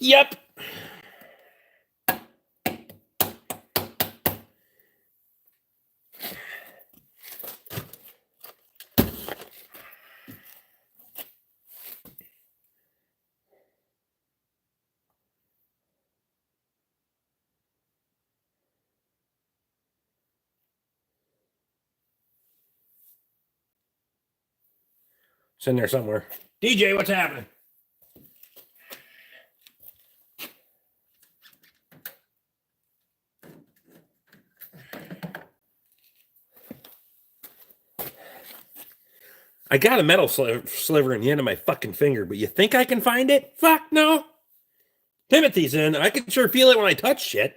Yep. It's in there somewhere. DJ, what's happening? I got a metal sliver in the end of my fucking finger, but you think I can find it? Fuck no. Timothy's in. I can sure feel it when I touch shit.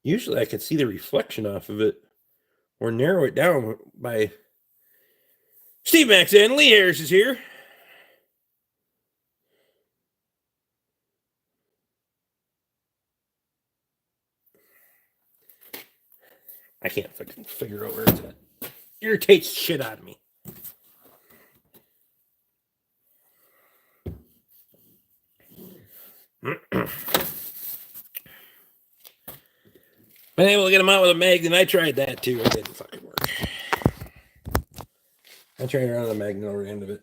Usually I could see the reflection off of it or narrow it down by... Steve Mack's in. Lee Harris is here. I can't fucking figure out where it's at. Irritates shit out of me. Been able to get them out with a magnet. I tried that too. It didn't fucking work. I tried around the magnet over the end of it.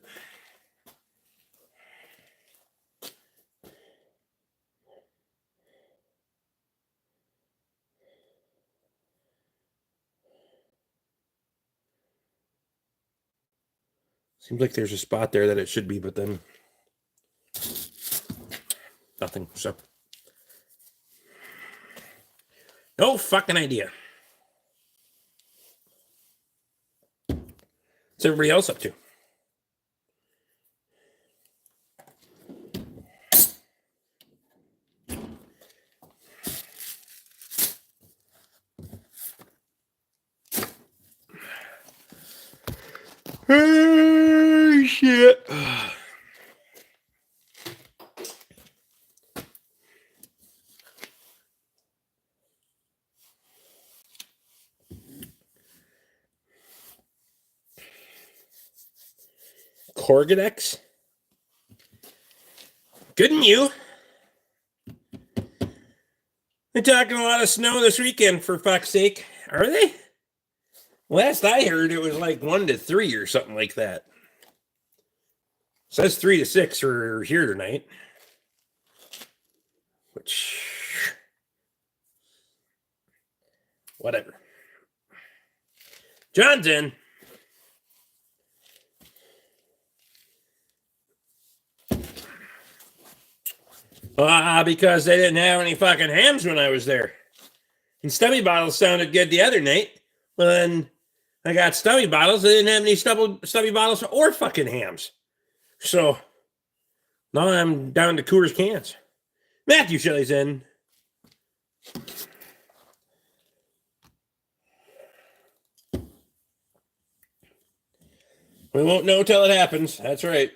Seems like there's a spot there that it should be, but then nothing. So no fucking idea. What's everybody else up to? Oh, shit. Corgadex? Good in you. They're talking a lot of snow this weekend, for fuck's sake. Are they? Last I heard, it was like 1 to 3 or something like that. Says 3 to 6 for here tonight. Which... whatever. John's in. Because they didn't have any fucking hams when I was there. And stubby bottles sounded good the other night. When I got stubby bottles, they didn't have any stubby bottles or fucking hams. So now I'm down to Coors cans. Matthew Shelley's in. We won't know till it happens. That's right.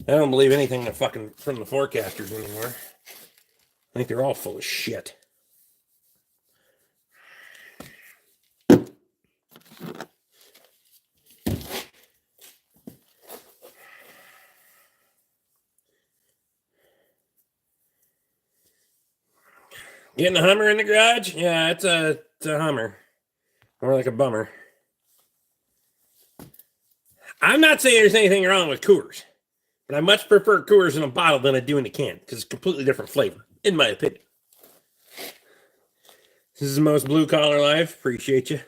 I don't believe anything fucking from the forecasters anymore. I think they're all full of shit. Getting a Hummer in the garage? Yeah, it's a Hummer. More like a bummer. I'm not saying there's anything wrong with Coors, but I much prefer Coors in a bottle than I do in a can because it's a completely different flavor, in my opinion. This is the most blue collar live. Appreciate you.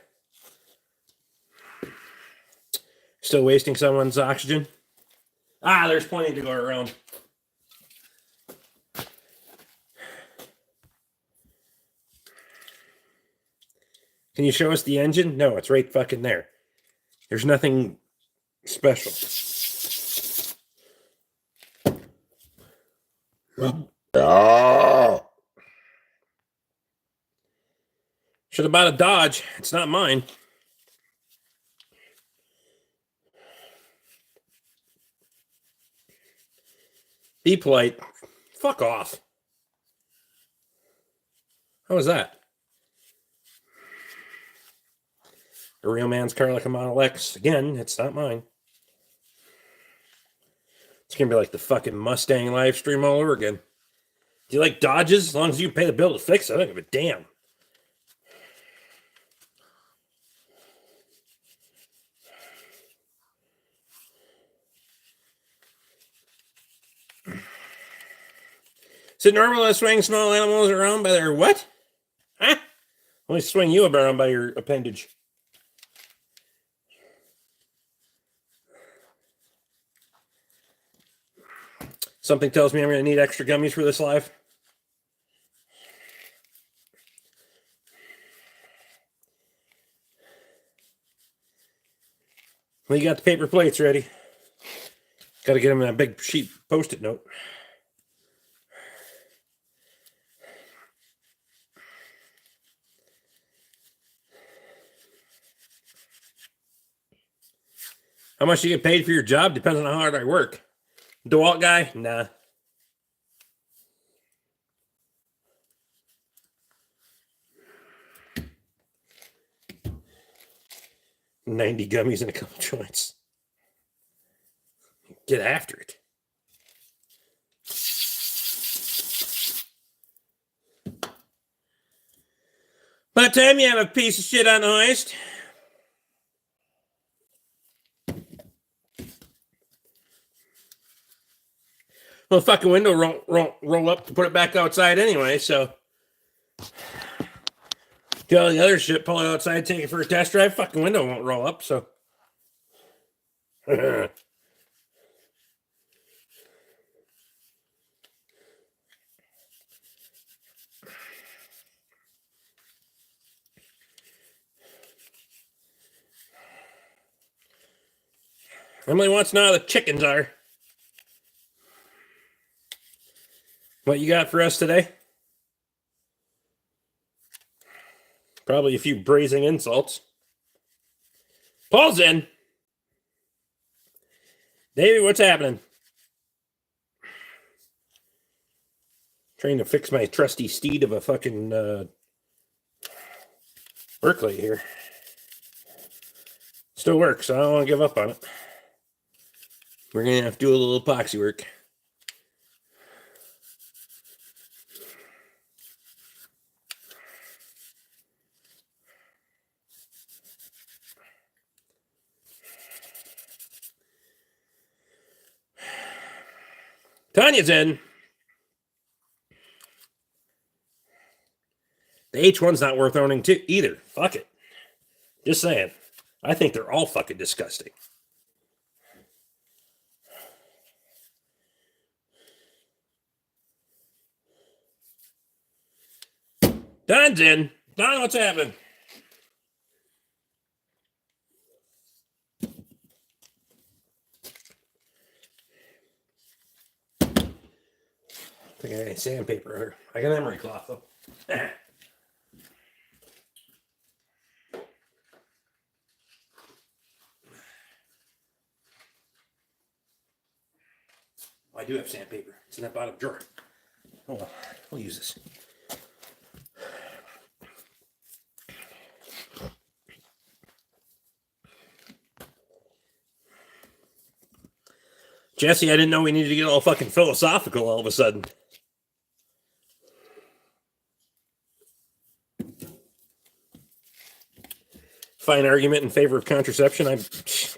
Still wasting someone's oxygen? There's plenty to go around. Can you show us the engine? No, it's right fucking there. There's nothing special. Should have bought a Dodge. It's not mine. Be polite. Fuck off. How was that? A real man's car like a Model X. Again, it's not mine. It's going to be like the fucking Mustang live stream all over again. Do you like Dodges? As long as you pay the bill to fix it, I don't give a damn. Is it normal to swing small animals around by their what? Huh? Only swing you around by your appendage. Something tells me I'm going to need extra gummies for this live. Well, you got the paper plates ready. Got to get them in a big sheet Post-it note. How much you get paid for your job depends on how hard I work. DeWalt guy? Nah. $90 gummies and a couple joints. Get after it. By the time you have a piece of shit on the hoist, well, the fucking window roll up to put it back outside anyway, so do all the other shit, pull it outside, take it for a test drive, fucking window won't roll up, so. Emily wants to know how the chickens are. What you got for us today? Probably a few braising insults. Paul's in. Davey, what's happening? Trying to fix my trusty steed of a fucking Berkeley here. Still works, so I don't want to give up on it. We're going to have to do a little epoxy work. Tanya's in. The H1's not worth owning too either. Fuck it. Just saying. I think they're all fucking disgusting. Don's in. Don, what's happening? I think I got any sandpaper here. I got emery cloth though. I do have sandpaper. It's in that bottom drawer. Oh well, we'll use this. Jesse, I didn't know we needed to get all fucking philosophical all of a sudden. Fine argument in favor of contraception. I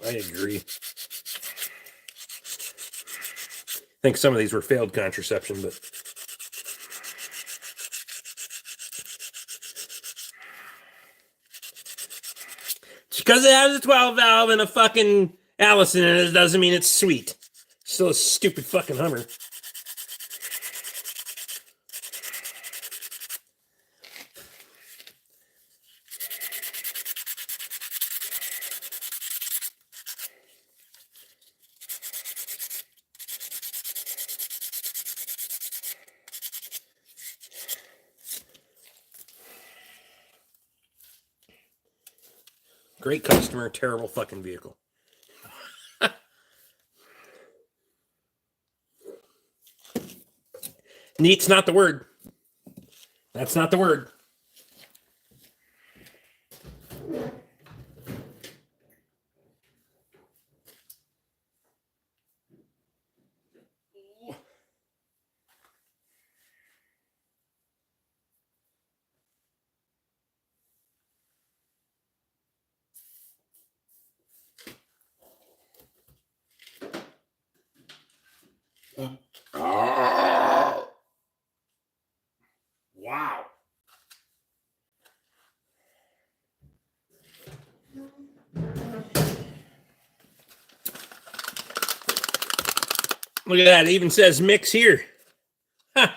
agree. I think some of these were failed contraception, but just because it has a 12 valve and a fucking Allison in it doesn't mean it's sweet. Still a stupid fucking Hummer. Great customer, terrible fucking vehicle. Neat's not the word. That's not the word. Wow. Look at that. It even says mix here. Huh.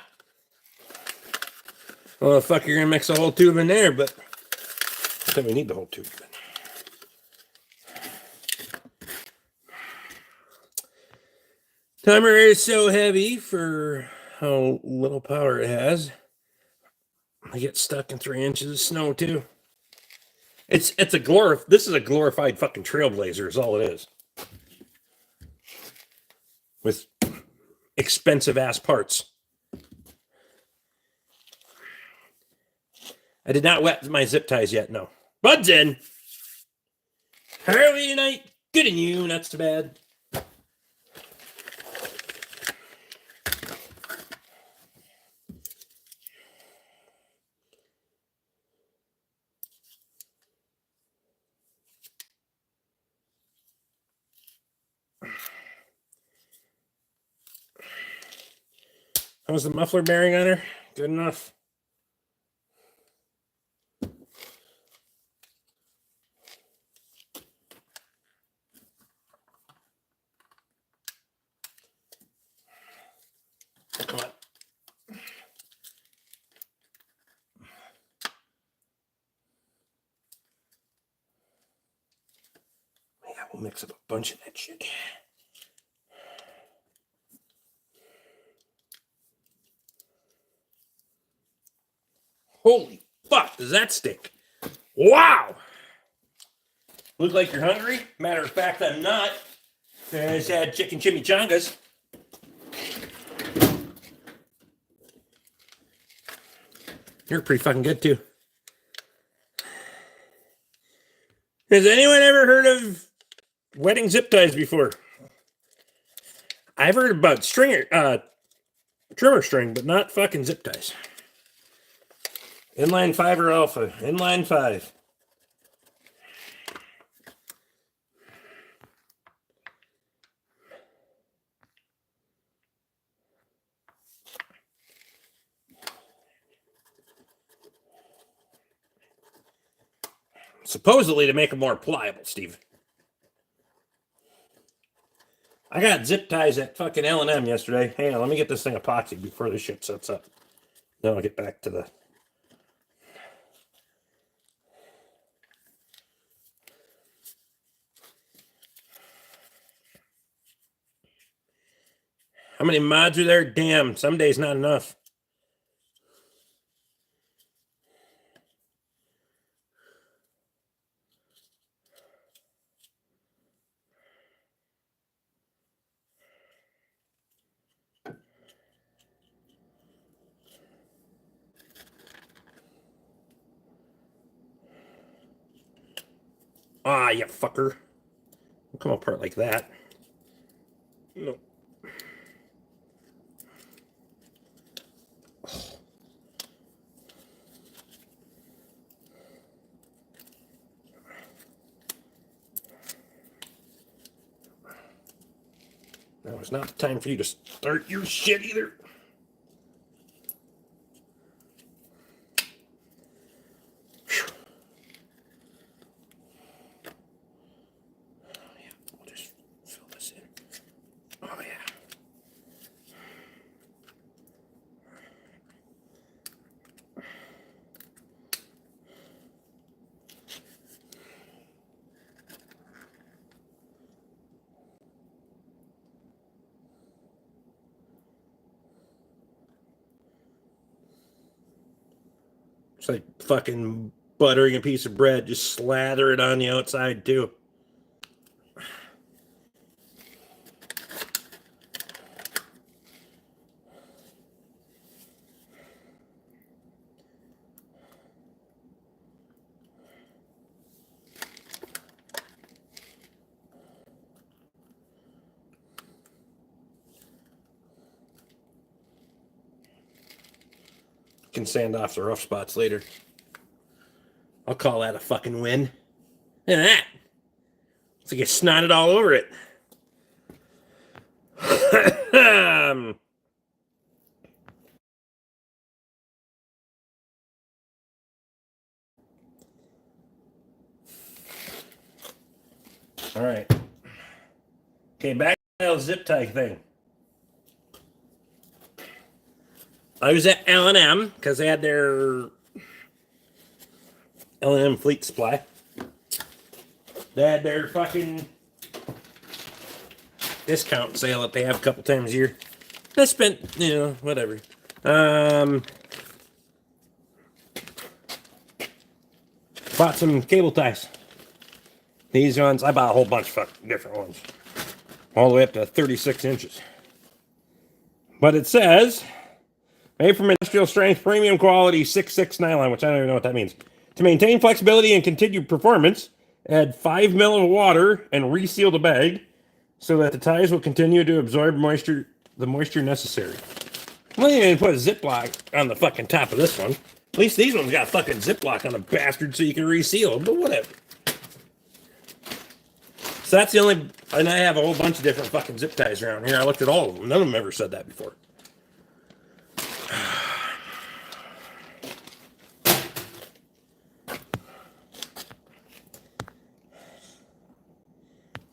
Well, the fuck, you're going to mix the whole tube in there, but I think we need the whole tube. Timer is so heavy for how little power it has. I get stuck in 3 inches of snow too. This is a glorified fucking Trailblazer is all it is. With expensive ass parts. I did not wet my zip ties yet, no. Bud's in. Early night. Good in you, not so bad. How's the muffler bearing on her? Good enough. Come on. Yeah, we'll mix up a bunch of that shit. Holy fuck, does that stink? Wow! Look like you're hungry? Matter of fact, I'm not. I just had chicken chimichangas. You're pretty fucking good, too. Has anyone ever heard of wetting zip ties before? I've heard about trimmer string, but not fucking zip ties. Inline 5 or alpha? Inline 5. Supposedly to make them more pliable, Steve. I got zip ties at fucking L&M yesterday. Hang on, let me get this thing epoxy before this shit sets up. Then I'll get back to the... How many mods are there? Damn, some days not enough. Ah, you fucker. Don't come apart like that. No. Now it's not the time for you to start your shit either. It's like fucking buttering a piece of bread. Just slather it on the outside too. Can sand off the rough spots later. I'll call that a fucking win. Look at that. It's like it snotted all over it. All right. Okay, back to the zip tie thing. I was at L&M because they had their L&M Fleet Supply. They had their fucking discount sale that they have a couple times a year. I spent, whatever. Bought some cable ties. These ones, I bought a whole bunch of different ones. All the way up to 36 inches. But it says, made from industrial strength, premium quality 6/6 nylon, which I don't even know what that means. To maintain flexibility and continued performance, add 5 ml of water and reseal the bag so that the ties will continue to absorb the moisture necessary. I'm not even put a Ziploc on the fucking top of this one. At least these ones got fucking Ziploc on the bastard so you can reseal them, but whatever. So that's the only, and I have a whole bunch of different fucking zip ties around here. I looked at all of them. None of them ever said that before.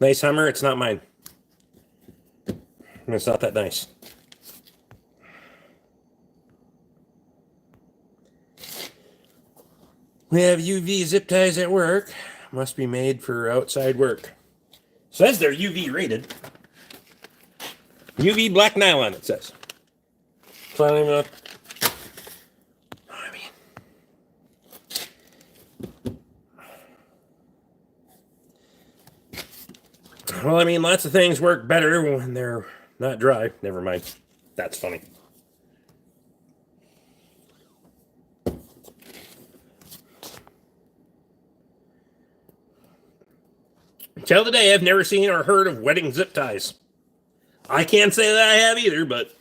Nice Hummer. It's not mine. It's not that nice. We have UV zip ties at work. Must be made for outside work. Says they're UV rated. UV black nylon, it says. So I don't even know. Well, I mean, lots of things work better when they're not dry. Never mind. That's funny. Till today, I've never seen or heard of wedding zip ties. I can't say that I have either, but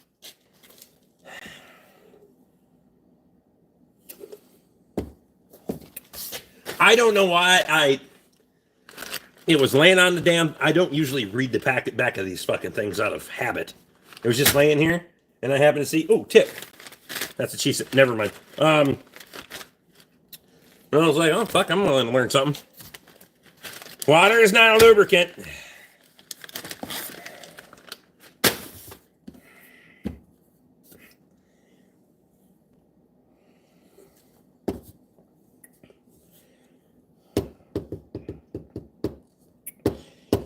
I don't know why it was laying on the damn. I don't usually read the back of these fucking things out of habit. It was just laying here, and I happened to see. Oh, tip. That's what she said. Never mind. And I was like, oh fuck, I'm going to learn something. Water is not a lubricant.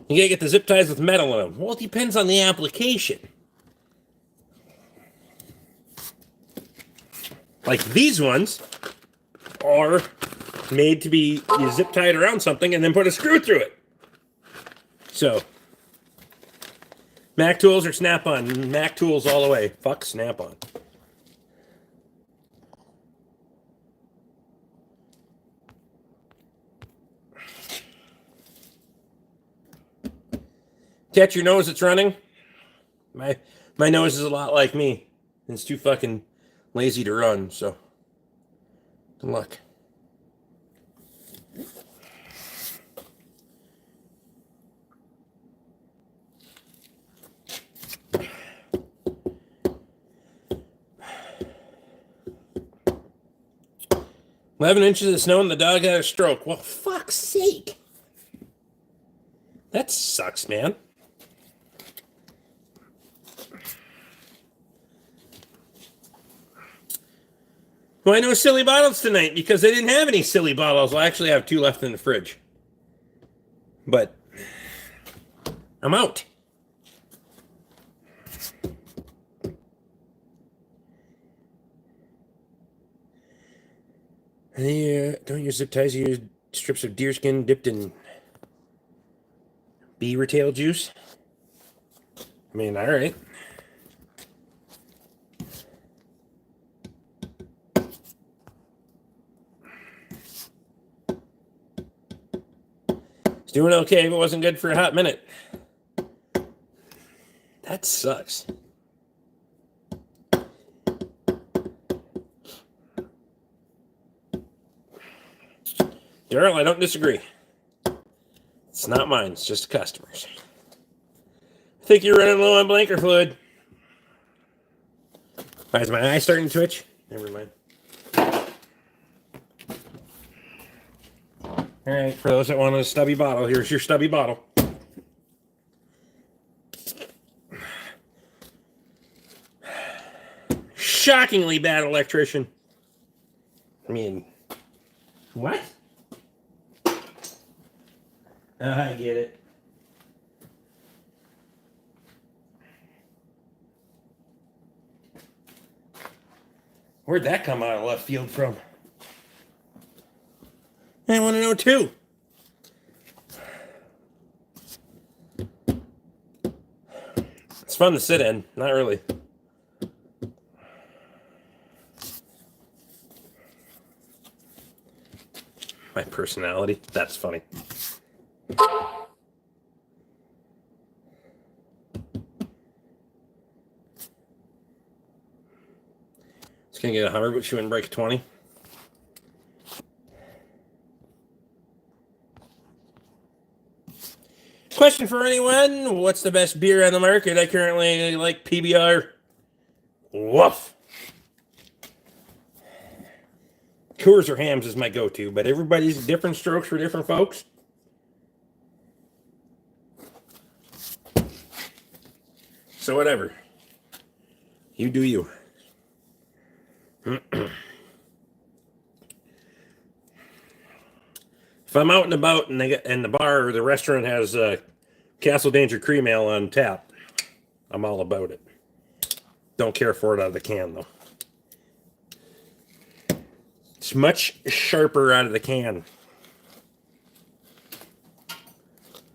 You gotta get the zip ties with metal in them. Well, it depends on the application. Like these ones are made to be zip tied around something and then put a screw through it. So, Mac tools or Snap-on? Mac tools all the way. Fuck Snap-on. Catch your nose, it's running. My nose is a lot like me. It's too fucking lazy to run, so good luck. "11 inches of snow and the dog had a stroke." Well, fuck's sake. That sucks, man. Well, no silly bottles tonight because they didn't have any silly bottles. I actually have 2 left in the fridge. But I'm out. Don't use zip ties. Use strips of deerskin dipped in beaver tail juice. I mean, all right. It's doing okay, but wasn't good for a hot minute. That sucks. Daryl, I don't disagree. It's not mine. It's just customers. I think you're running low on blanker fluid. Why is my eye starting to twitch? Never mind. All right, for those that want a stubby bottle, here's your stubby bottle. Shockingly bad electrician. I mean, what? I get it. Where'd that come out of left field from? I want to know too. It's fun to sit in, not really. My personality, that's funny. It's gonna get 100, but she wouldn't break a 20. Question for anyone: what's the best beer on the market? I currently like PBR. Woof. Coors or Hams is my go-to, but everybody's different strokes for different folks. So whatever. You do you. If I'm out and about and the bar or the restaurant has Castle Danger Cream Ale on tap, I'm all about it. Don't care for it out of the can, though. It's much sharper out of the can.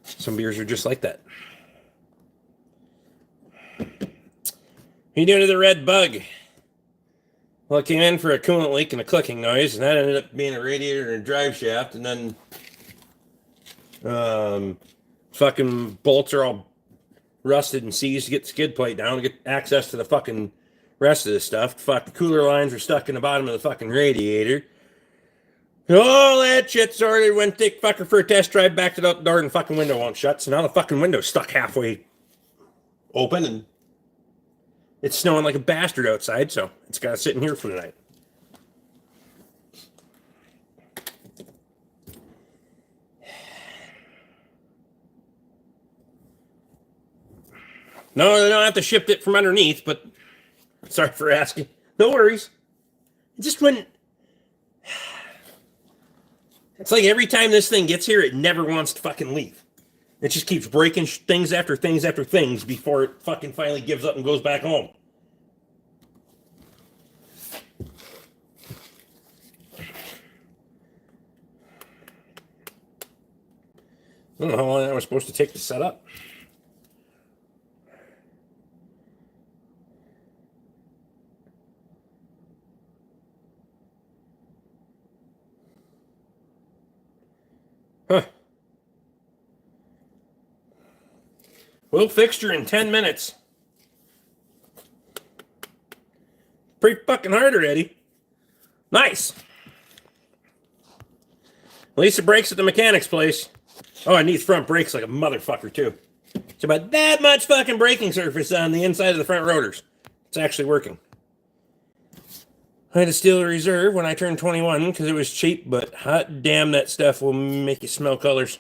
Some beers are just like that. You doing to the red bug? Well, it came in for a coolant leak and a clicking noise, and that ended up being a radiator and a drive shaft, and then fucking bolts are all rusted and seized to get the skid plate down to get access to the fucking rest of the stuff. Fuck, the cooler lines were stuck in the bottom of the fucking radiator. All that shit sorted, went take fucker for a test drive, backed it out the door, and the fucking window won't shut, so now the fucking window's stuck halfway open, and it's snowing like a bastard outside, so it's got to sit in here for the night. No, they don't have to ship it from underneath, but sorry for asking. No worries. It just wouldn't. It's like every time this thing gets here, it never wants to fucking leave. It just keeps breaking things after things after things before it fucking finally gives up and goes back home. I don't know how long that was supposed to take to set up. Huh. We'll fixture in 10 minutes. Pretty fucking hard already. Nice. At least it breaks at the mechanic's place. Oh, it needs front brakes like a motherfucker, too. It's about that much fucking braking surface on the inside of the front rotors. It's actually working. I had to steal a reserve when I turned 21 because it was cheap, but hot damn, that stuff will make you smell colors.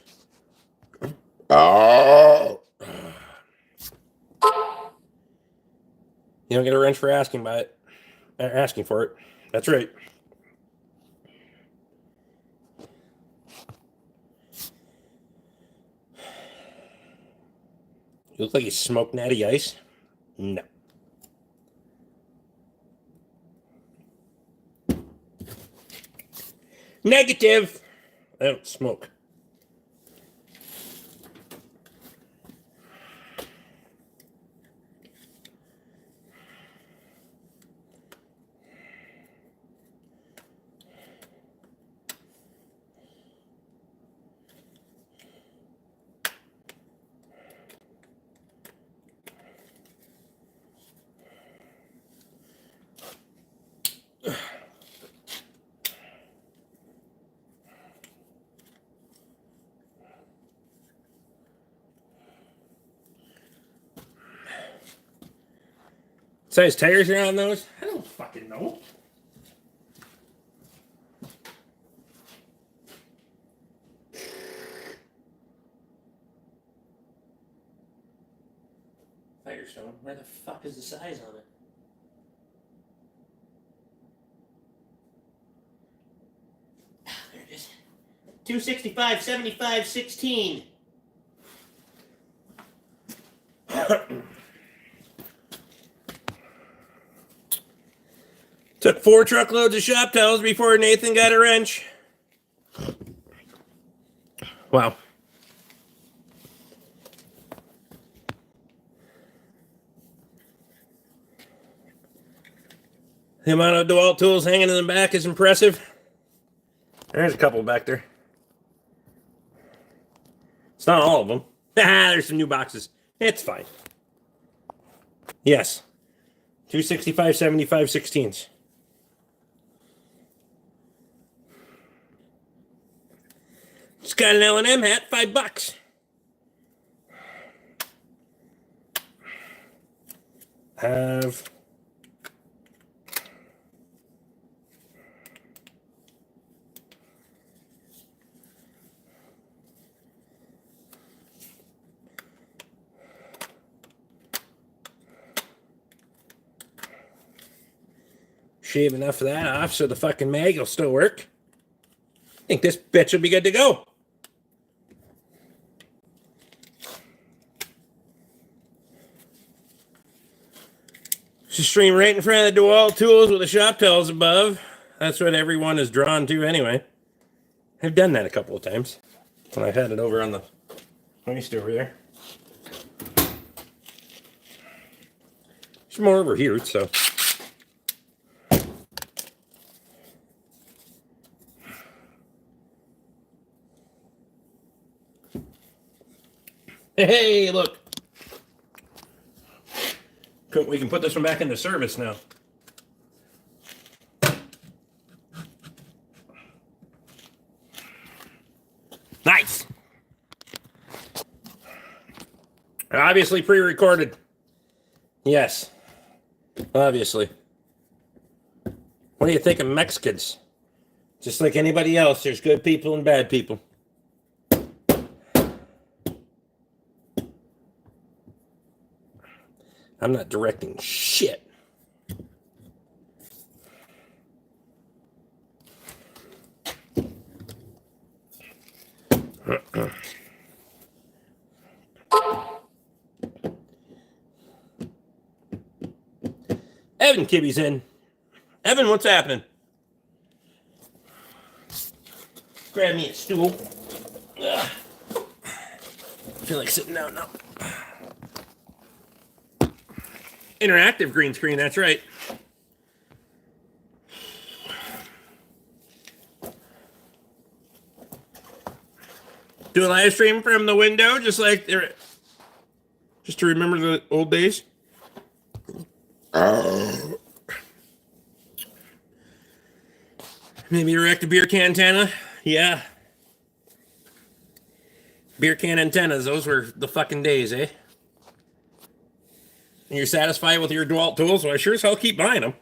Oh. You don't get a wrench for asking for it. That's right. You look like you smoked natty ice? No. Negative. I don't smoke. size tires are on those? I don't fucking know. Firestone, where the fuck is the size on it? There it is. 265, 75, 16. Took 4 truckloads of shop towels before Nathan got a wrench. Wow. The amount of DeWalt tools hanging in the back is impressive. There's a couple back there. It's not all of them. There's some new boxes. It's fine. Yes. 265, 75, 16s. Just got an L&M hat, $5. Have shave enough of that off so the fucking mag will still work. I think this bitch will be good to go. Just stream right in front of the DeWalt tools with the shop towels above. That's what everyone is drawn to anyway. I've done that a couple of times when I've had it over on the hoist over there. There's more over here, so. Hey, look. We can put this one back into service now. Nice. Obviously pre-recorded. Yes. Obviously. What do you think of Mexicans? Just like anybody else, there's good people and bad people. I'm not directing shit. Evan Kibby's in. Evan, what's happening? Grab me a stool. Ugh. I feel like sitting down now. Interactive green screen, that's right. Do a live stream from the window, just like just to remember the old days. Maybe erect a beer can antenna. Yeah. Beer can antennas, those were the fucking days, eh? And you're satisfied with your DeWalt tools? Well, I sure as hell keep buying them.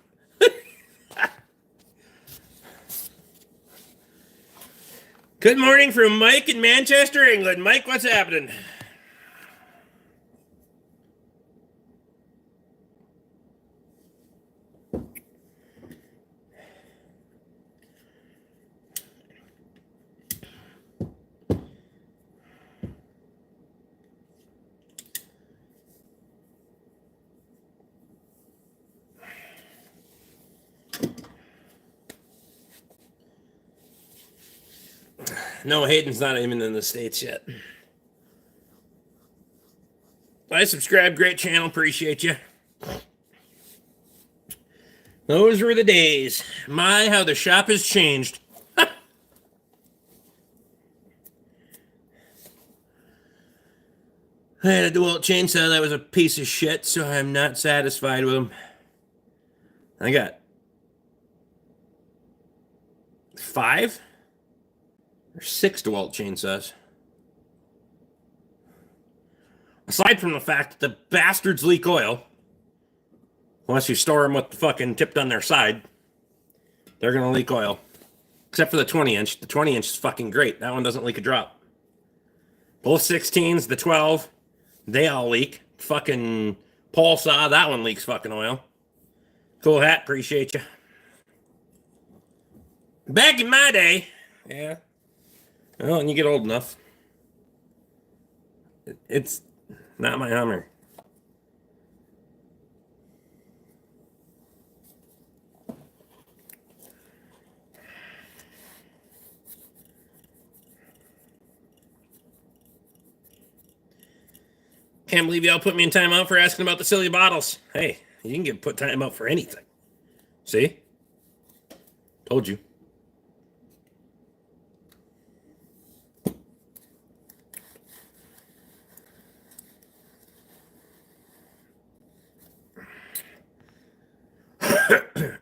Good morning from Mike in Manchester, England. Mike, what's happening? No, Hayden's not even in the States yet. I subscribe. Great channel. Appreciate you. Those were the days. My, how the shop has changed. I had a DeWalt chainsaw that was a piece of shit, so I'm not satisfied with them. I got 5 or 6 DeWalt chainsaws. Aside from the fact that the bastards leak oil, Unless you store them with the fucking tipped on their side, they're going to leak oil. Except for the 20-inch. The 20-inch is fucking great. That one doesn't leak a drop. Both 16s, the 12, they all leak. Fucking pole saw, that one leaks fucking oil. Cool hat, appreciate you. Back in my day, yeah. Well, when you get old enough, it's not my Hummer. Can't believe y'all put me in timeout for asking about the silly bottles. Hey, you can get put timeout for anything. See? Told you.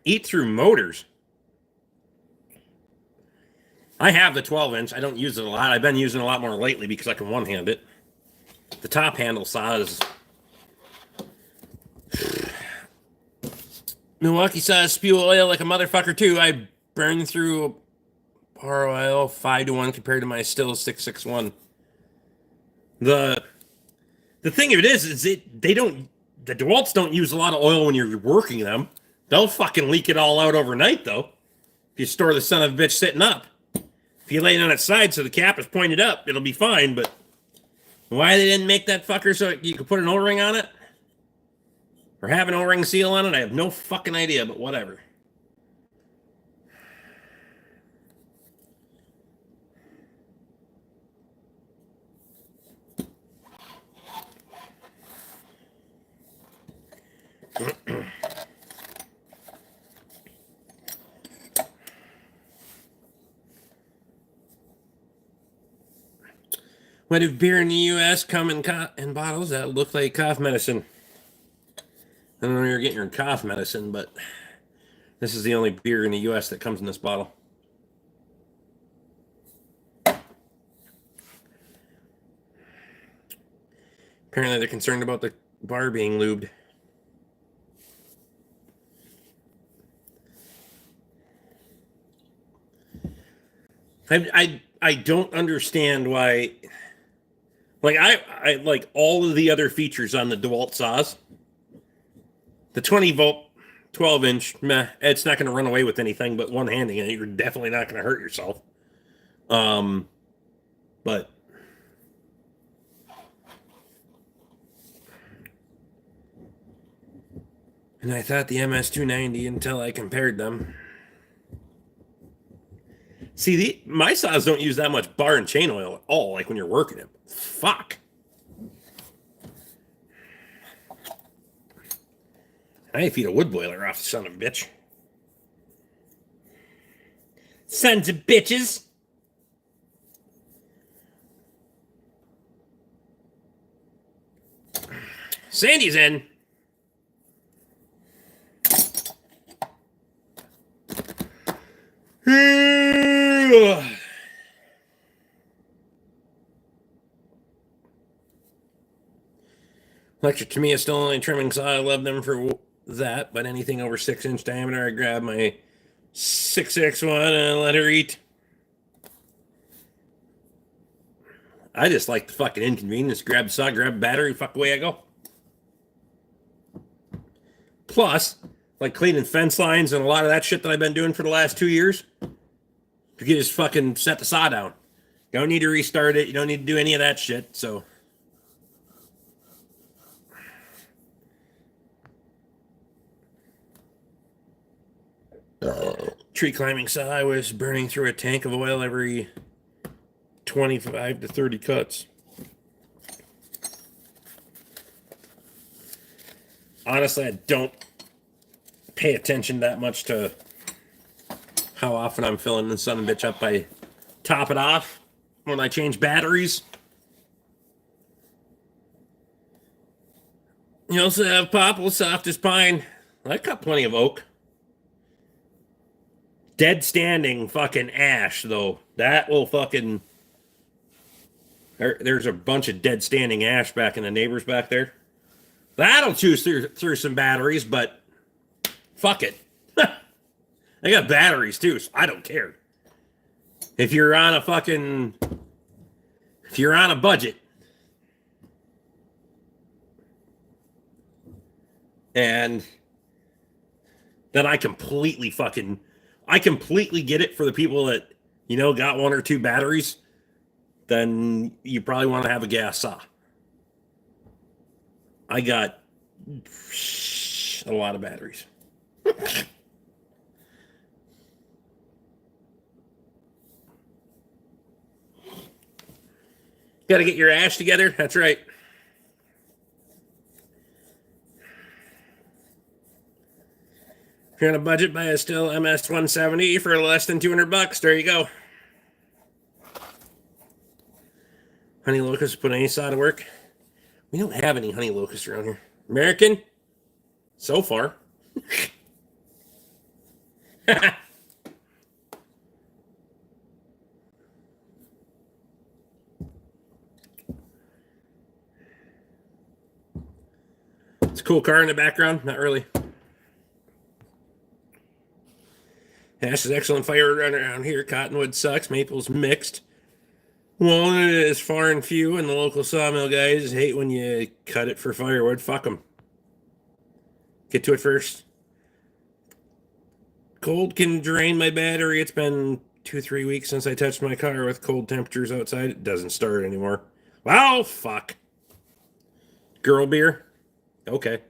Eat through motors. I have the 12-inch. I don't use it a lot. I've been using it a lot more lately because I can one-hand it. The top handle saw is... Milwaukee saws spew oil like a motherfucker too. I burn through bar oil 5-to-1 compared to my still 661. The thing of it is the DeWalts don't use a lot of oil when you're working them. They'll fucking leak it all out overnight though. If you store the son of a bitch sitting up. If you lay it on its side so the cap is pointed up, it'll be fine, but why they didn't make that fucker so you could put an O-ring on it? Or have an O-ring seal on it? I have no fucking idea, but whatever. What if beer in the U.S. come in bottles that look like cough medicine? I don't know where you're getting your cough medicine, but this is the only beer in the U.S. that comes in this bottle. Apparently they're concerned about the bar being lubed. I don't understand why. Like I like all of the other features on the DeWalt saws. The 20-volt, 12-inch, meh, it's not going to run away with anything but one-handing it. You're definitely not going to hurt yourself. But and I thought the MS-290 until I compared them. See, my saws don't use that much bar and chain oil at all, like when you're working it. Fuck. I feed a wood boiler off the son of a bitch. Sons of bitches. Sandy's in. Electric to me is still only trimming saw. I love them for that, but anything over 6-inch diameter, I grab my 661 and let her eat. I just like the fucking inconvenience. Grab the saw, grab the battery, fuck away I go. Plus, like cleaning fence lines and a lot of that shit that I've been doing for the last 2 years, you can just fucking set the saw down. You don't need to restart it. You don't need to do any of that shit, so... Tree climbing saw, I was burning through a tank of oil every 25 to 30 cuts. Honestly, I don't pay attention that much to how often I'm filling the son of a bitch up. I top it off when I change batteries. You also have popple, soft as pine. I got plenty of oak. Dead standing fucking ash, though. That will fucking... There's a bunch of dead standing ash back in the neighbors back there. That'll chew through some batteries, but Fuck it. I got batteries too, so I don't care. If you're on a budget and then I completely get it for the people that, got one or two batteries, then you probably want to have a gas saw. I got a lot of batteries. Got to get your ash together. That's right. If you're on a budget, buy a Stihl MS-170 for less than $200. There you go. Honey locust put any saw to work? We don't have any honey locusts around here. American? So far. It's a cool car in the background. Not really. Ash is excellent firewood around here. Cottonwood sucks. Maple's mixed. Walnut is far and few, and the local sawmill guys hate when you cut it for firewood. Fuck them. Get to it first. Cold can drain my battery. It's been 2-3 weeks since I touched my car with cold temperatures outside. It doesn't start anymore. Wow, fuck. Girl beer? Okay.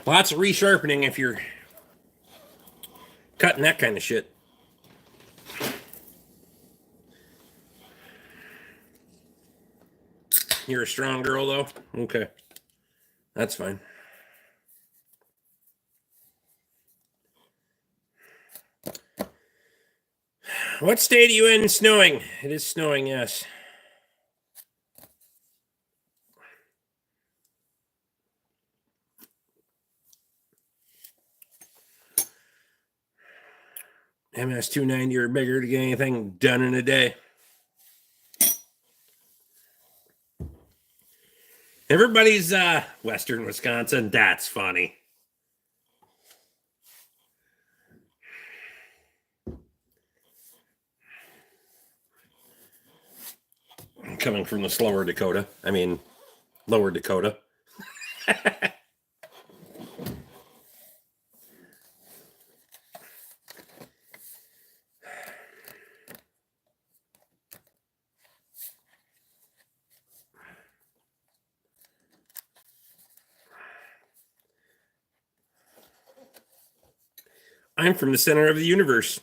Lots of resharpening if you're cutting that kind of shit. You're a strong girl, though? Okay. That's fine. What state are you in snowing? It is snowing, yes. MS-290 or bigger to get anything done in a day. Everybody's Western Wisconsin. That's funny. Coming from the lower Dakota. I'm from the center of the universe.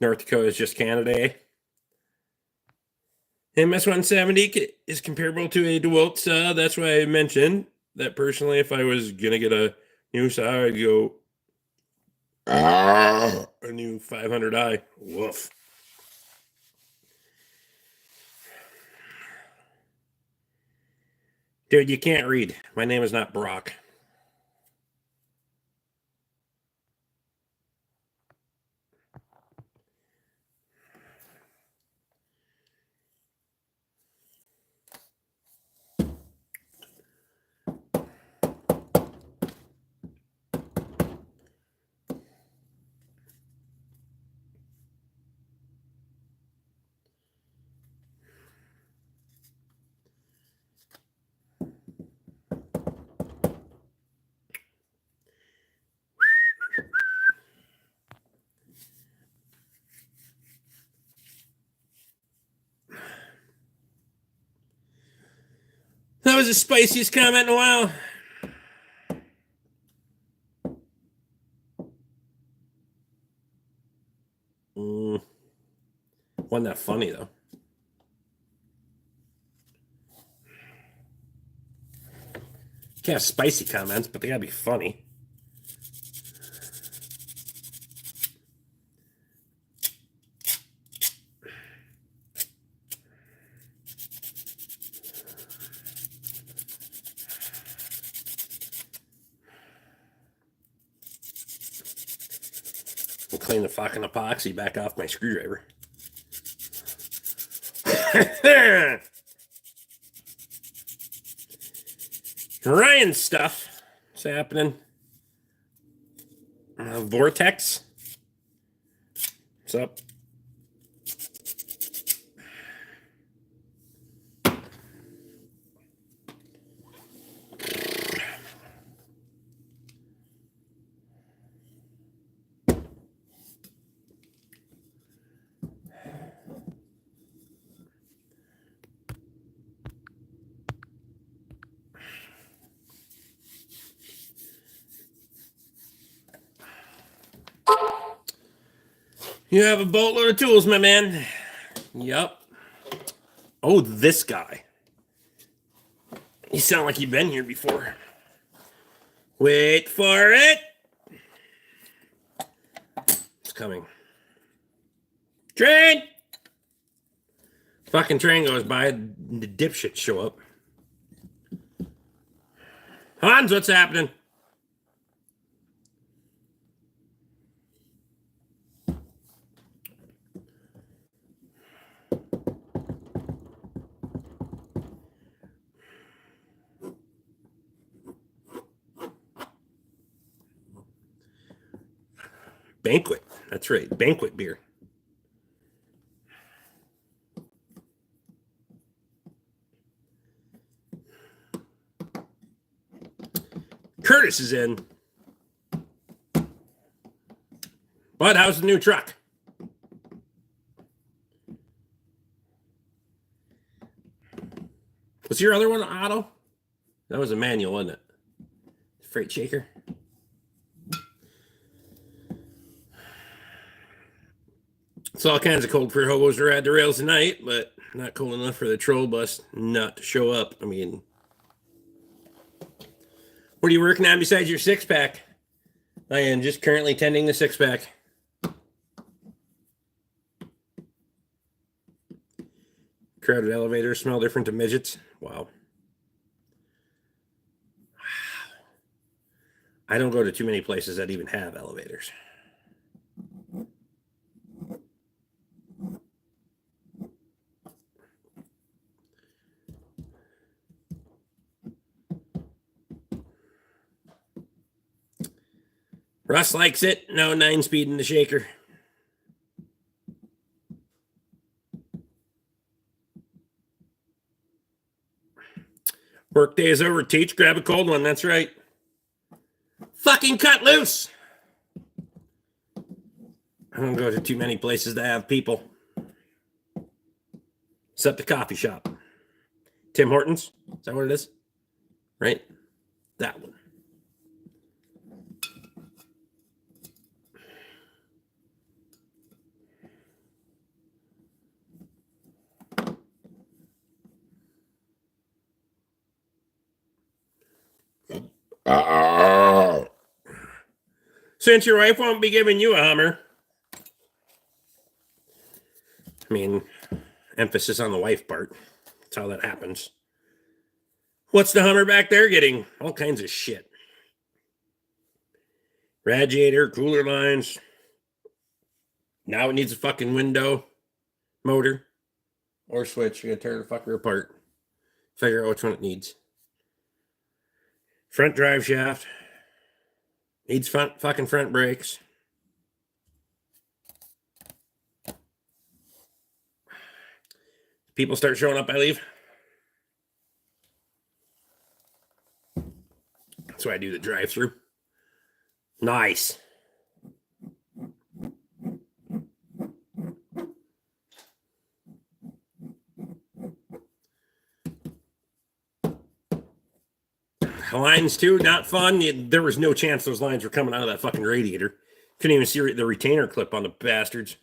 North Dakota is just Canada, eh? MS-170 is comparable to a DeWalt saw. That's why I mentioned that personally, if I was going to get a new saw, I'd go a new 500i. Woof. Dude, you can't read. My name is not Brock. That was the spiciest comment in a while. Wasn't that funny, though. You can't have spicy comments, but they gotta be funny. clean the fucking epoxy back off my screwdriver. Ryan stuff. What's happening? Vortex. What's up? You have a boatload of tools, my man. Yep. Oh, this guy. You sound like you've been here before. Wait for it. It's coming. Train! Fucking train goes by, the dipshits show up. Hans, what's happening? Banquet. That's right. Banquet beer. Curtis is in. Bud, how's the new truck? Was your other one auto? That was a manual, wasn't it? Freight shaker. It's all kinds of cold for hobos to ride the rails tonight, but not cold enough for the troll bus not to show up. I mean, what are you working on besides your six-pack? I am just currently tending the six-pack. Crowded elevators smell different to midgets. Wow. I don't go to too many places that even have elevators. Russ likes it. No 9-speed in the shaker. Work day is over. Teach, grab a cold one. That's right. Fucking cut loose. I don't go to too many places that have people. Except the coffee shop. Tim Hortons. Is that what it is? Right? That one. Since your wife won't be giving you a Hummer. I mean, emphasis on the wife part. That's how that happens. What's the Hummer back there getting? All kinds of shit. Radiator, cooler lines. Now it needs a fucking window, motor, or switch. You gotta tear the fucker apart. Figure out which one it needs. Front drive shaft. Needs fucking front brakes. People start showing up, I leave. That's why I do the drive-through. Nice. Lines too, not fun. There was no chance those lines were coming out of that fucking radiator. Couldn't even see the retainer clip on the bastards.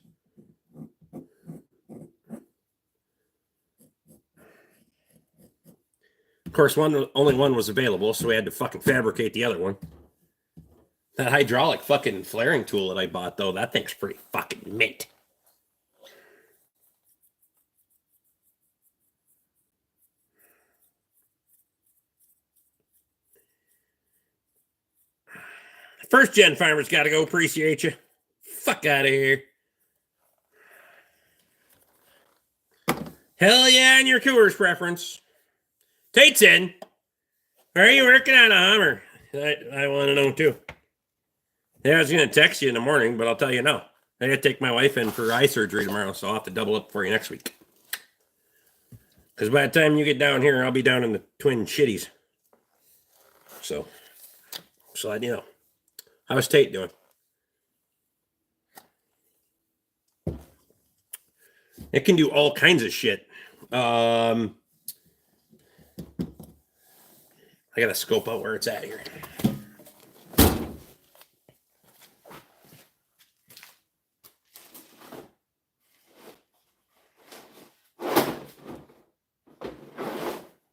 Of course, only one was available, so we had to fucking fabricate the other one. That hydraulic fucking flaring tool that I bought, though, that thing's pretty fucking mint. First gen farmers got to go. Appreciate you. fuck out of here. Hell yeah, on your Coors preference. Tate's in. Are you working on a Hummer? I want to know too. Yeah, I was going to text you in the morning, but I'll tell you now. I got to take my wife in for eye surgery tomorrow, so I'll have to double up for you next week. Because by the time you get down here, I'll be down in the Twin Shitties. So let you know. How's Tate doing? It can do all kinds of shit. I got to scope out where it's at here.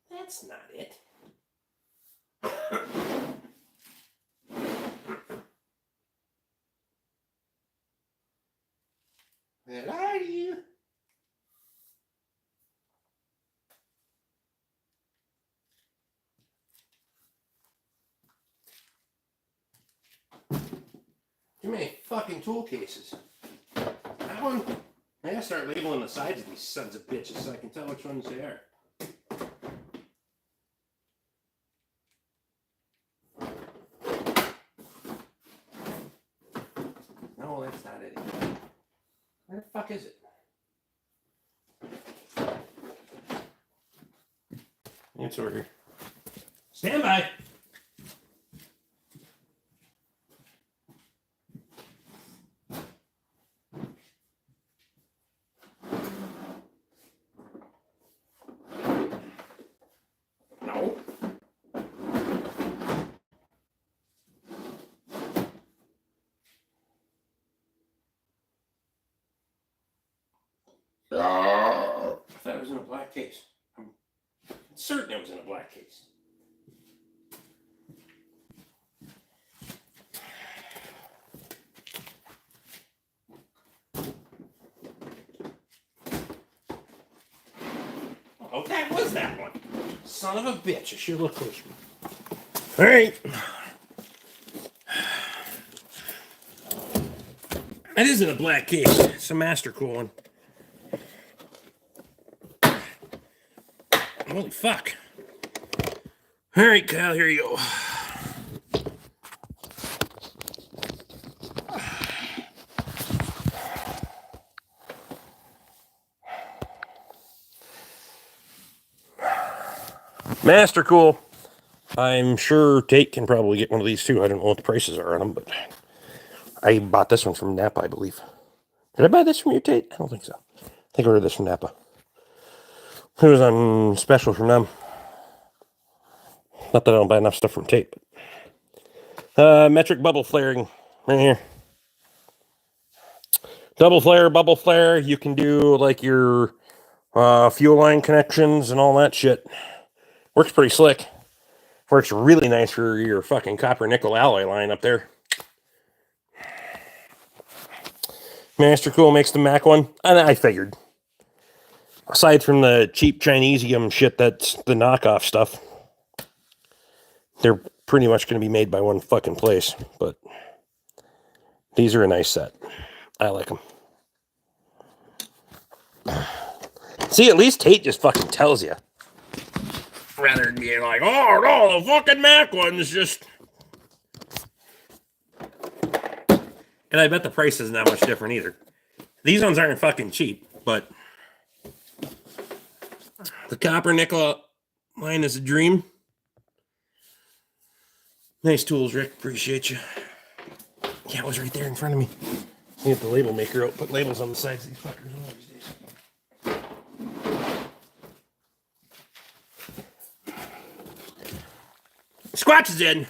That's not it. Where are you? Too many fucking tool cases. That one, I gotta start labeling the sides of these sons of bitches so I can tell which ones they are. No, that's not it. Where the fuck is it? It's over here. Stand by. No. I thought it was in a black case. I'm certain it was in a black case. Oh, that was that one. Son of a bitch. I should look closer. All right. That isn't a black case. It's a Mastercool one. Holy fuck. All right, Kyle, here you go. Mastercool. I'm sure Tate can probably get one of these too. I don't know what the prices are on them, but I bought this one from Napa, I believe. Did I buy this from you, Tate? I don't think so. I think I ordered this from Napa. It was on special from them. Not that I don't buy enough stuff from Tate. But metric bubble flaring right here. Double flare, bubble flare. You can do like your fuel line connections and all that shit. Works pretty slick. Works really nice for your fucking copper nickel alloy line up there. Mastercool makes the Mac one. And I figured. Aside from the cheap Chinesium shit that's the knockoff stuff, they're pretty much going to be made by one fucking place. But these are a nice set. I like them. See, at least Tate just fucking tells you. Rather than being like, oh no, the fucking Mac one's just... And I bet the price isn't that much different either. These ones aren't fucking cheap, but... The copper nickel line is a dream. Nice tools, Rick. Appreciate you. Yeah, it was right there in front of me. Get the label maker out. Put labels on the sides of these fuckers one of these days. Squatch is in.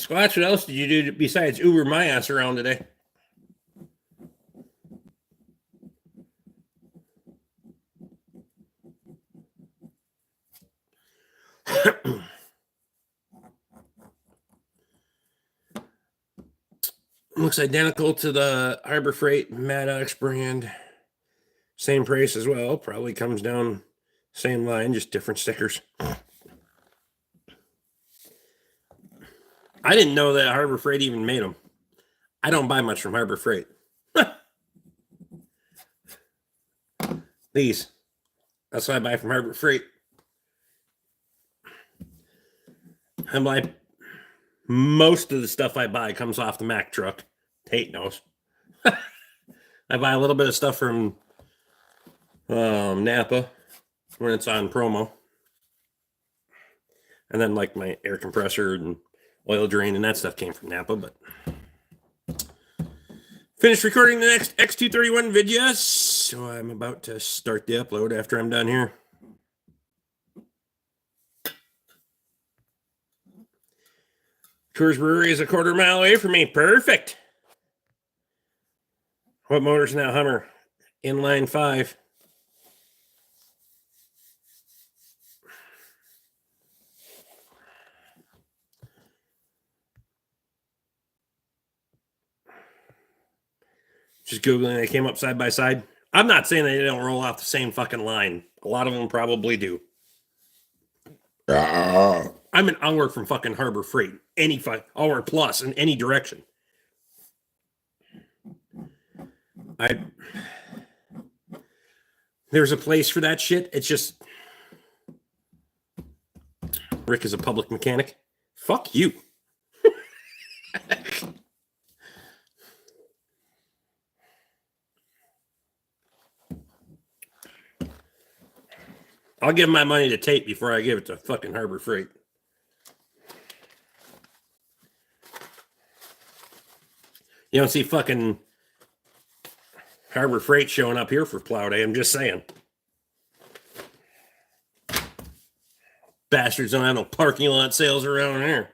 Squatch, what else did you do besides Uber my ass around today? Looks identical to the Harbor Freight Maddox brand. Same price as well. Probably comes down same line, just different stickers. I didn't know that Harbor Freight even made them. I don't buy much from Harbor Freight. These. That's what I buy from Harbor Freight. I buy most of the stuff I buy comes off the Mack truck. Tate knows. I buy a little bit of stuff from Napa when it's on promo. And then like my air compressor and oil drain and that stuff came from Napa, but finished recording the next X231 video, so I'm about to start the upload after I'm done here. Coors Brewery is a quarter-mile away from me. Perfect. What motor's in that Hummer? Inline 5. Just Googling, they came up side by side. I'm not saying they don't roll off the same fucking line. A lot of them probably do. I'm an hour from fucking Harbor Freight. Any hour plus in any direction. There's a place for that shit. It's just Rick is a public mechanic. Fuck you. I'll give my money to Tate before I give it to fucking Harbor Freight. You don't see fucking Harbor Freight showing up here for plow day. I'm just saying. Bastards don't have no parking lot sales around here.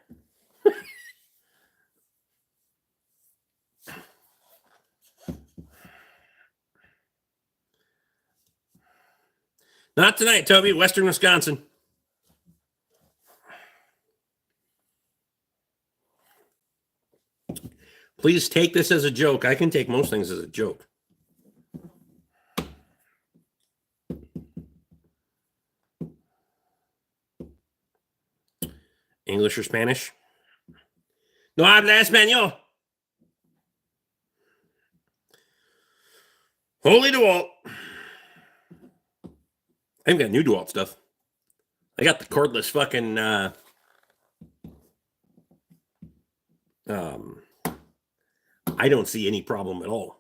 Not tonight, Toby. Western Wisconsin. Please take this as a joke. I can take most things as a joke. English or Spanish? No habla español. Holy DeWalt. I even got new DeWalt stuff. I got the cordless fucking I don't see any problem at all.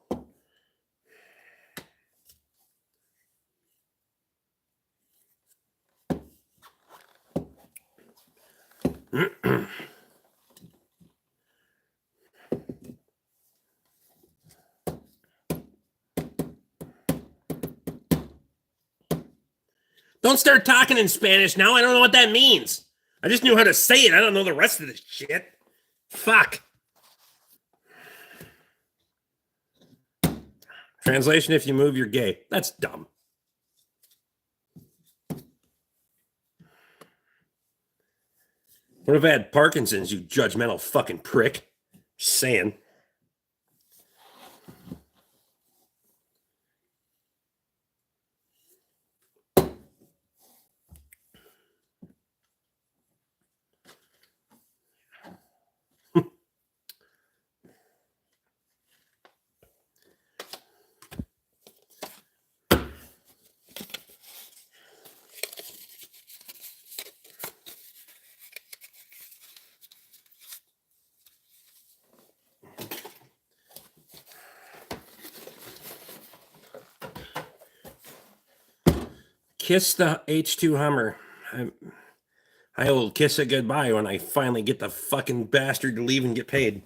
Don't start talking in Spanish now. I don't know what that means. I just knew how to say it. I don't know the rest of this shit. Fuck. Translation, if you move, you're gay. That's dumb. What if I had Parkinson's, you judgmental fucking prick? Just saying. Kiss the H2 Hummer. I will kiss it goodbye when I finally get the fucking bastard to leave and get paid.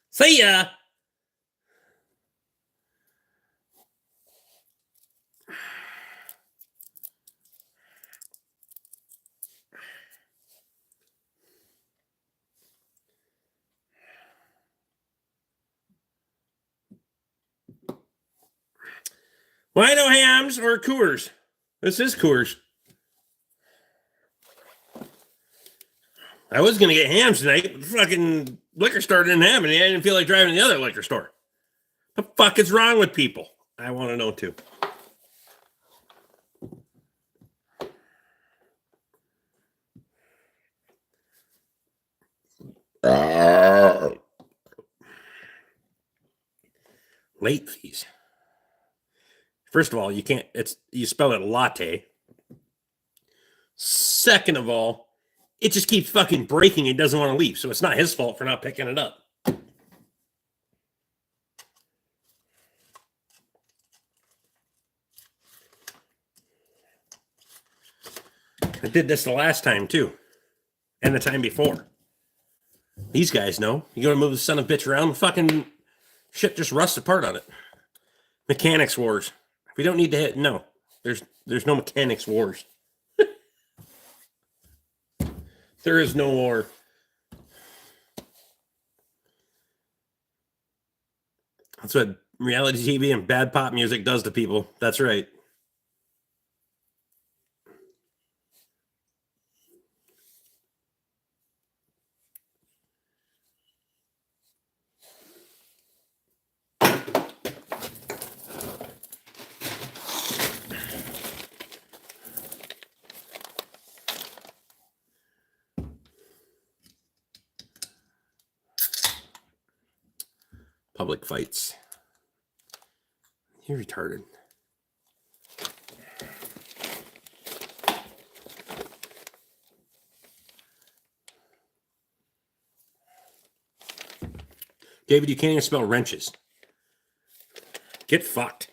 See ya! Why no hams or Coors? This is Coors. I was going to get hams tonight, but the fucking liquor store didn't have any. I didn't feel like driving to the other liquor store. What the fuck is wrong with people? I want to know too. Late fees. First of all, you can't, you spell it latte. Second of all, it just keeps fucking breaking and doesn't want to leave. So it's not his fault for not picking it up. I did this the last time too. And the time before. These guys know. You gotta move the son of a bitch around, fucking shit just rusts apart on it. Mechanics wars. We don't need to hit. No, there's no mechanics wars. There is no war. That's what reality TV and bad pop music does to people. That's right. Public fights. You're retarded. David, you can't even spell wrenches. Get fucked.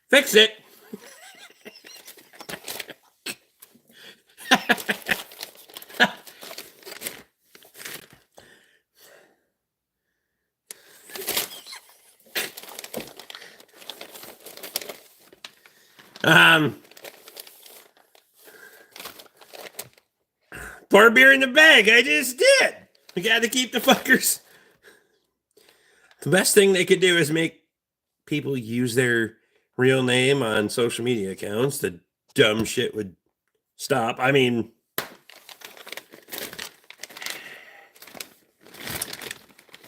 Fix it. Pour beer in the bag. I just did. We got to keep the fuckers. The best thing they could do is make people use their real name on social media accounts. The dumb shit would stop. I mean, it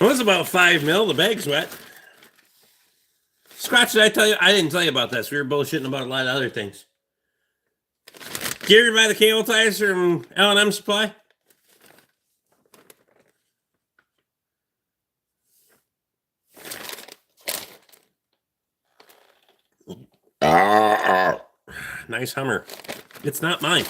was about 5 mil. The bag's wet. Scratch, did I tell you? I didn't tell you about this. We were bullshitting about a lot of other things. Did you ever buy the cable ties from L&M Supply? Nice Hummer. It's not mine.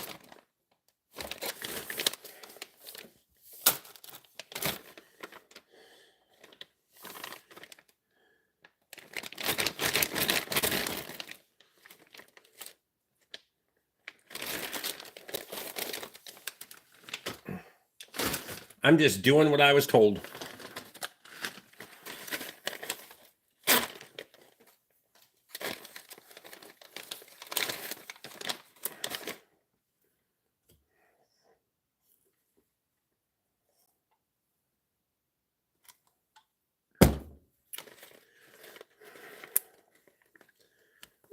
I'm just doing what I was told.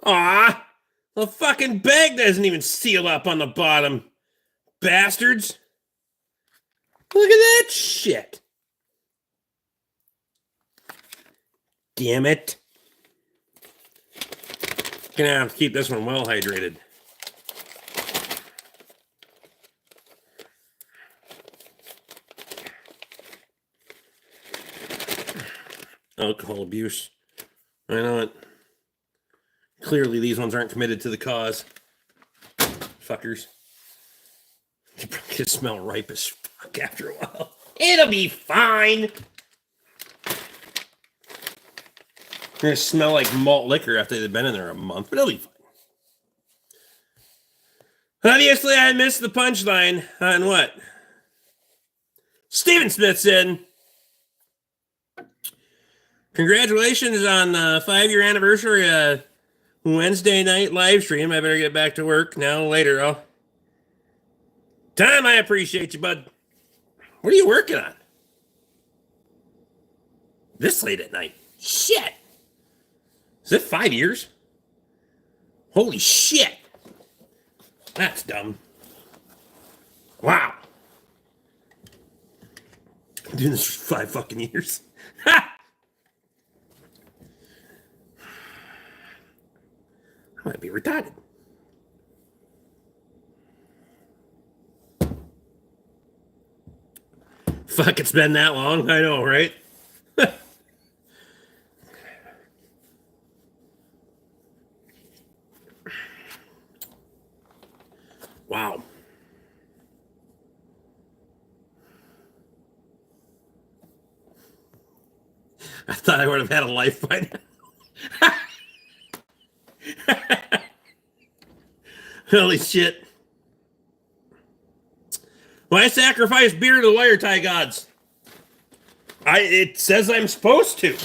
Aw, the fucking bag doesn't even seal up on the bottom. Bastards. Look at that shit. Damn it. Gonna have to keep this one well hydrated. Alcohol abuse. I know it. Clearly, these ones aren't committed to the cause. Fuckers. They probably smell ripe as fuck after a while. It'll be fine. They're gonna smell like malt liquor after they've been in there a month, but it'll be fine. Obviously, I missed the punchline on what? Steven Smith's in. Congratulations on the 5-year anniversary Wednesday night live stream. I better get back to work now. Later. Tom, I appreciate you, bud. What are you working on? This late at night? Shit. Is it 5 years? Holy shit. That's dumb. Wow. I'm doing this for 5 fucking years. Ha! I might be retarded. Fuck, it's been that long. I know, right? Wow. I thought I would have had a life by now. Holy shit. Why sacrifice beer to the wire tie gods? It says I'm supposed to. It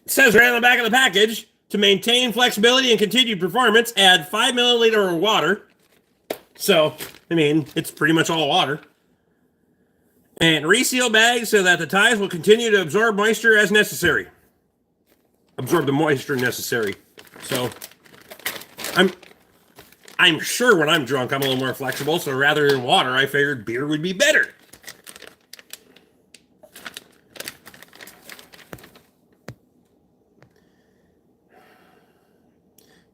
says right on the back of the package, to maintain flexibility and continued performance, add 5 milliliter of water. So, I mean, it's pretty much all water. And reseal bags so that the ties will continue to absorb moisture as necessary. Absorb the moisture necessary. So, I'm sure when I'm drunk, I'm a little more flexible. So rather than water, I figured beer would be better.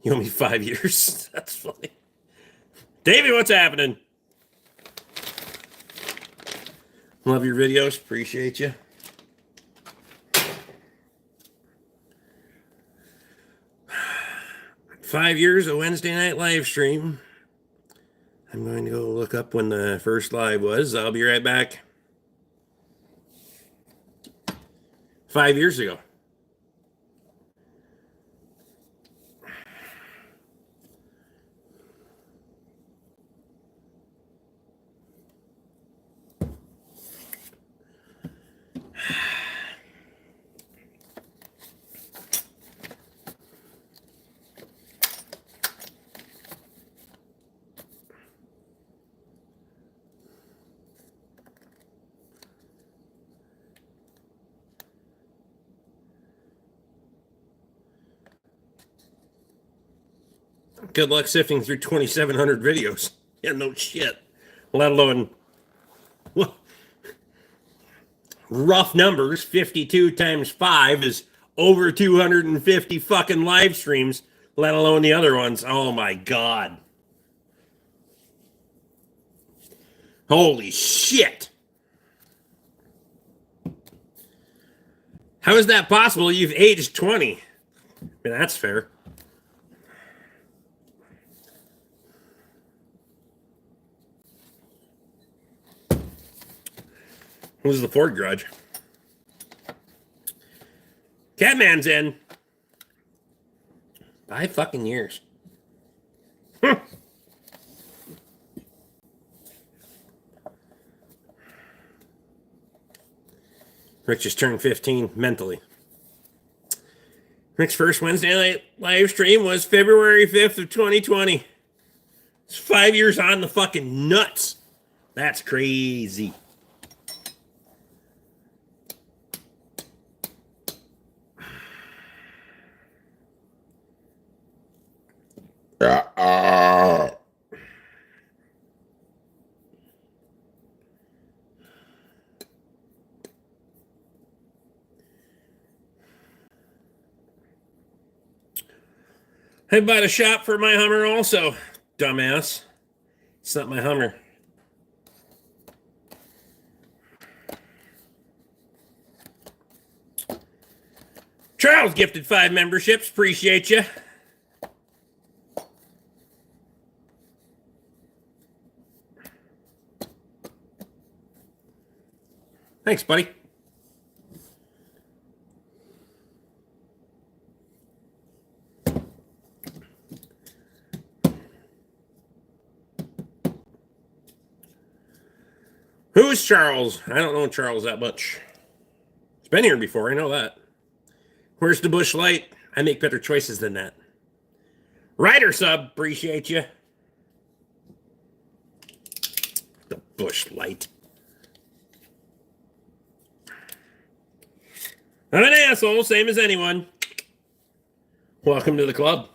You owe me 5 years. That's funny. Davey, what's happening? Love your videos. Appreciate you. Five years of Wednesday night live stream. I'm going to go look up when the first live was. I'll be right back. 5 years ago. Good luck sifting through 2,700 videos. Yeah, no shit. Let alone, well, rough numbers, 52 times 5 is over 250 fucking live streams, let alone the other ones. Oh my God. Holy shit. How is that possible? You've aged 20. I mean, that's fair. What was the Ford garage? Catman's in. 5 fucking years. Rich just turned 15 mentally. Rick's first Wednesday night live stream was February 5th of 2020. It's 5 years on the fucking nuts. That's crazy. I bought a shop for my Hummer also, dumbass. It's not my Hummer. Charles gifted 5 memberships. Appreciate you. Thanks, buddy. Who's Charles? I don't know Charles that much. He's been here before, I know that. Where's the Bush Light? I make better choices than that. Rider sub, appreciate you. The Bush Light. Not an asshole, same as anyone. Welcome to the club.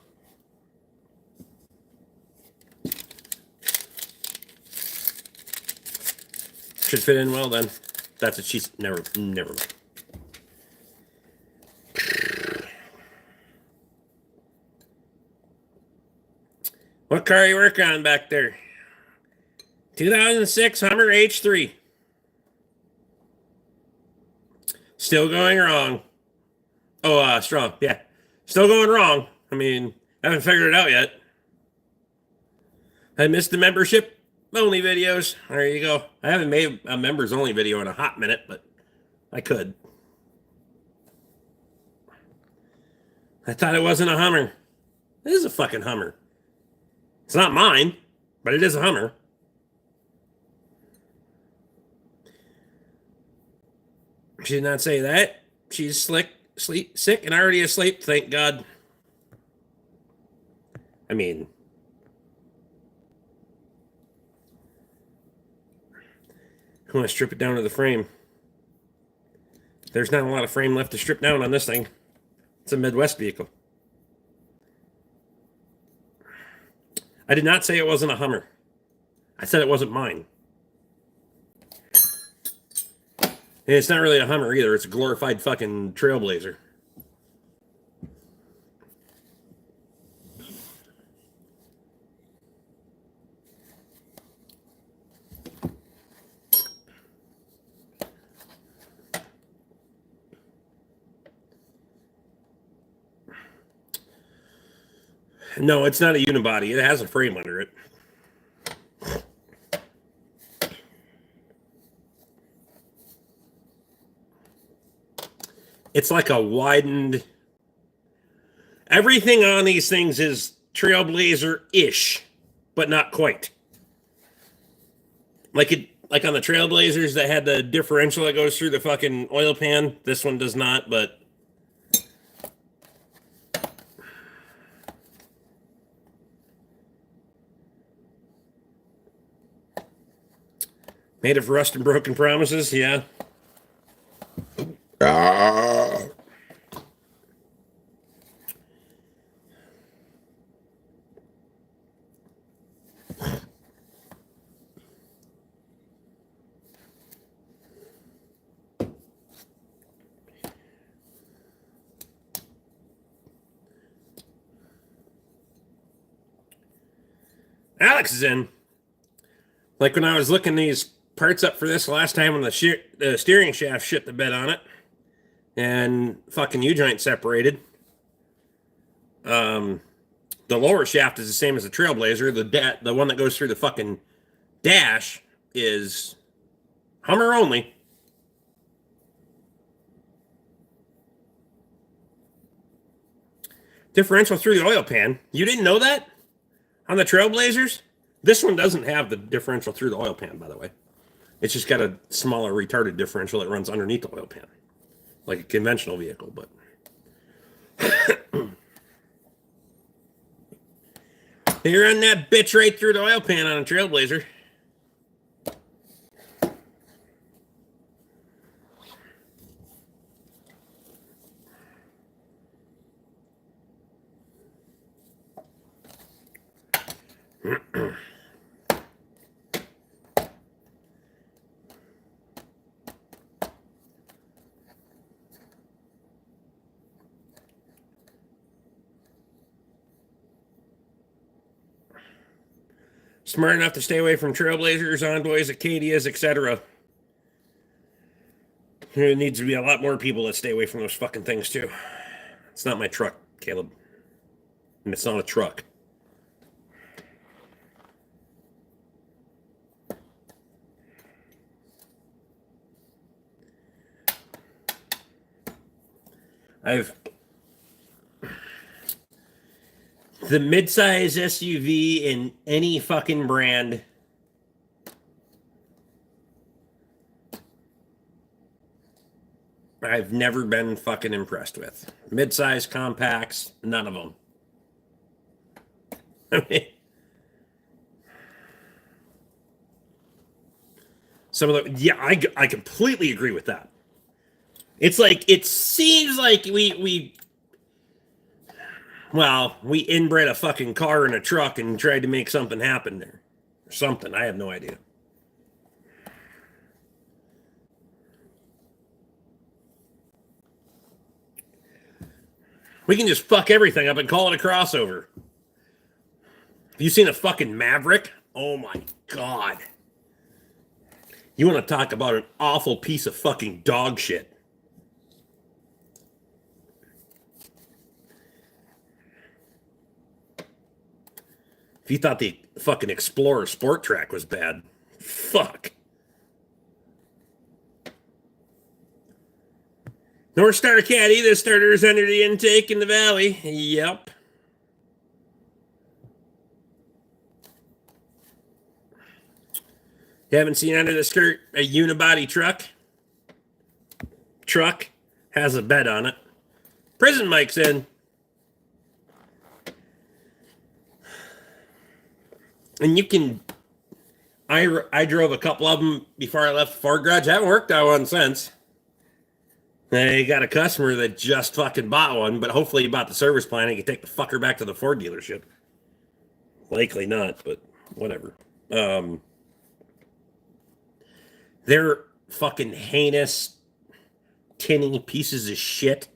Should fit in well then. That's what she's never mind. What car are you working on back there? 2006 Hummer H3. Still going wrong. Oh, strong. Yeah. Still going wrong. I mean, haven't figured it out yet. I missed the membership only videos. There you go. I haven't made a members only video in a hot minute, but I could. I thought it wasn't a Hummer. It is a fucking Hummer. It's not mine, but it is a Hummer. She did not say that. She's sick and already asleep, thank God. I mean, I want to strip it down to the frame. There's not a lot of frame left to strip down on this thing. It's a Midwest vehicle. I did not say it wasn't a Hummer. I said it wasn't mine. And it's not really a Hummer either. It's a glorified fucking Trailblazer. No, it's not a unibody. It has a frame under it. It's like a widened... Everything on these things is Trailblazer-ish, but not quite. Like on the Trailblazers that had the differential that goes through the fucking oil pan. This one does not, but... Made of rust and broken promises, yeah. Alex is in. Like when I was looking these parts up for this last time when the steering shaft shit the bed on it and fucking U-joint separated. The lower shaft is the same as the Trailblazer. The one that goes through the fucking dash is Hummer only. Differential through the oil pan. You didn't know that? On the Trailblazers? This one doesn't have the differential through the oil pan, by the way. It's just got a smaller retarded differential that runs underneath the oil pan. Like a conventional vehicle, but... They run that bitch right through the oil pan on a Trailblazer. Smart enough to stay away from Trailblazers, Envoys, Acadias, etc. There needs to be a lot more people that stay away from those fucking things, too. It's not my truck, Caleb. And it's not a truck. The midsize SUV in any fucking brand I've never been fucking impressed with. Mid-size compacts, none of them. Some of the, yeah, I completely agree with that. It's like, it seems like we inbred a fucking car in a truck and tried to make something happen there. Or something. I have no idea. We can just fuck everything up and call it a crossover. Have you seen a fucking Maverick? Oh my God. You want to talk about an awful piece of fucking dog shit. If you thought the fucking Explorer Sport Track was bad, fuck. North Star Caddy, the starters under the intake in the valley. Yep. You haven't seen under the skirt a unibody truck? Truck has a bed on it. Prison Mike's in. And you can... I drove a couple of them before I left the Ford garage. I haven't worked on one since. I got a customer that just fucking bought one, but hopefully he bought the service plan and he can take the fucker back to the Ford dealership. Likely not, but whatever. They're fucking heinous, tinny pieces of shit.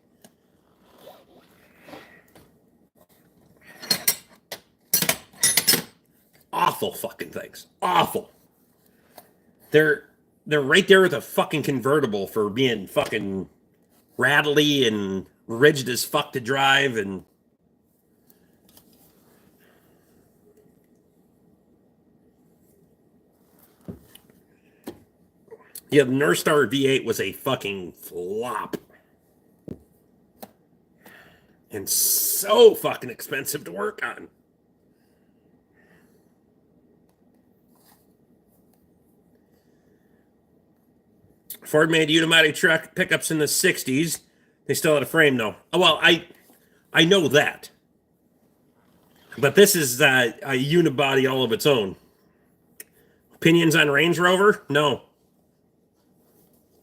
Awful fucking things. Awful. They're right there with a fucking convertible for being fucking rattly and rigid as fuck to drive, and yeah, the North Star V8 was a fucking flop. And so fucking expensive to work on. Ford made unibody truck pickups in the 60s. They still had a frame, though. Well, I know that. But this is a unibody all of its own. Opinions on Range Rover? No.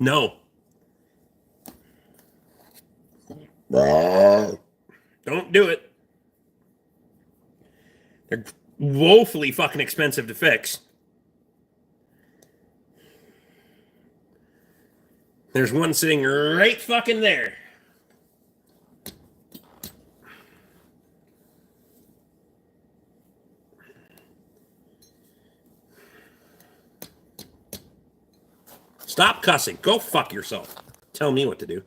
No. Don't do it. They're woefully fucking expensive to fix. There's one sitting right fucking there. Stop cussing. Go fuck yourself. Tell me what to do.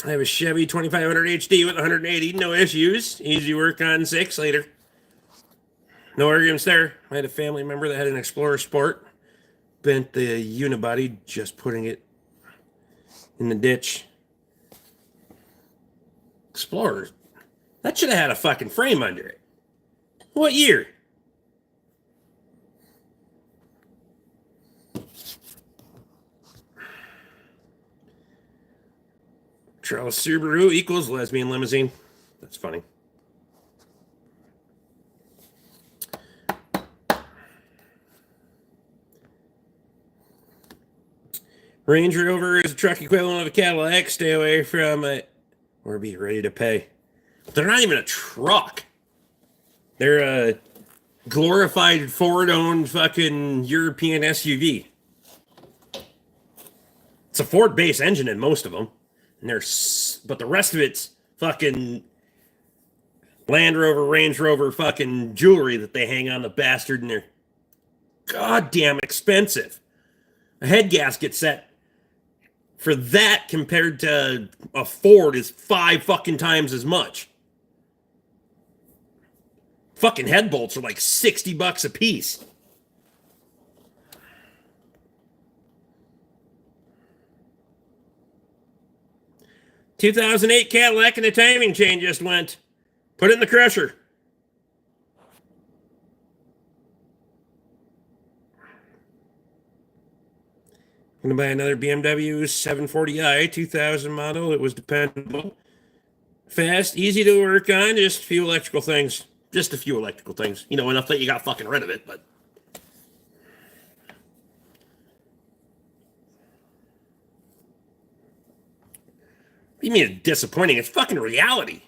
I have a Chevy 2500 HD with 180. No issues. Easy work on 6 later. No arguments there. I had a family member that had an Explorer Sport. Bent the unibody, just putting it in the ditch. Explorer. That should have had a fucking frame under it. What year? Charles Subaru equals lesbian limousine. That's funny. Range Rover is a truck equivalent of a Cadillac. Stay away from it or be ready to pay. They're not even a truck. They're a glorified Ford-owned fucking European SUV. It's a Ford base engine in most of them. And but the rest of it's fucking Land Rover, Range Rover fucking jewelry that they hang on the bastard, and they're goddamn expensive. A head gasket set for that compared to a Ford is 5 fucking times as much. Fucking head bolts are like $60 a piece. ...2008 Cadillac and the timing chain just went. Put it in the crusher. I'm going to buy another BMW 740i 2000 model. It was dependable. Fast, easy to work on, just a few electrical things. Just a few electrical things. You know, enough that you got fucking rid of it, but. What do you mean it's disappointing? It's fucking reality.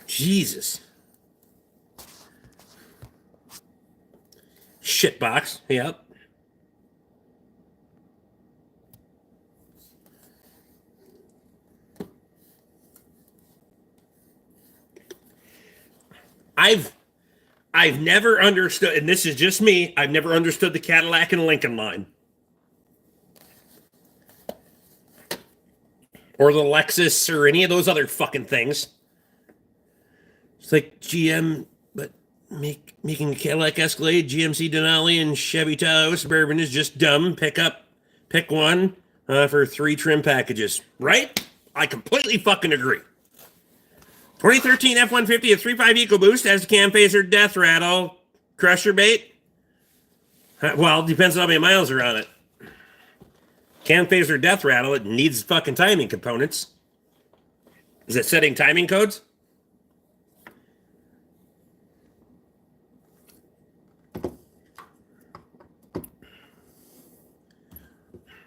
Jesus. Shitbox. Yep. I've never understood, and this is just me, I've never understood the Cadillac and Lincoln line. Or the Lexus or any of those other fucking things. It's like GM, but making a Cadillac Escalade, GMC Denali, and Chevy Tahoe Suburban is just dumb. Pick one for 3 trim packages. Right? I completely fucking agree. 2013 F-150 at 3.5 EcoBoost has the cam phaser death rattle. Crusher bait? Well, depends on how many miles are on it. Cam phaser death rattle, it needs fucking timing components. Is it setting timing codes?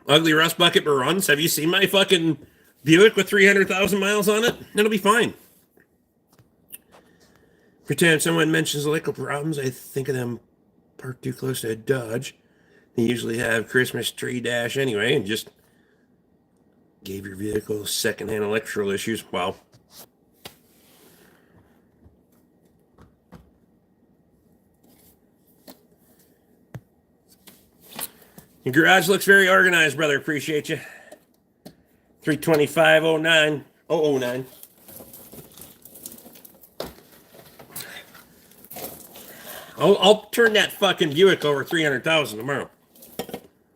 Ugly rust bucket runs. Have you seen my fucking Buick with 300,000 miles on it? It'll be fine. Pretend someone mentions electrical problems, I think of them parked too close to a Dodge. They usually have Christmas tree dash anyway, and just gave your vehicle secondhand electrical issues. Wow. Your garage looks very organized, brother. Appreciate you. 32509 009. I'll turn that fucking Buick over 300,000 tomorrow.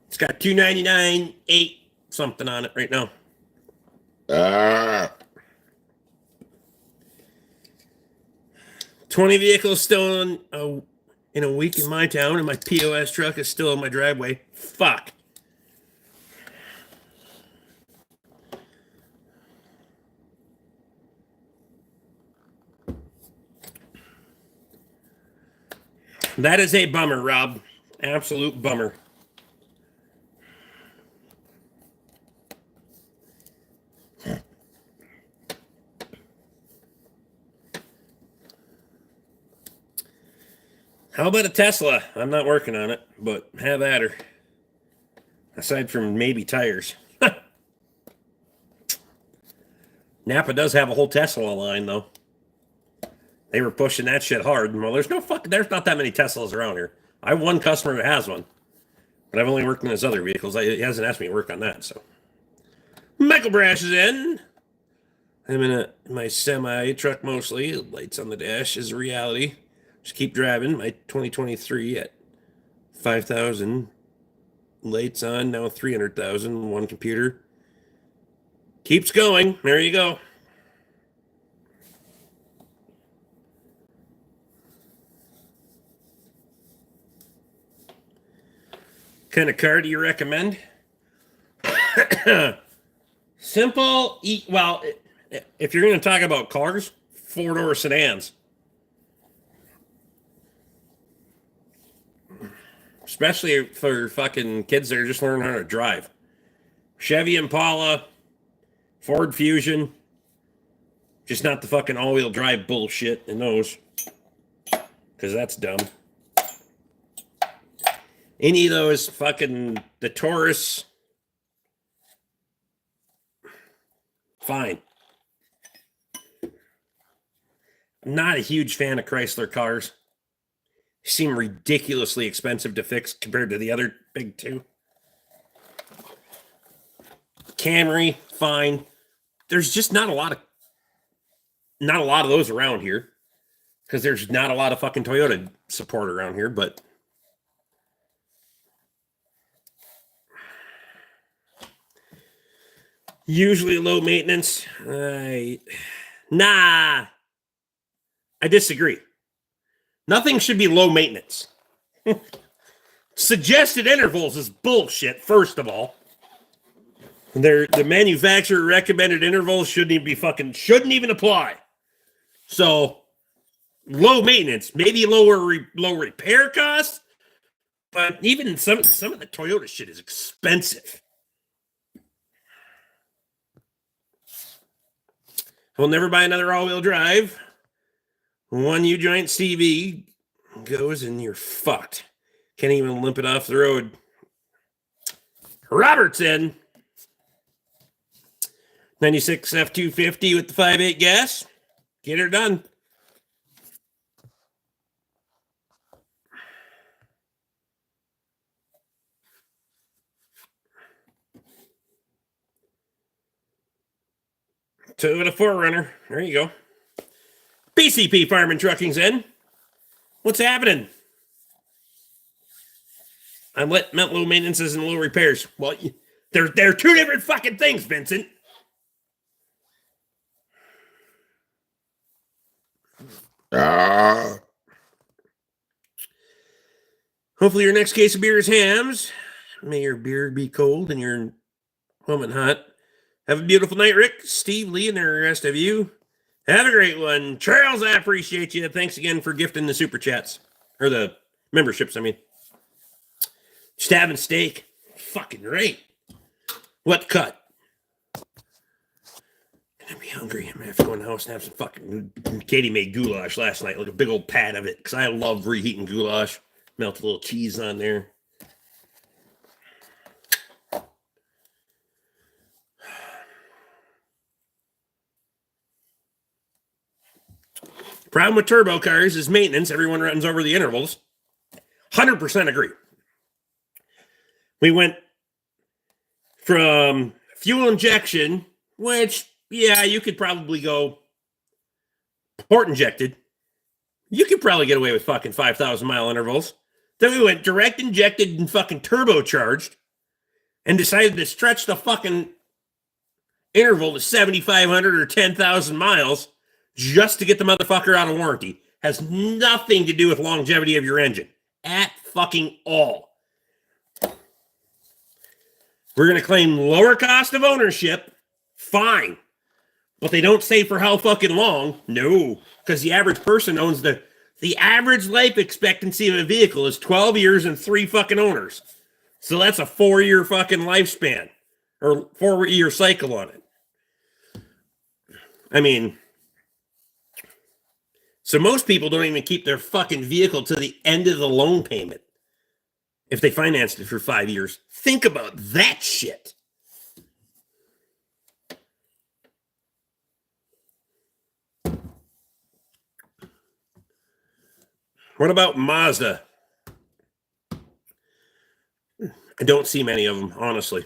It's got 299.8 something on it right now. 20 vehicles stolen in a week in my town, and my POS truck is still in my driveway. Fuck. That is a bummer, Rob. Absolute bummer. How about a Tesla? I'm not working on it, but have at her. Aside from maybe tires. Napa does have a whole Tesla line, though. They were pushing that shit hard. Well, there's not that many Teslas around here. I have one customer that has one, but I've only worked on his other vehicles. He hasn't asked me to work on that, so. Michael Brash is in. I'm in my semi truck mostly. Lights on the dash is a reality. Just keep driving. My 2023 at 5,000. Lights on, now 300,000. One computer. Keeps going. There you go. Kind of car do you recommend? Simple. Well, if you're going to talk about cars, 4-door sedans. Especially for fucking kids that are just learning how to drive. Chevy Impala, Ford Fusion. Just not the fucking all-wheel drive bullshit in those. Because that's dumb. Any of those fucking, the Taurus, fine. I'm not a huge fan of Chrysler cars. They seem ridiculously expensive to fix compared to the other big two. Camry, fine. There's just not a lot of those around here. Because there's not a lot of fucking Toyota support around here, but usually low maintenance. Nah. I disagree. Nothing should be low maintenance. Suggested intervals is bullshit, first of all. The manufacturer recommended intervals shouldn't even apply. So low maintenance, maybe low repair costs, but even some of the Toyota shit is expensive. I'll never buy another all-wheel drive. One U-joint CV goes and you're fucked. Can't even limp it off the road. Robertson. 96 F250 with the 5.8 gas. Get her done. Toyota 4Runner. There you go. PCP Farm and Trucking's in. What's happening? I meant low maintenances and low repairs. Well, they're two different fucking things, Vincent. Hopefully your next case of beer is hams. May your beer be cold and your woman hot. Have a beautiful night, Rick, Steve, Lee, and the rest of you. Have a great one. Charles, I appreciate you. Thanks again for gifting the super chats. Or the memberships, I mean. Just having steak. Fucking right. What cut? Gonna be hungry. I'm gonna have to go in the house and have some fucking... Katie made goulash last night, like a big old pat of it, because I love reheating goulash. Melt a little cheese on there. Problem with turbo cars is maintenance. Everyone runs over the intervals. 100% agree. We went from fuel injection, which, yeah, you could probably go port injected. You could probably get away with fucking 5,000 mile intervals. Then we went direct injected and fucking turbocharged and decided to stretch the fucking interval to 7,500 or 10,000 miles just to get the motherfucker out of warranty. Has nothing to do with longevity of your engine. At fucking all. We're going to claim lower cost of ownership. Fine. But they don't say for how fucking long. No. Because the average person owns the average life expectancy of a vehicle is 12 years and 3 fucking owners. So that's a 4-year fucking lifespan. Or 4-year cycle on it. I mean... So most people don't even keep their fucking vehicle to the end of the loan payment if they financed it for 5 years. Think about that shit. What about Mazda? I don't see many of them, honestly.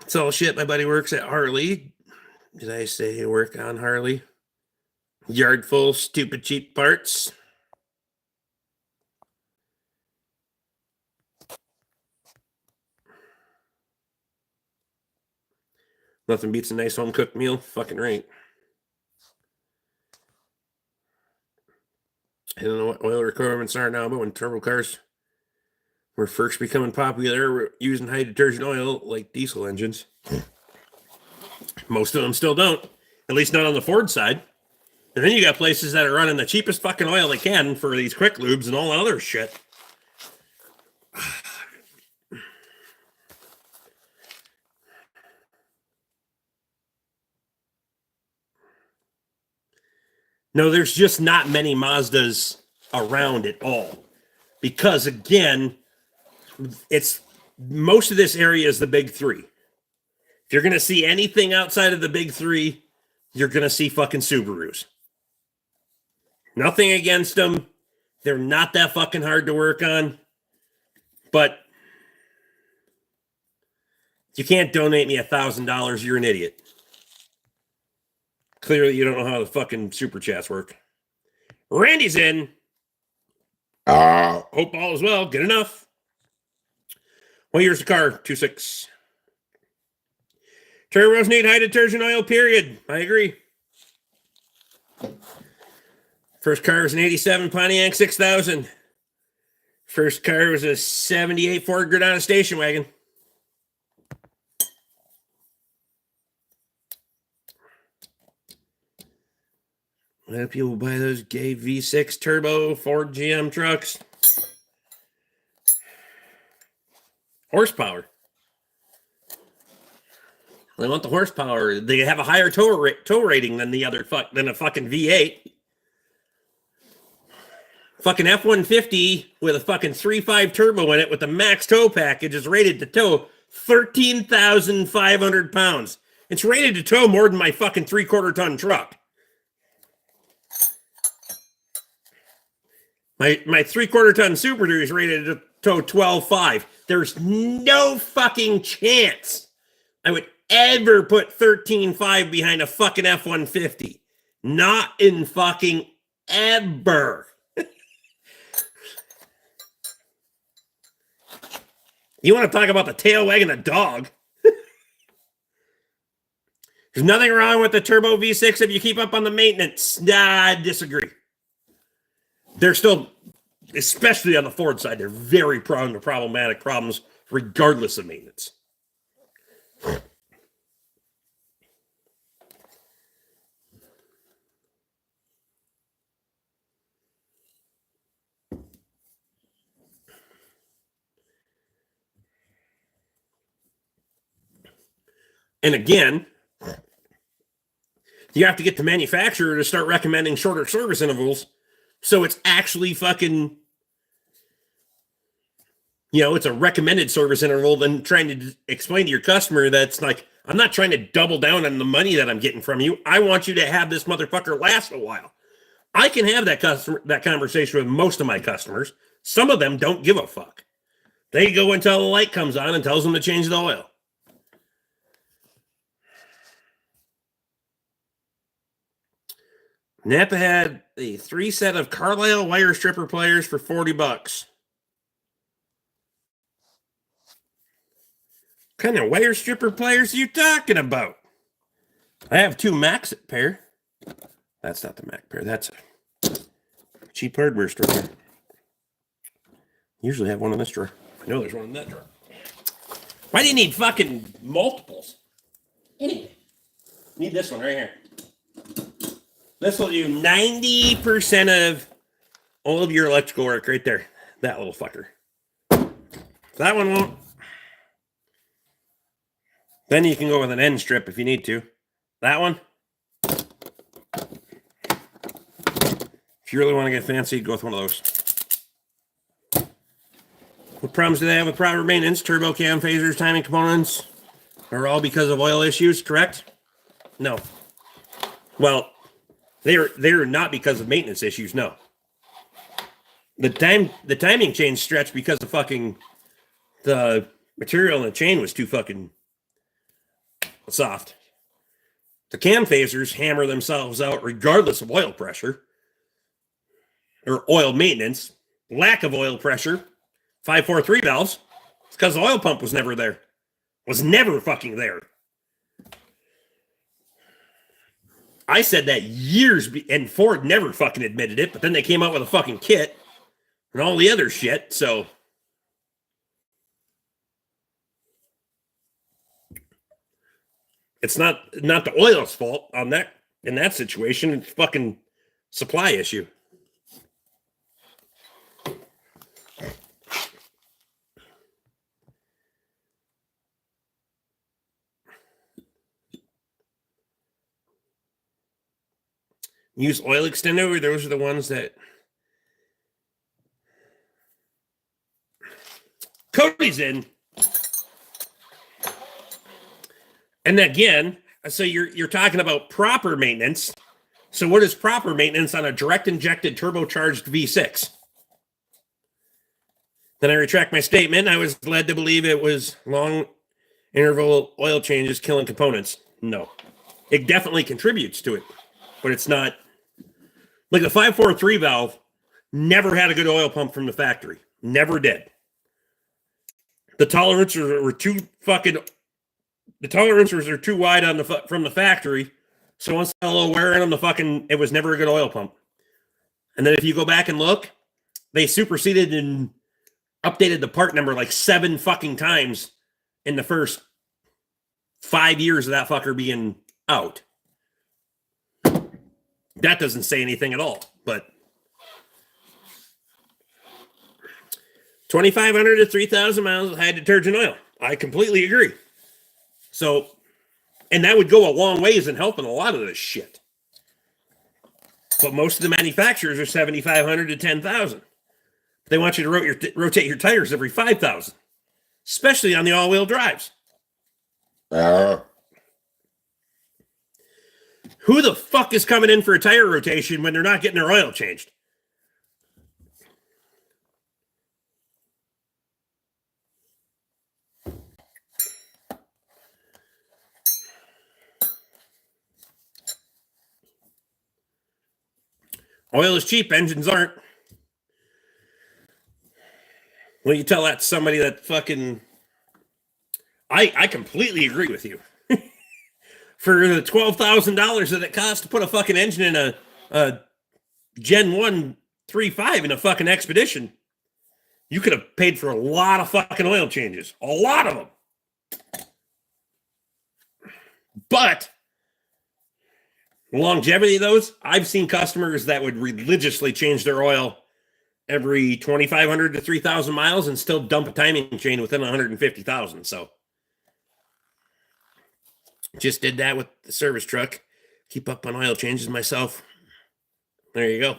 It's all shit. My buddy works at Harley. Did I say work on Harley? Yard full stupid cheap parts. Nothing beats a nice home cooked meal. Fucking right. I don't know what oil requirements are now, but when turbo cars were first becoming popular, we're using high detergent oil like diesel engines. Most of them still don't. At least not on the Ford side. And then you got places that are running the cheapest fucking oil they can for these quick lubes and all that other shit. No, there's just not many Mazdas around at all. Because, again, most of this area is the big three. If you're going to see anything outside of the big three, you're going to see fucking Subarus. Nothing against them. They're not that fucking hard to work on. But you can't donate me $1,000. You're an idiot. Clearly, you don't know how the fucking super chats work. Randy's in. Hope all is well. Good enough. What year's the car? 2.6. Turbos need high detergent oil, period. I agree. First car was an 87 Pontiac 6000. First car was a 78 Ford Granada station wagon. A lot of people buy those gay V6 turbo Ford GM trucks. Horsepower. They want the horsepower. They have a higher tow rating than the other than a fucking V8. Fucking F-150 with a fucking 3.5 turbo in it with the max tow package is rated to tow 13,500 pounds. It's rated to tow more than my fucking 3/4 ton truck. My 3/4 ton Super Duty is rated to tow 12.5. There's no fucking chance I would ever put 13.5 behind a fucking F-150. Not in fucking ever. You want to talk about the tail wagging the dog? There's nothing wrong with the turbo V6 if you keep up on the maintenance. Nah, I disagree. They're still, especially on the Ford side, they're very prone to problematic problems regardless of maintenance. And again, you have to get the manufacturer to start recommending shorter service intervals so it's actually fucking, it's a recommended service interval than trying to explain to your customer that's like, I'm not trying to double down on the money that I'm getting from you. I want you to have this motherfucker last a while. I can have that conversation with most of my customers. Some of them don't give a fuck. They go until the light comes on and tells them to change the oil. Napa had a 3 set of Carlisle wire stripper pliers for $40. What kind of wire stripper pliers are you talking about? I have 2 Max pair. That's not the Mac pair. That's a cheap hardware store. Usually have one in this drawer. I know there's one in that drawer. Why do you need fucking multiples? Anyway, need this one right here. This will do 90% of all of your electrical work right there. That little fucker. That one won't. Then you can go with an end strip if you need to. That one. If you really want to get fancy, go with one of those. What problems do they have with proper maintenance? Turbo cam phasers, timing components are all because of oil issues, correct? No. Well, they're not because of maintenance issues, no. The timing chain stretched because of fucking the material in the chain was too fucking soft. The cam phasers hammer themselves out regardless of oil pressure or oil maintenance. Lack of oil pressure, 543 valves. It's because the oil pump was never there. Was never fucking there. I said that years, and Ford never fucking admitted it, but then they came out with a fucking kit and all the other shit, so. It's not the oil's fault on that, in that situation. It's fucking supply issue. Use oil extender. Those are the ones that Cody's in. And again, so you're talking about proper maintenance. So what is proper maintenance on a direct injected turbocharged V6? Then I retract my statement. I was led to believe it was long interval oil changes killing components. No. It definitely contributes to it, but it's not. Like the 543 valve never had a good oil pump from the factory. Never did. The tolerances were too fucking. The tolerances are too wide on from the factory, So once a little wear in them, it was never a good oil pump. And then if you go back and look, they superseded and updated the part number like 7 fucking times in the first 5 years of that fucker being out. That doesn't say anything at all, but 2,500 to 3,000 miles of high detergent oil. I completely agree. So, and that would go a long ways in helping a lot of this shit. But most of the manufacturers are 7,500 to 10,000. They want you to rotate your tires every 5,000, especially on the all-wheel drives. Who the fuck is coming in for a tire rotation when they're not getting their oil changed? Oil is cheap, engines aren't. Well, you tell that to somebody that fucking... I completely agree with you. For the $12,000 that it costs to put a fucking engine in a Gen 135 in a fucking Expedition, you could have paid for a lot of fucking oil changes. A lot of them. But the longevity of those, I've seen customers that would religiously change their oil every 2,500 to 3,000 miles and still dump a timing chain within 150,000. So just did that with the service truck. Keep up on oil changes myself. There you go.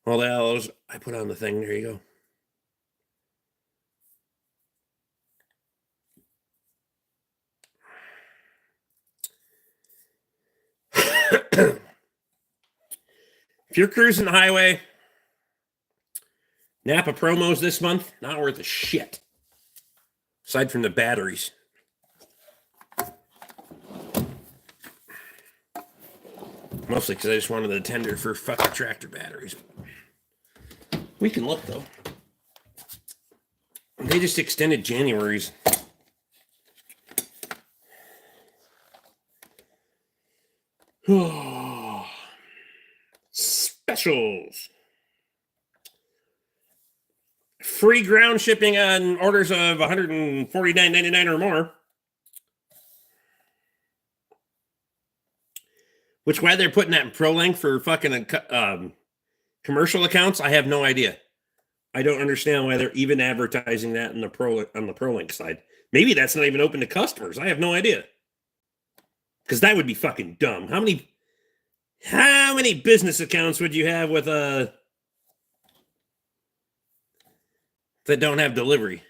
All the alloys I put on the thing. There you go. If you're cruising the highway, Napa promos this month, not worth a shit. Aside from the batteries. Mostly because I just wanted the tender for fucking tractor batteries. We can look, though. They just extended January's. Specials. Free ground shipping on orders of $149.99 or more. Which, why they're putting that in ProLink for fucking commercial accounts, I have no idea. I don't understand why they're even advertising that on the ProLink side. Maybe that's not even open to customers. I have no idea. Because that would be fucking dumb. How many business accounts would you have with that don't have delivery?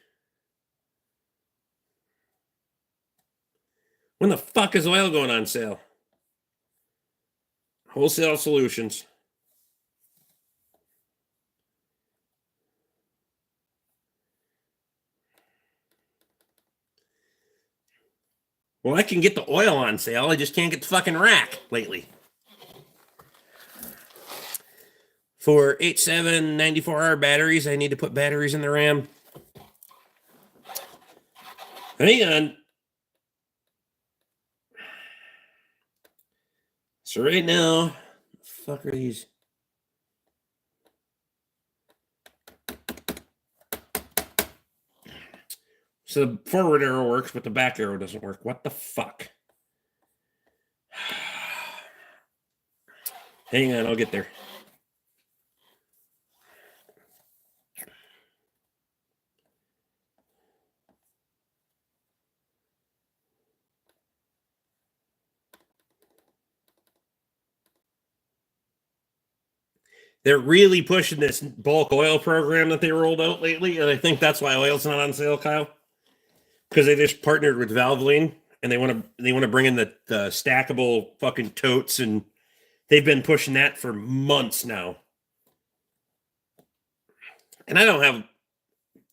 When the fuck is oil going on sale? Wholesale Solutions. Well, I can get the oil on sale. I just can't get the fucking rack lately. For 8.7 94R batteries, I need to put batteries in the RAM. Hang on. So right now, the fuck are these? So the forward arrow works, but the back arrow doesn't work. What the fuck? Hang on, I'll get there. They're really pushing this bulk oil program that they rolled out lately, and I think that's why oil's not on sale, Kyle. Because they just partnered with Valvoline, and they want to bring in the stackable fucking totes, and they've been pushing that for months now. And I don't have.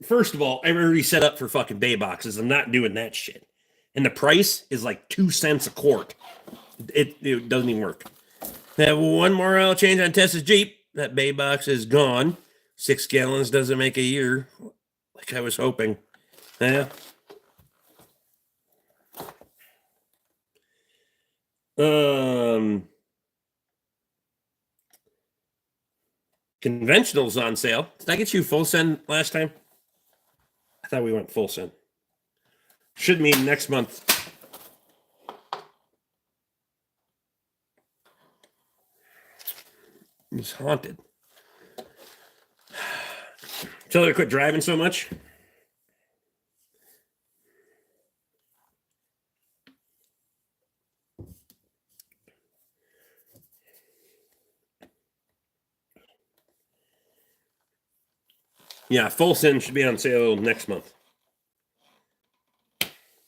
First of all, I'm already set up for fucking bay boxes. I'm not doing that shit, and the price is like 2 cents a quart. It doesn't even work. I have one more oil change on Tessa's Jeep. That bay box is gone. 6 gallons doesn't make a year, like I was hoping. Yeah. Conventional's on sale. Did I get you full send last time? I thought we went full send. Should mean next month. It's haunted. Tell her to quit driving so much. Yeah, full send should be on sale next month.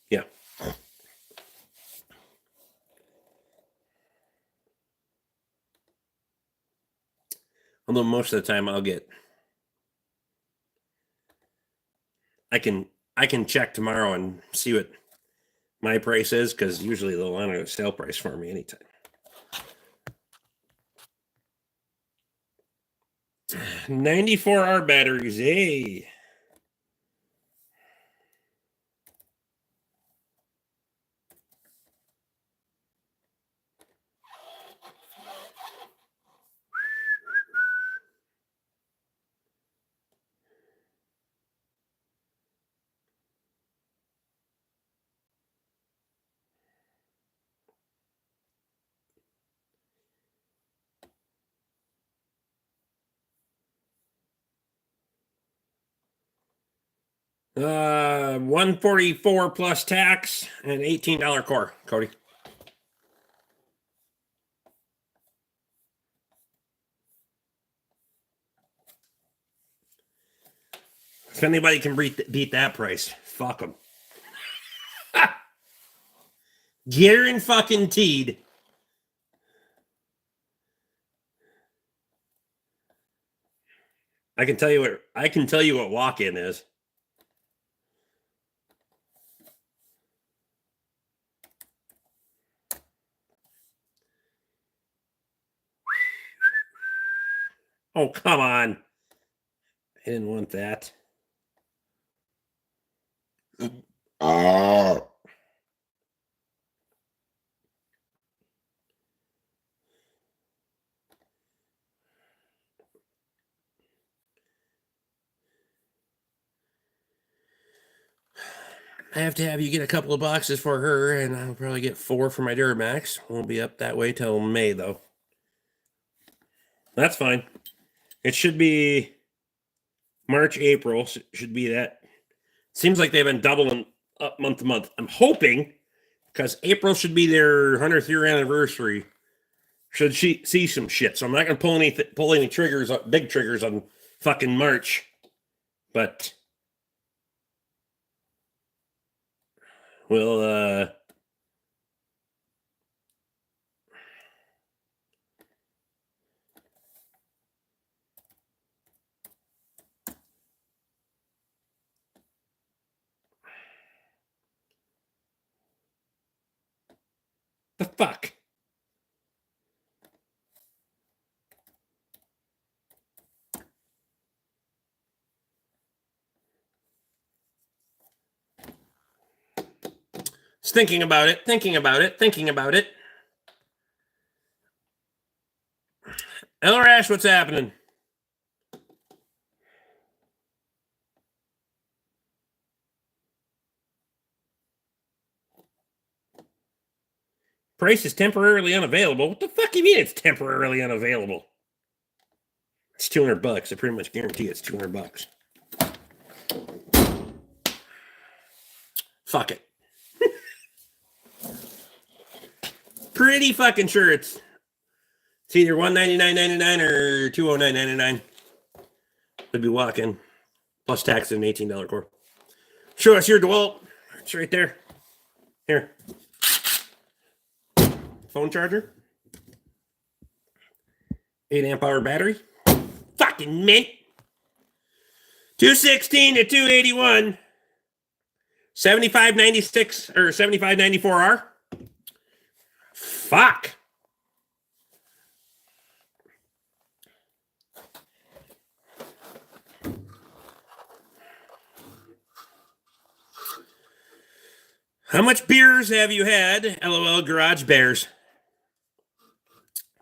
Yeah. Although most of the time I can check tomorrow and see what my price is, because usually they'll honor a sale price for me anytime. 94R batteries, hey. $144 plus tax and $18 core, Cody. If anybody can beat that price, fuck them. Guaranteed. I can tell you what walk-in is. Oh, come on. I didn't want that. I have to have you get a couple of boxes for her, and I'll probably get 4 for my Duramax. Won't be up that way till May, though. That's fine. It should be March, April. Should be that. Seems like they've been doubling up month to month. I'm hoping, because April should be their 100th year anniversary. Should she see some shit? So I'm not going to pull any triggers, big triggers on fucking March. But we'll the fuck? Just thinking about it. Elrash, what's happening? Price is temporarily unavailable. What the fuck do you mean it's temporarily unavailable? It's $200. I pretty much guarantee it's $200. Fuck it. Pretty fucking sure it's either $199.99 or $209.99. Would be walking plus tax and $18 core. Show us your DeWalt. It's right there. Here. Phone charger. 8 amp hour battery. Fucking mint. 216 to 281. 7596 or 7594R. Fuck. How much beers have you had? LOL Garage Bears.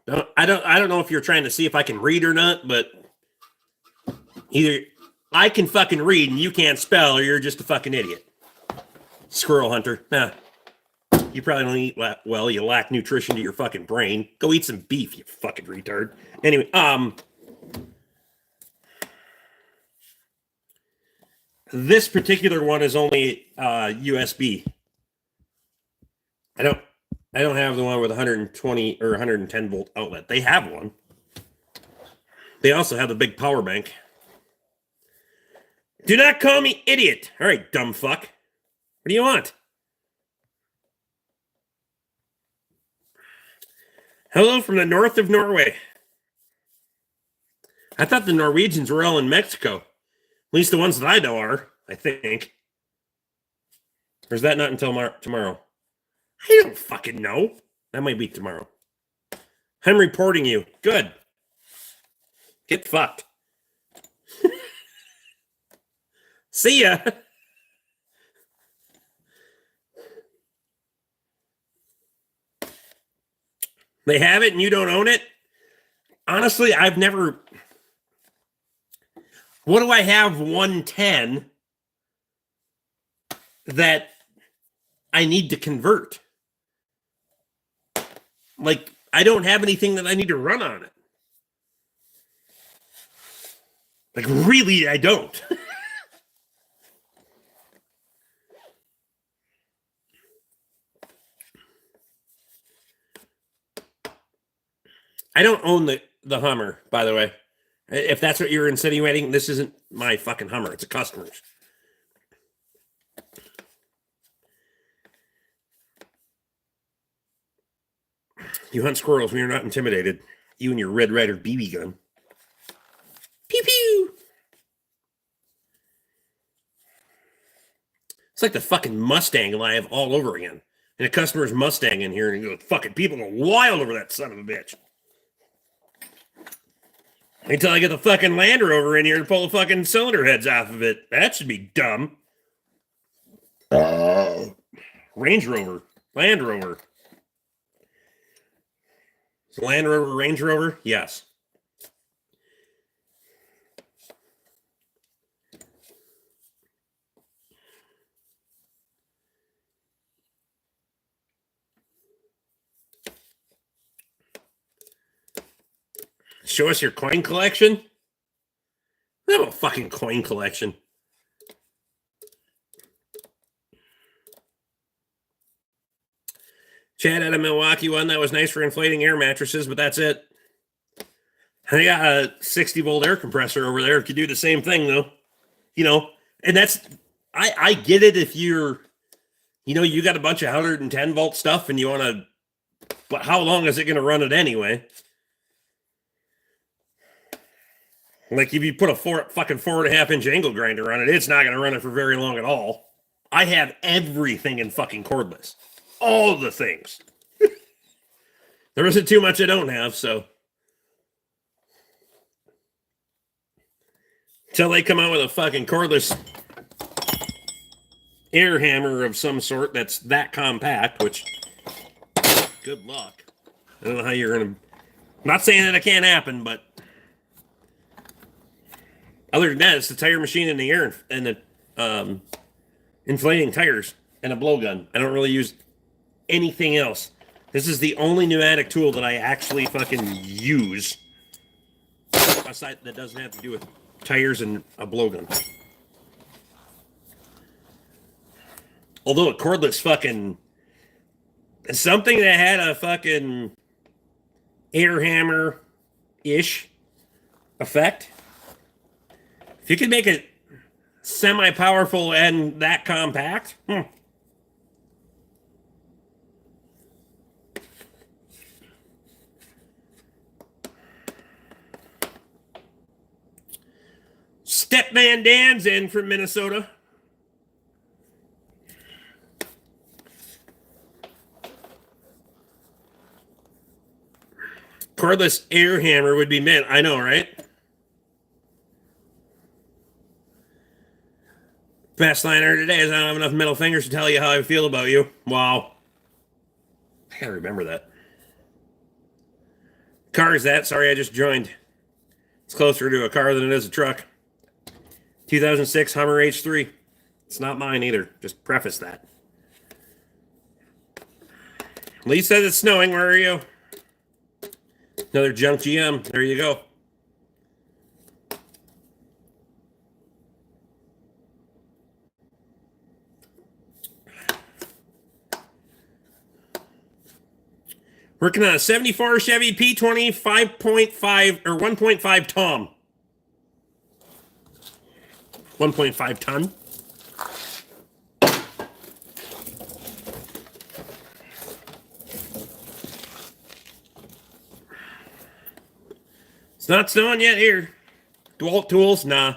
I don't know if you're trying to see if I can read or not, but either I can fucking read and you can't spell, or you're just a fucking idiot. Squirrel hunter. Nah. You probably don't eat well. You lack nutrition to your fucking brain. Go eat some beef, you fucking retard. Anyway, this particular one is only USB. I don't have the one with 120 or 110 volt outlet. They have one. They also have the big power bank. Do not call me idiot. All right, dumb fuck. What do you want? Hello from the north of Norway. I thought the Norwegians were all in Mexico. At least the ones that I know are, I think. Or is that not until tomorrow? I don't fucking know. That might be tomorrow. I'm reporting you. Good. Get fucked. See ya. They have it and you don't own it? Honestly, I've never... What do I have 110 that I need to convert? Like, I don't have anything that I need to run on it. Like, really, I don't. I don't own the Hummer, by the way. If that's what you're insinuating, this isn't my fucking Hummer. It's a customer's. You hunt squirrels when you're not intimidated. You and your Red Ryder BB gun. Pew pew! It's like the fucking Mustang live all over again. And a customer's Mustang in here, and you go, fucking people go wild over that son of a bitch. Until I get the fucking Land Rover in here to pull the fucking cylinder heads off of it. That should be dumb. Range Rover. Land Rover. Is Land Rover Range Rover? Yes. Show us your coin collection? I have a fucking coin collection. Chad had a Milwaukee one that was nice for inflating air mattresses, but that's it. I got a 60 volt air compressor over there. It could do the same thing, though. You know, and that's, I get it if you're, you know, you got a bunch of 110 volt stuff and you want to, but how long is it going to run it anyway? Like, if you put a fucking 4.5 inch angle grinder on it, it's not going to run it for very long at all. I have everything in fucking cordless. All the things. There isn't too much I don't have, so. Until they come out with a fucking cordless air hammer of some sort that's that compact, which, good luck. I don't know how you're going to. I'm not saying that it can't happen, but. Other than that, it's the tire machine in the air and the inflating tires and a blowgun. I don't really use anything else. This is the only pneumatic tool that I actually fucking use. Aside, that doesn't have to do with tires and a blowgun. Although a cordless fucking... something that had a fucking air hammer-ish effect... If you can make it semi-powerful and that compact, Stepman Dan's in from Minnesota. Cordless air hammer would be mint. I know, right? Best line I heard today is I don't have enough middle fingers to tell you how I feel about you. Wow. I gotta remember that. car is that? Sorry, I just joined. It's closer to a car than it is a truck. 2006 Hummer H3. It's not mine either. Just preface that. Lee says it's snowing. Where are you? Another junk GM. There you go. Working on a 74 Chevy P20 5.5 or 1.5 Tom. 1.5 ton. It's not snowing yet here. DeWalt tools? Nah.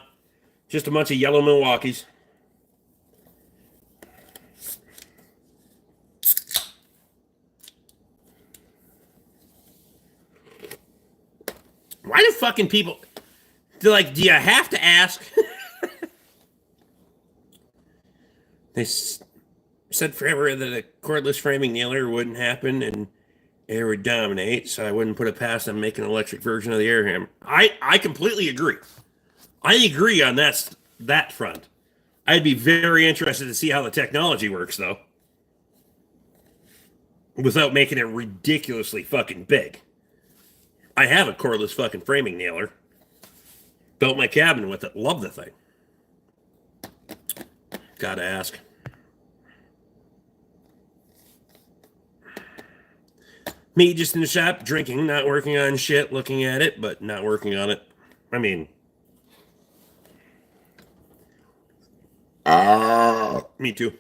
Just a bunch of yellow Milwaukees. Why do fucking people... They're like, do you have to ask? They said forever that a cordless framing nailer wouldn't happen and air would dominate, so I wouldn't put it past them making an electric version of the air hammer. I completely agree. I agree on that front. I'd be very interested to see how the technology works, though. Without making it ridiculously fucking big. I have a cordless fucking framing nailer. Built my cabin with it. Love the thing. Gotta ask. Me just in the shop, drinking, not working on shit, looking at it, but not working on it. I mean... me too.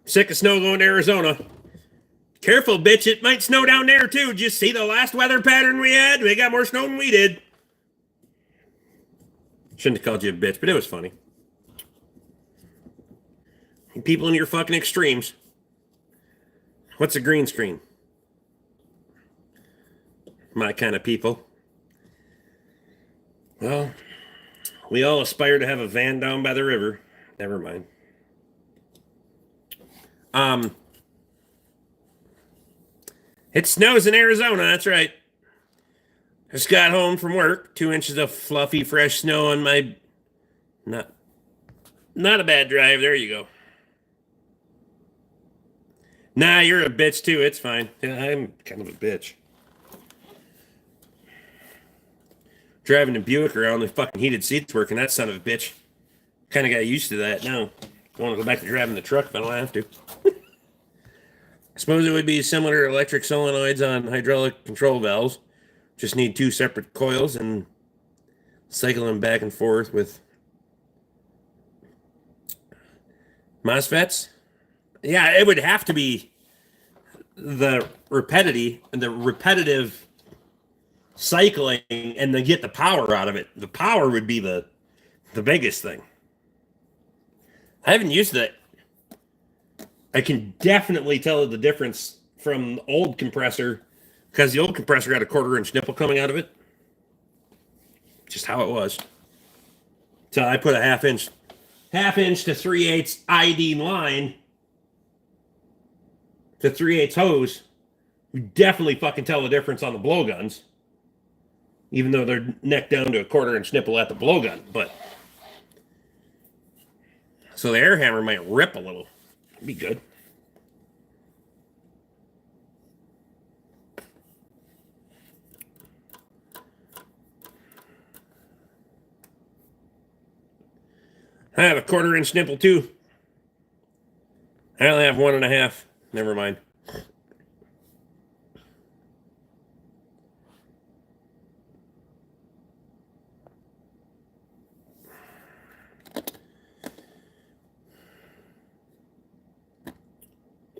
Sick of snow going to Arizona. Careful, bitch. It might snow down there, too. Just see the last weather pattern we had? We got more snow than we did. Shouldn't have called you a bitch, but it was funny. People in your fucking extremes. What's a green screen? My kind of people. Well, we all aspire to have a van down by the river. Never mind. It snows in Arizona, that's right. Just got home from work. 2 inches of fluffy, fresh snow on my... Not a bad drive. There you go. Nah, you're a bitch too. It's fine. Yeah, I'm kind of a bitch. Driving a Buick around, the fucking heated seats working. That son of a bitch. Kind of got used to that now. I want to go back to driving the truck if I don't have to. I suppose it would be similar to electric solenoids on hydraulic control valves. Just need 2 separate coils and cycle them back and forth with MOSFETs. Yeah, it would have to be the repetitive cycling and then get the power out of it. The power would be the biggest thing. I haven't used it. I can definitely tell the difference from the old compressor because the old compressor had a 1/4 inch nipple coming out of it. Just how it was. So I put a half inch to 3/8 ID line to 3/8 hose. You definitely fucking tell the difference on the blowguns. Even though they're neck down to a 1/4 inch nipple at the blowgun. But so the air hammer might rip a little. Be good. I have a 1/4 inch nipple too. I only have 1.5. Never mind.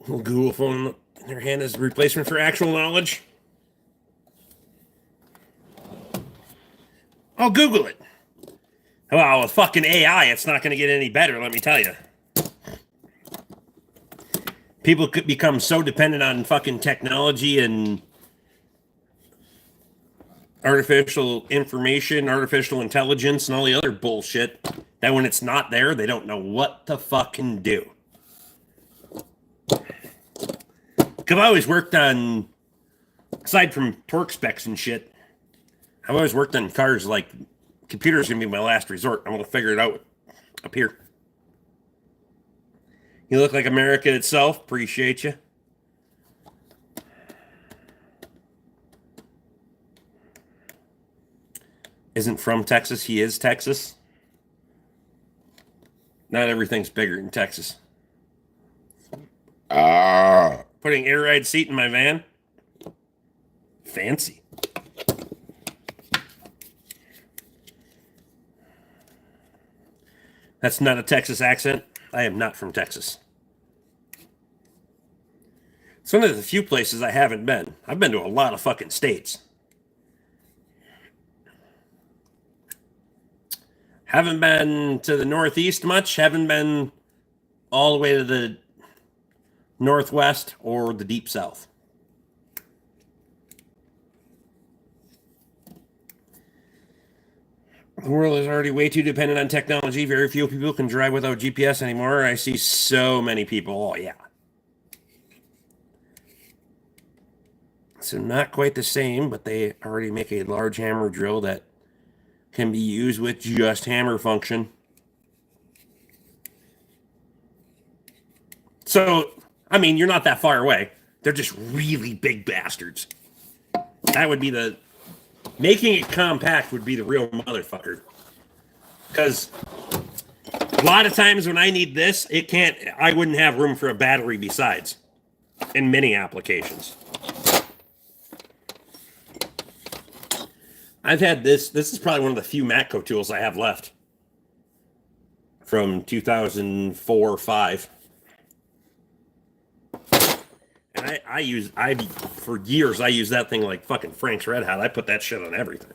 Little Google phone in her hand is a replacement for actual knowledge. I'll Google it. Well, with fucking AI, it's not going to get any better, let me tell you. People could become so dependent on fucking technology and artificial information, artificial intelligence, and all the other bullshit that when it's not there, they don't know what to fucking do. I've always worked on, aside from torque specs and shit, I've always worked on cars like computers going to be my last resort. I'm going to figure it out up here. You look like America itself. Appreciate you. Isn't from Texas. He is Texas. Not everything's bigger in Texas. Putting air ride seat in my van. Fancy. That's not a Texas accent. I am not from Texas. It's one of the few places I haven't been. I've been to a lot of fucking states. Haven't been to the Northeast much. Haven't been all the way to the Northwest or the Deep South. The world is already way too dependent on technology. Very few people can drive without GPS anymore. I see so many people. Oh, yeah. So not quite the same, but they already make a large hammer drill that can be used with just hammer function. So, I mean, you're not that far away. They're just really big bastards. That would be the... Making it compact would be the real motherfucker. Because a lot of times when I need this, I wouldn't have room for a battery besides. In many applications. I've had this. This is probably one of the few Matco tools I have left. From 2004 or 5. And for years, I used that thing like fucking Frank's Red Hot. I put that shit on everything.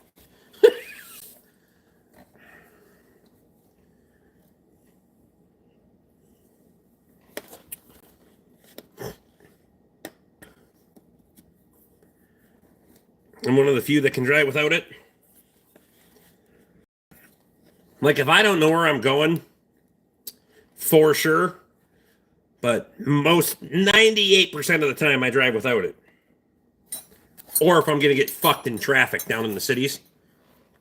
I'm one of the few that can drive without it. Like, if I don't know where I'm going, for sure, but 98% of the time I drive without it. Or if I'm going to get fucked in traffic down in the cities,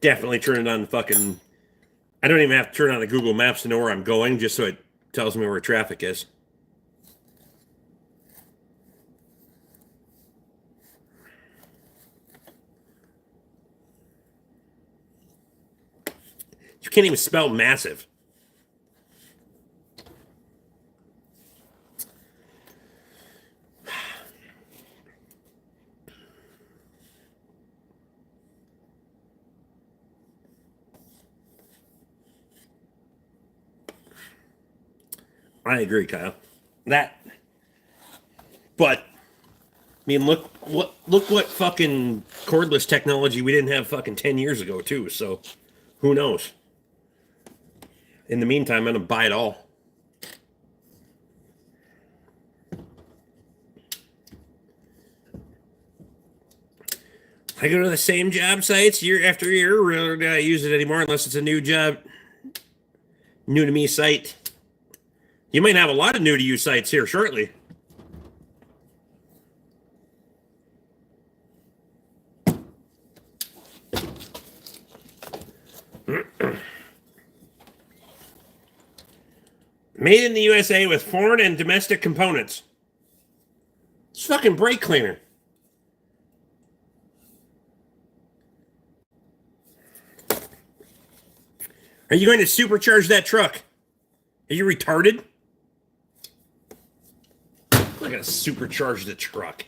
definitely turn it on fucking... I don't even have to turn on the Google Maps to know where I'm going, just so it tells me where traffic is. You can't even spell massive. I agree, Kyle. But I mean, look what fucking cordless technology we didn't have fucking 10 years ago too. So, who knows? In the meantime, I'm gonna buy it all. I go to the same job sites year after year. Rarely do I use it anymore unless it's a new job, new to me site. You might have a lot of new to you sites here shortly. Made in the USA with foreign and domestic components. It's fucking brake cleaner. Are you going to supercharge that truck? Are you retarded? I'm not going to supercharge the truck.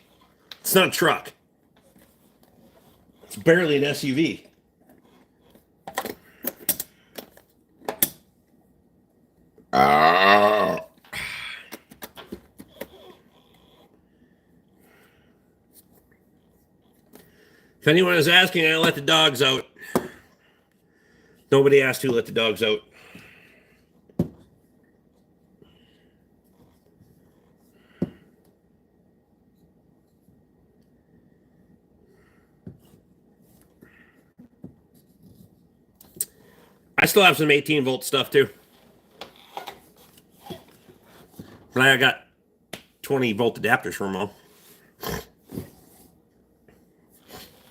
It's not a truck. It's barely an SUV. If anyone is asking, I let the dogs out. Nobody asked who let the dogs out. I still have some 18-volt stuff too. But I got 20-volt adapters for them all.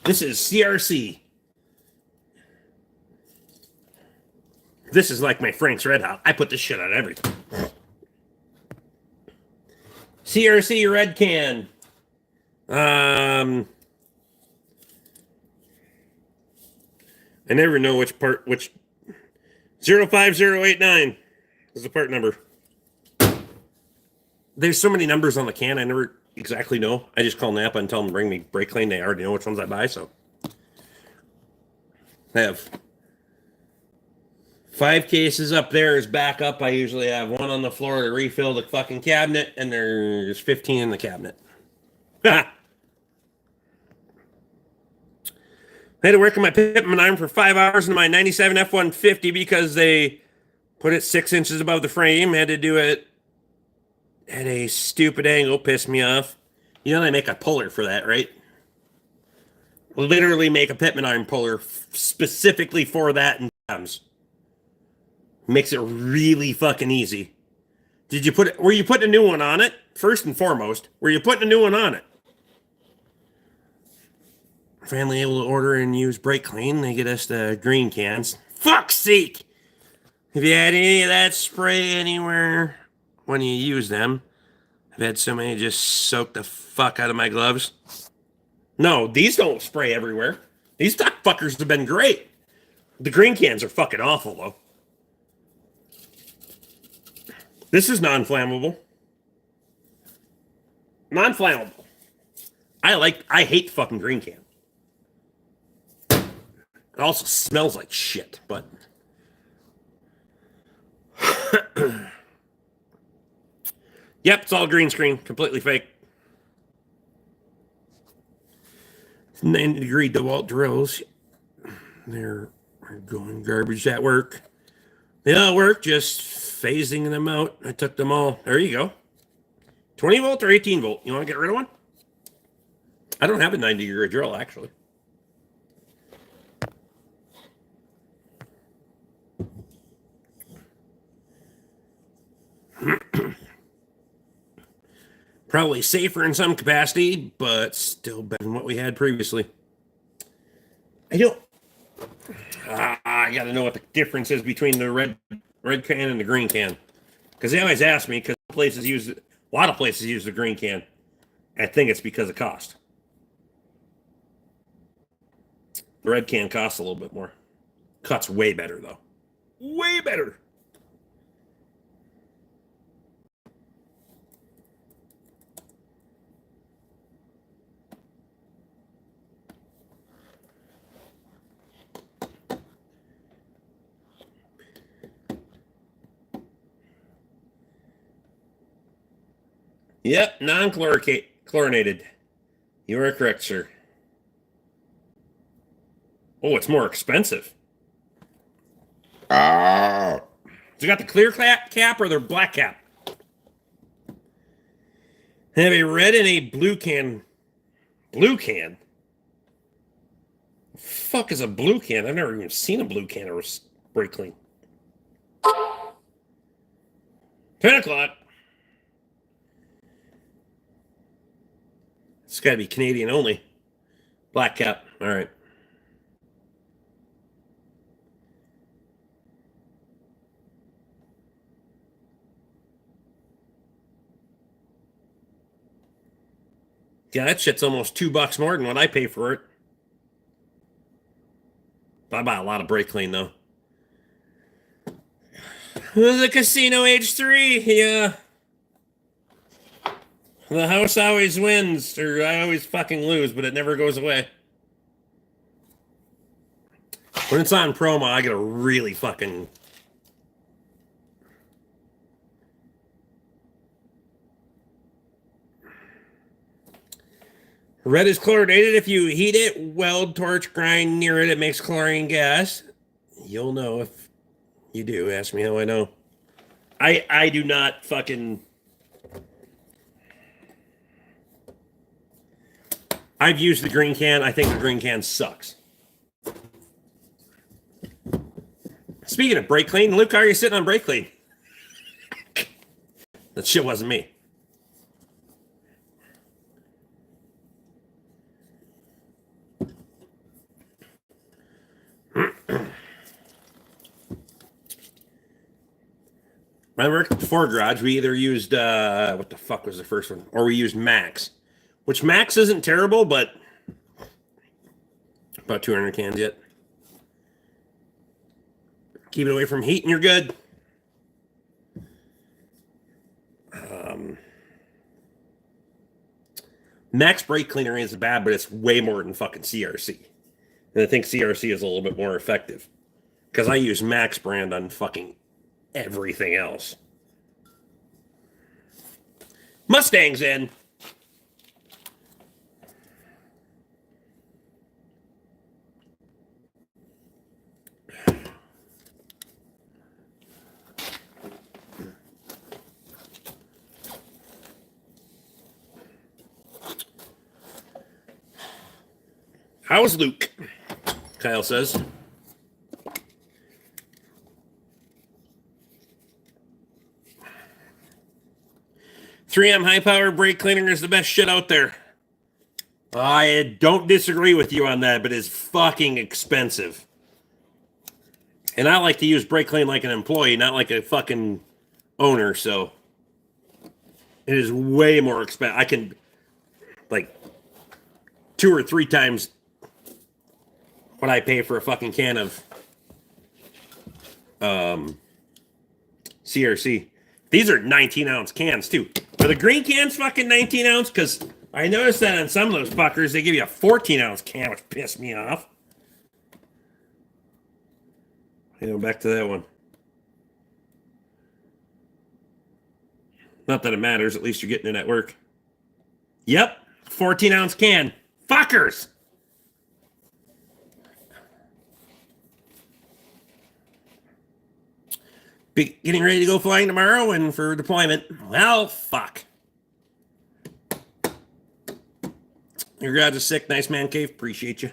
This is CRC. This is like my Frank's Red Hot. I put this shit on everything. CRC red can. I never know which 05089 is the part number. There's so many numbers on the can, I never exactly know. I just call Napa and tell them to bring me brake clean. They already know which ones I buy, so. I have 5 cases up there as backup. I usually have one on the floor to refill the fucking cabinet, and there's 15 in the cabinet. I had to work on my Pitman arm for 5 hours in my 97 F-150 because they put it 6 inches above the frame. Had to do it at a stupid angle. Pissed me off. You know they make a puller for that, right? Literally make a Pitman arm puller specifically for that and jobs. Makes it really fucking easy. Were you putting a new one on it? First and foremost, were you putting a new one on it? Finally able to order and use brake clean. They get us the green cans. Fuck's sake! Have you had any of that spray anywhere when you use them? I've had so many just soak the fuck out of my gloves. No, these don't spray everywhere. These fuckers have been great. The green cans are fucking awful, though. This is non-flammable. Non-flammable. I hate fucking green can. It also smells like shit, but... Yep, it's all green screen. Completely fake. 90-degree DeWalt drills. They're going garbage at work. They all work, just phasing them out. I took them all. There you go. 20 volt or 18 volt? You want to get rid of one? I don't have a 90-degree drill, actually. Probably safer in some capacity, but still better than what we had previously. I gotta know what the difference is between the red can and the green can. Because they always ask me, because a lot of places use the green can. I think it's because of cost. The red can costs a little bit more. Cuts way better, though. Way better. Yep, non-chlorinated. You are correct, sir. Oh, it's more expensive. Has it got the clear cap or the black cap? I have a red and a blue can. Blue can? The fuck is a blue can? I've never even seen a blue can or brake clean. 10 o'clock. It's got to be Canadian only. Black cap. All right. Yeah, that shit's almost $2 more than what I pay for it. I buy a lot of brake clean, though. The Casino H3, yeah. The house always wins, or I always fucking lose, but it never goes away. When it's on promo, I get a really fucking... Red is chlorinated. If you heat it, weld, torch, grind near it, it makes chlorine gas. You'll know if you do. Ask me how I know. I do not fucking... I've used the green can. I think the green can sucks. Speaking of brake clean, Luke, how are you sitting on brake clean? That shit wasn't me. When I worked at the Ford garage, we either used, what the fuck was the first one? Or we used Max. Which Max isn't terrible, but about 200 cans yet. Keep it away from heat and you're good. Max brake cleaner isn't bad, but it's way more than fucking CRC. And I think CRC is a little bit more effective. Because I use Max brand on fucking everything else. Mustang's in. How's Luke? Kyle says. "3M high power brake cleaner is the best shit out there." I don't disagree with you on that, but it's fucking expensive. And I like to use brake clean like an employee, not like a fucking owner, so it is way more expensive. I can, like, 2 or 3 times what I pay for a fucking can of CRC. These are 19-ounce cans, too. Are the green cans fucking 19-ounce? Because I noticed that on some of those fuckers, they give you a 14-ounce can, which pissed me off. Back to that one. Not that it matters. At least you're getting it at work. Yep. 14-ounce can. Fuckers! Getting ready to go flying tomorrow and for deployment. Well, fuck. Your garage is sick. Nice man cave. Appreciate you.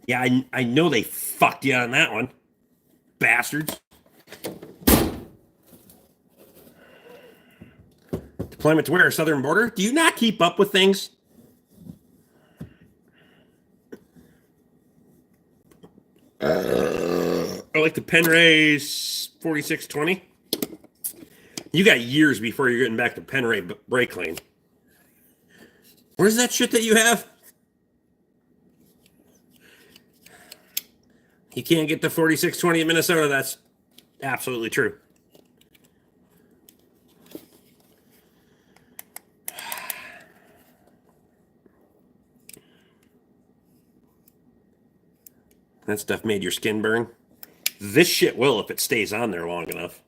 Yeah, I know they fucked you on that one. Bastards. Deployment to where? Southern border? Do you not keep up with things? I like the Penray 4620. You got years before you're getting back to Penray brake lane. Where's that shit that you have? You can't get the 4620 in Minnesota. That's absolutely true. That stuff made your skin burn. This shit will if it stays on there long enough.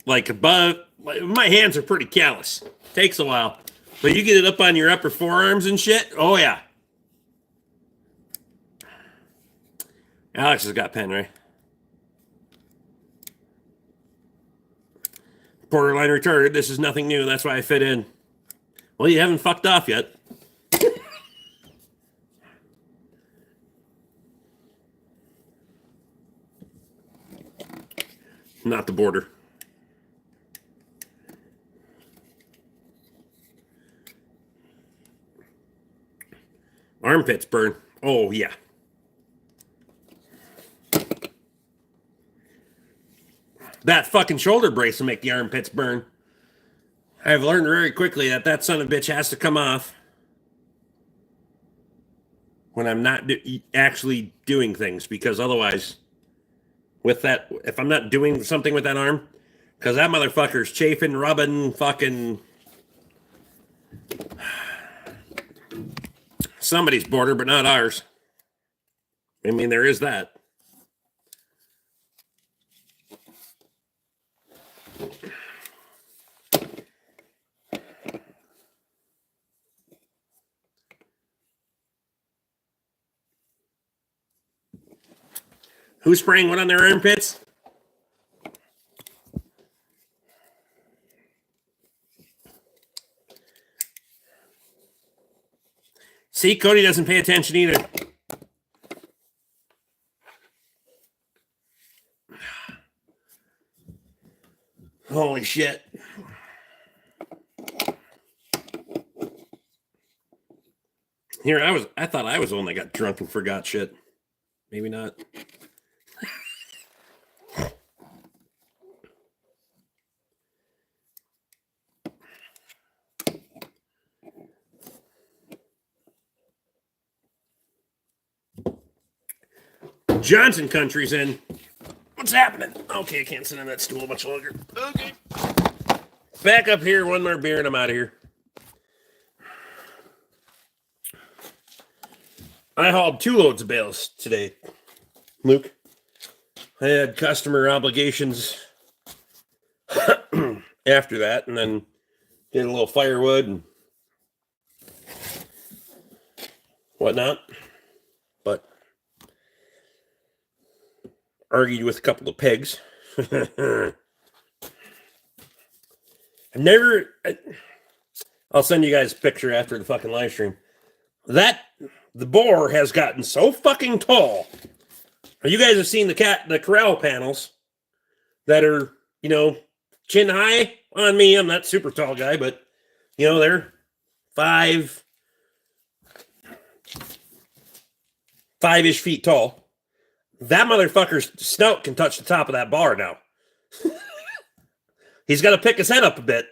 Like above, my hands are pretty callous. Takes a while. But you get it up on your upper forearms and shit, oh yeah. Alex has got pen, right? Borderline retarded. This is nothing new. That's why I fit in. Well, you haven't fucked off yet. Not the border. Armpits burn. Oh, yeah. That fucking shoulder brace will make the armpits burn. I've learned very quickly that that son of a bitch has to come off when I'm not actually doing things, because otherwise, with that, if I'm not doing something with that arm, because that motherfucker's chafing, rubbing, fucking somebody's border, but not ours. I mean, there is that. Who's spraying what on their armpits? See, Cody doesn't pay attention either. Holy shit. Here, I thought I was the one that got drunk and forgot shit. Maybe not. Johnson country's in. What's happening? Okay, I can't sit on that stool much longer. Okay. Back up here, one more beer, and I'm out of here. I hauled 2 loads of bales today, Luke. I had customer obligations after that, and then did a little firewood and whatnot. But argued with a couple of pigs. I'll send you guys a picture after the fucking live stream. The boar has gotten so fucking tall. You guys have seen the corral panels that are, chin high on me. I'm not super tall guy, but they're 5-ish feet tall. That motherfucker's snout can touch the top of that bar now. He's got to pick his head up a bit,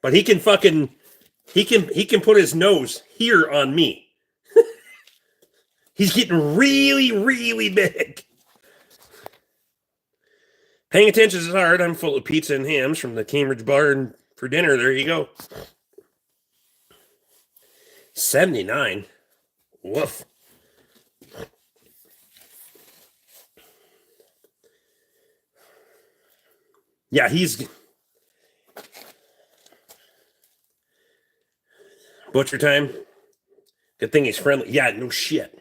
but he can put his nose here on me. He's getting really, really big. Paying attention is hard. I'm full of pizza and hams from the Cambridge bar and for dinner. There you go. 79. Woof. Yeah, he's butcher time. Good thing he's friendly. Yeah, no shit.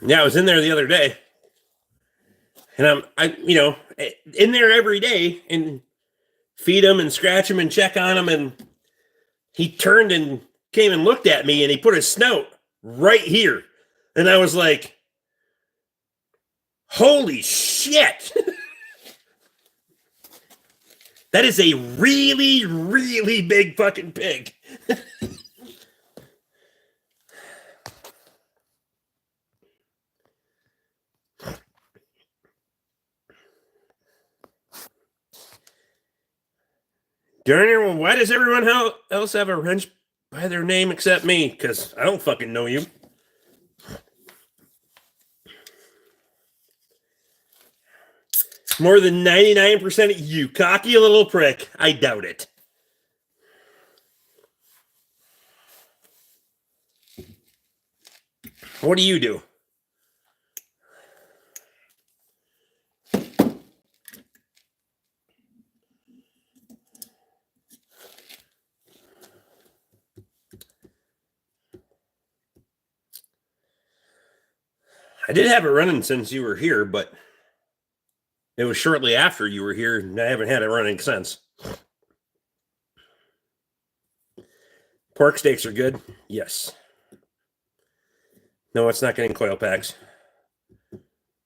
Yeah, I was in there the other day, and I'm in there every day and feed him and scratch him and check on him, and he turned and came and looked at me, and he put his snout right here, and I was like, holy shit. That is a really, really big fucking pig. Darn it, well, why does everyone else have a wrench by their name except me? Because I don't fucking know you. More than 99% of you, cocky little prick. I doubt it. What do you do? I did have it running since you were here, but it was shortly after you were here, and I haven't had it running since. Pork steaks are good? Yes. No, it's not getting coil packs.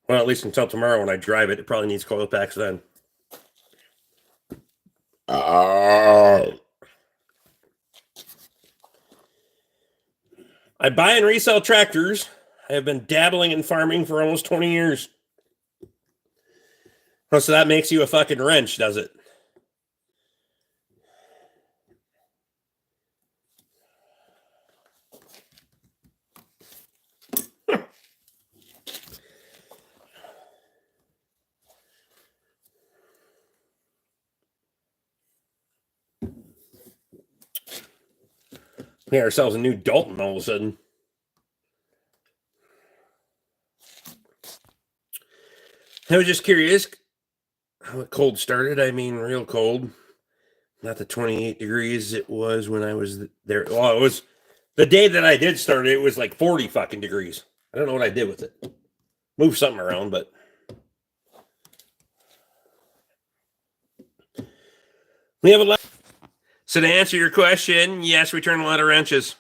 Well, at least until tomorrow when I drive it. It probably needs coil packs then. I buy and resell tractors. I have been dabbling in farming for almost 20 years. Oh, so that makes you a fucking wrench, does it? We got ourselves a new Dalton all of a sudden. I was just curious how it cold started. I mean, real cold. Not the 28 degrees it was when I was there. Well, it was the day that I did start it was like 40 fucking degrees. I don't know what I did with it. Moved something around, but we have a lot. So to answer your question, yes, we turn a lot of wrenches.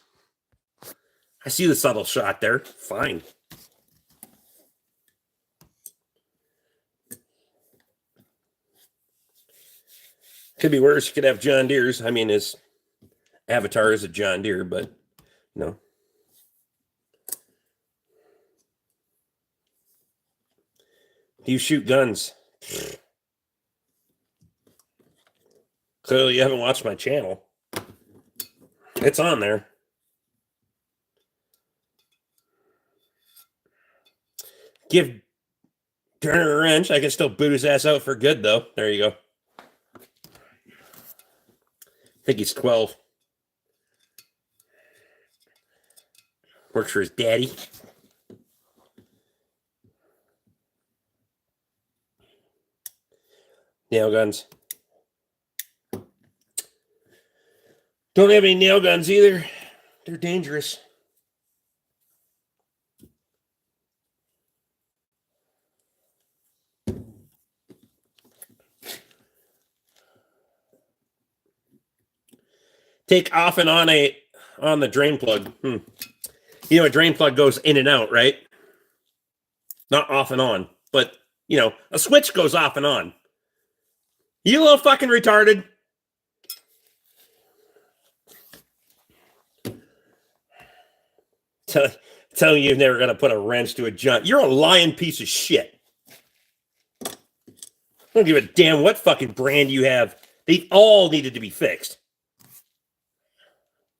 I see the subtle shot there. Fine. Could be worse. You could have John Deere's. I mean, his avatar is a John Deere, but no. Do you shoot guns? Clearly you haven't watched my channel. It's on there. Give Turner a wrench. I can still boot his ass out for good, though. There you go. I think he's 12. Works for his daddy. Nail guns. Don't have any nail guns either. They're dangerous. Take off and on the drain plug. You know, a drain plug goes in and out, right? Not off and on, but you know, a switch goes off and on. You a little fucking retarded? Telling you you've never gonna put a wrench to a junk. You're a lying piece of shit. I don't give a damn what fucking brand you have. They all needed to be fixed.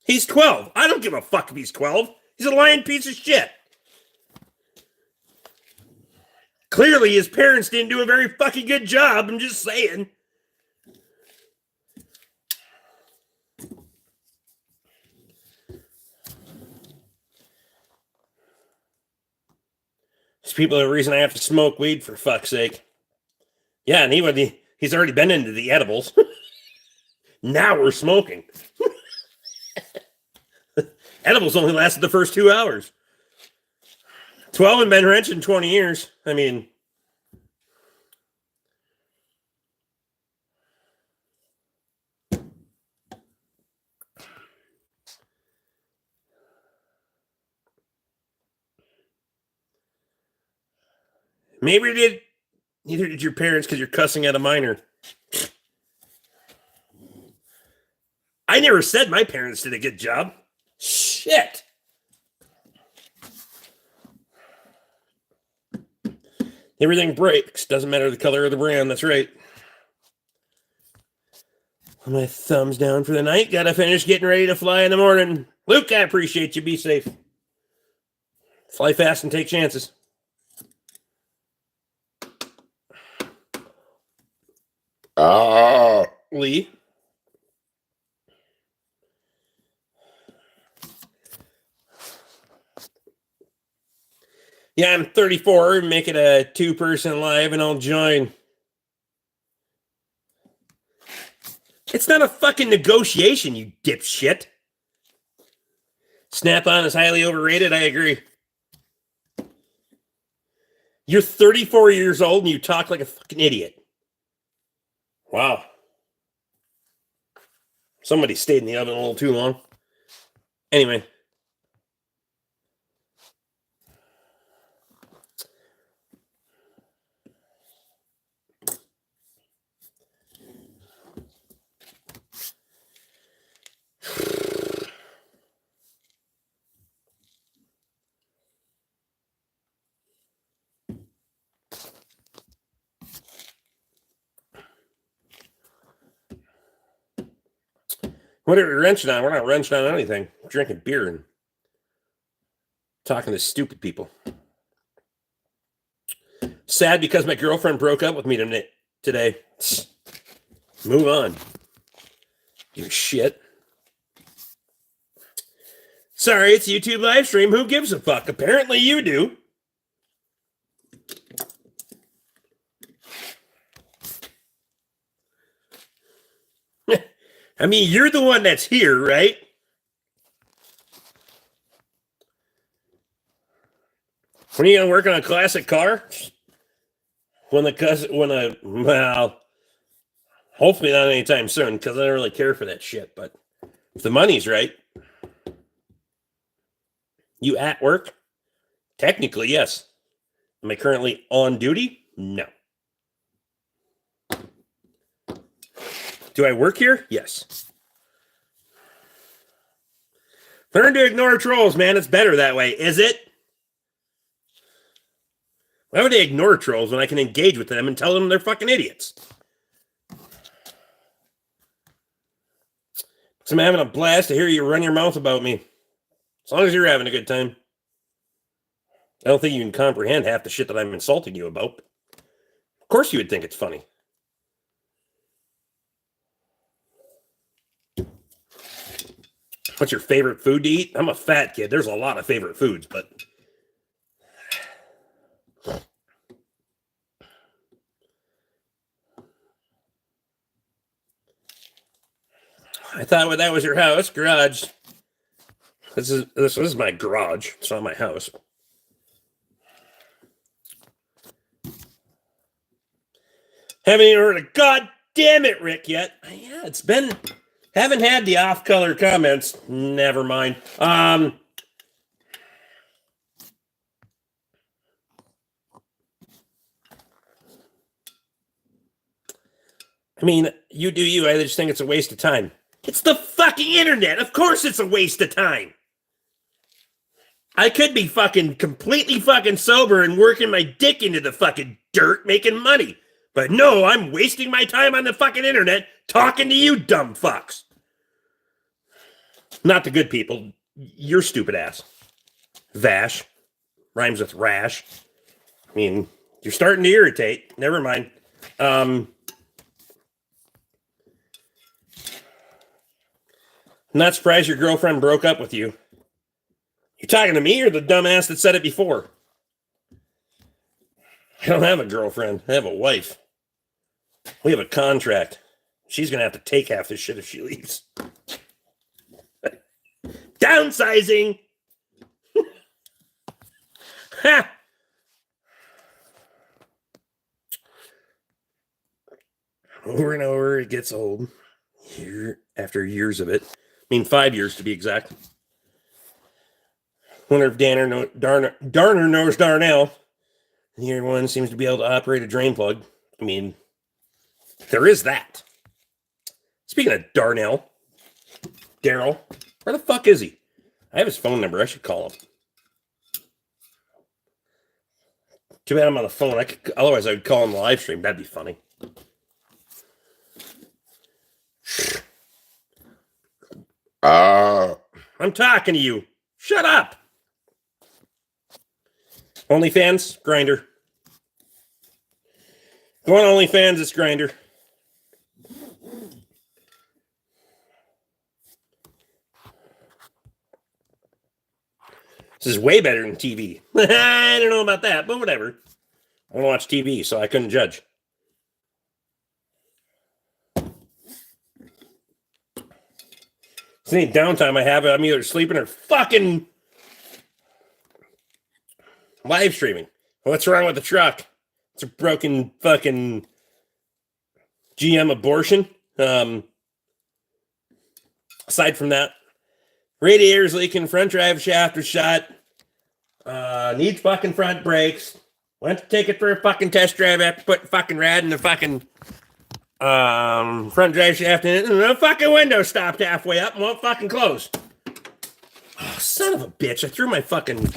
He's 12. I don't give a fuck if he's 12. He's a lying piece of shit. Clearly, his parents didn't do a very fucking good job. I'm just saying. These people are the reason I have to smoke weed, for fuck's sake. Yeah, and he's already been into the edibles. Now we're smoking. Edibles only lasted the first 2 hours. 12 and been wrenching 20 years. I mean, maybe neither did your parents because you're cussing at a minor. I never said my parents did a good job. Shit. Everything breaks. Doesn't matter the color or the brand. That's right. My thumbs down for the night. Gotta finish getting ready to fly in the morning. Luke, I appreciate you. Be safe. Fly fast and take chances. Lee. Yeah, I'm 34. Make it a 2-person live and I'll join. It's not a fucking negotiation, you dipshit. Snap-on is highly overrated. I agree. You're 34 years old and you talk like a fucking idiot. Wow. Somebody stayed in the oven a little too long. Anyway. What are we wrenching on? We're not wrenching on anything. We're drinking beer and talking to stupid people. Sad because my girlfriend broke up with me today. Move on. You shit. Sorry, it's a YouTube live stream. Who gives a fuck? Apparently you do. I mean, you're the one that's here, right? When are you going to work on a classic car? Well, hopefully not anytime soon, because I don't really care for that shit. But if the money's right, you at work? Technically, yes. Am I currently on duty? No. Do I work here? Yes. Learn to ignore trolls, man. It's better that way. Is it? Why would they ignore trolls when I can engage with them and tell them they're fucking idiots? So I'm having a blast to hear you run your mouth about me. As long as you're having a good time. I don't think you can comprehend half the shit that I'm insulting you about. Of course you would think it's funny. What's your favorite food to eat? I'm a fat kid. There's a lot of favorite foods, but... I thought that was your house, garage. This is my garage. It's not my house. Haven't even heard a God damn it, Rick, yet. Yeah, it's been... Haven't had the off-color comments. Never mind. I mean, you do you. I just think it's a waste of time. It's the fucking internet. Of course it's a waste of time. I could be fucking completely fucking sober and working my dick into the fucking dirt making money. But no, I'm wasting my time on the fucking internet talking to you dumb fucks. Not the good people. You're stupid ass. Vash. Rhymes with rash. I mean, you're starting to irritate. Never mind. I'm not surprised your girlfriend broke up with you. You talking to me or the dumbass that said it before? I don't have a girlfriend. I have a wife. We have a contract. She's going to have to take half this shit if she leaves. Downsizing! Ha! Over and over, it gets old. Year after years of it. I mean, 5 years to be exact. Wonder if Darner knows Darnell. Neither one seems to be able to operate a drain plug. I mean, there is that. Speaking of Darnell, Daryl, where the fuck is he? I have his phone number. I should call him. Too bad I'm on the phone. Otherwise, I would call him live stream. That'd be funny. I'm talking to you. Shut up. OnlyFans, Grinder. Go on OnlyFans, it's Grinder. This is way better than TV. I don't know about that, but whatever. I don't watch TV, so I couldn't judge. Any downtime I have, I'm either sleeping or fucking live streaming. What's wrong with the truck? It's a broken fucking GM abortion. Aside from that, radiator's leaking, front drive shaft was shot. Needs fucking front brakes. Went to take it for a fucking test drive after putting fucking rad in the fucking front drive shaft in it, and the fucking window stopped halfway up and won't fucking close. Oh, son of a bitch. I threw my fucking...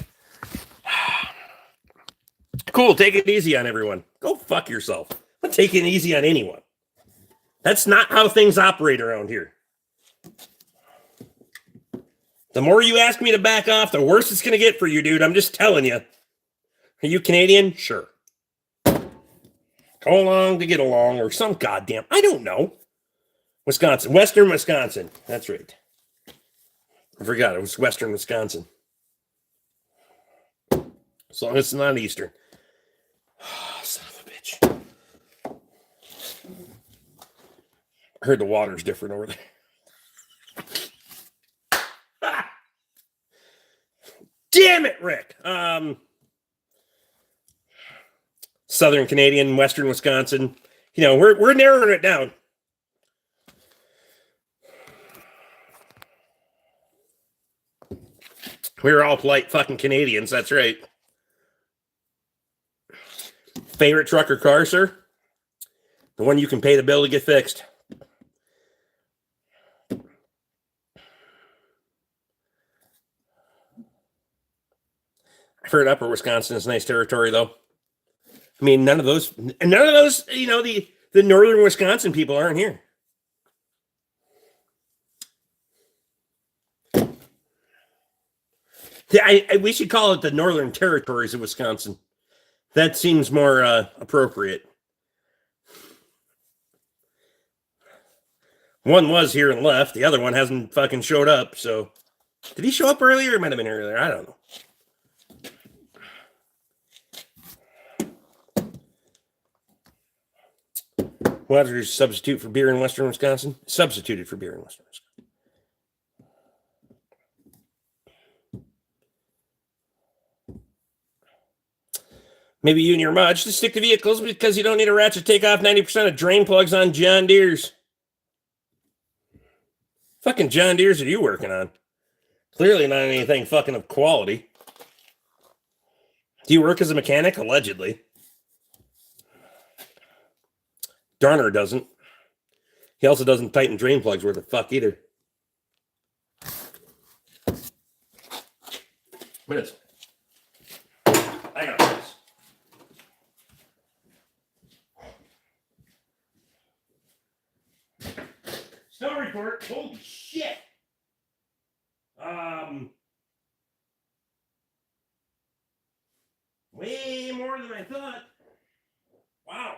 Cool, take it easy on everyone. Go fuck yourself. I'm not taking it easy on anyone. That's not how things operate around here. The more you ask me to back off, the worse it's going to get for you, dude. I'm just telling you. Are you Canadian? Sure. Go along to get along, or some goddamn... I don't know. Wisconsin. Western Wisconsin. That's right. I forgot. It was Western Wisconsin. As long as it's not Eastern. Oh, son of a bitch. I heard the water's different over there. Damn it, Rick. Southern Canadian, Western Wisconsin. You know, we're narrowing it down. We're all polite fucking Canadians, that's right. Favorite truck or car, sir? The one you can pay the bill to get fixed. I've heard Upper Wisconsin is nice territory, though. I mean, none of those, you know, the northern Wisconsin people aren't here. We should call it the Northern Territories of Wisconsin. That seems more appropriate. One was here and left. The other one hasn't fucking showed up. So, did he show up earlier? It might have been earlier. I don't know. Water's substitute for beer in Western Wisconsin. Substituted for beer in Western Wisconsin. Maybe you and your mod should stick to vehicles because you don't need a ratchet take off 90% of drain plugs on John Deere's. Fucking John Deere's are you working on? Clearly not anything fucking of quality. Do you work as a mechanic? Allegedly. Darner doesn't. He also doesn't tighten drain plugs worth a fuck either. Minutes. I got this. Snow report. Holy shit. Way more than I thought. Wow.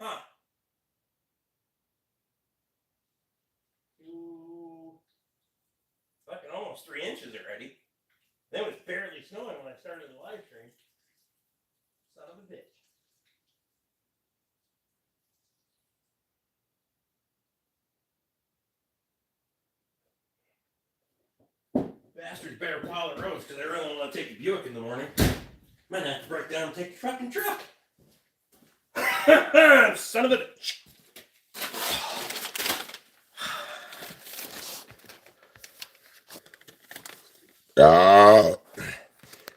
Huh. Fucking almost 3 inches already. That was barely snowing when I started the live stream. Son of a bitch. Bastards better plow the roads because I really want to take a Buick in the morning. Might have to break down and take the fucking truck. Son of a bitch.